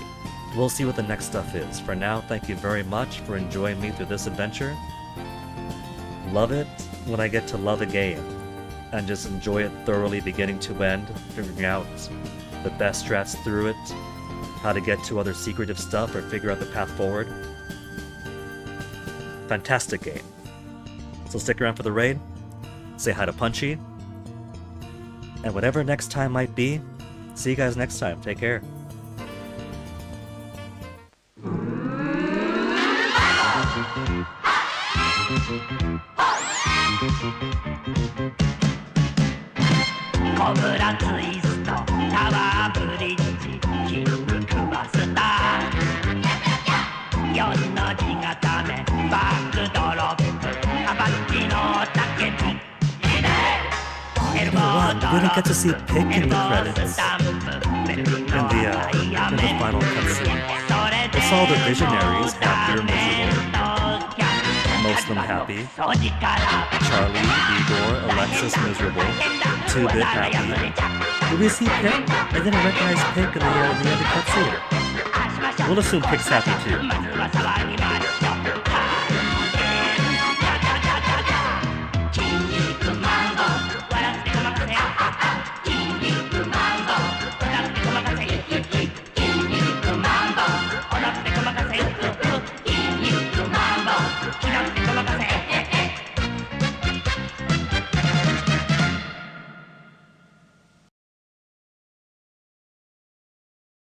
We'll see what the next stuff is. For now, thank you very much for enjoying me through this adventure. Love it when I get to love a game and just enjoy it thoroughly beginning to end, figuring out the best strats through it, how to get to other secretive stuff or figure out the path forward. Fantastic game. So stick around for the raid, say hi to Punchy, and whatever next time might be, see you guys next time. Take care.コブラツイストタワーブリッジキングクバスター4の字固めバックドロップアバッチの竹火You know what? We didn't get to see Pick in the credits. In the final cutscene. I saw the Visionaries happy or miserable. Most of them happy. Charlie, Igor, Alexis miserable. 2-Bit happy. Did we see Pick? I didn't recognize Pick in the end cutscene. We'll assume Pick's happy too.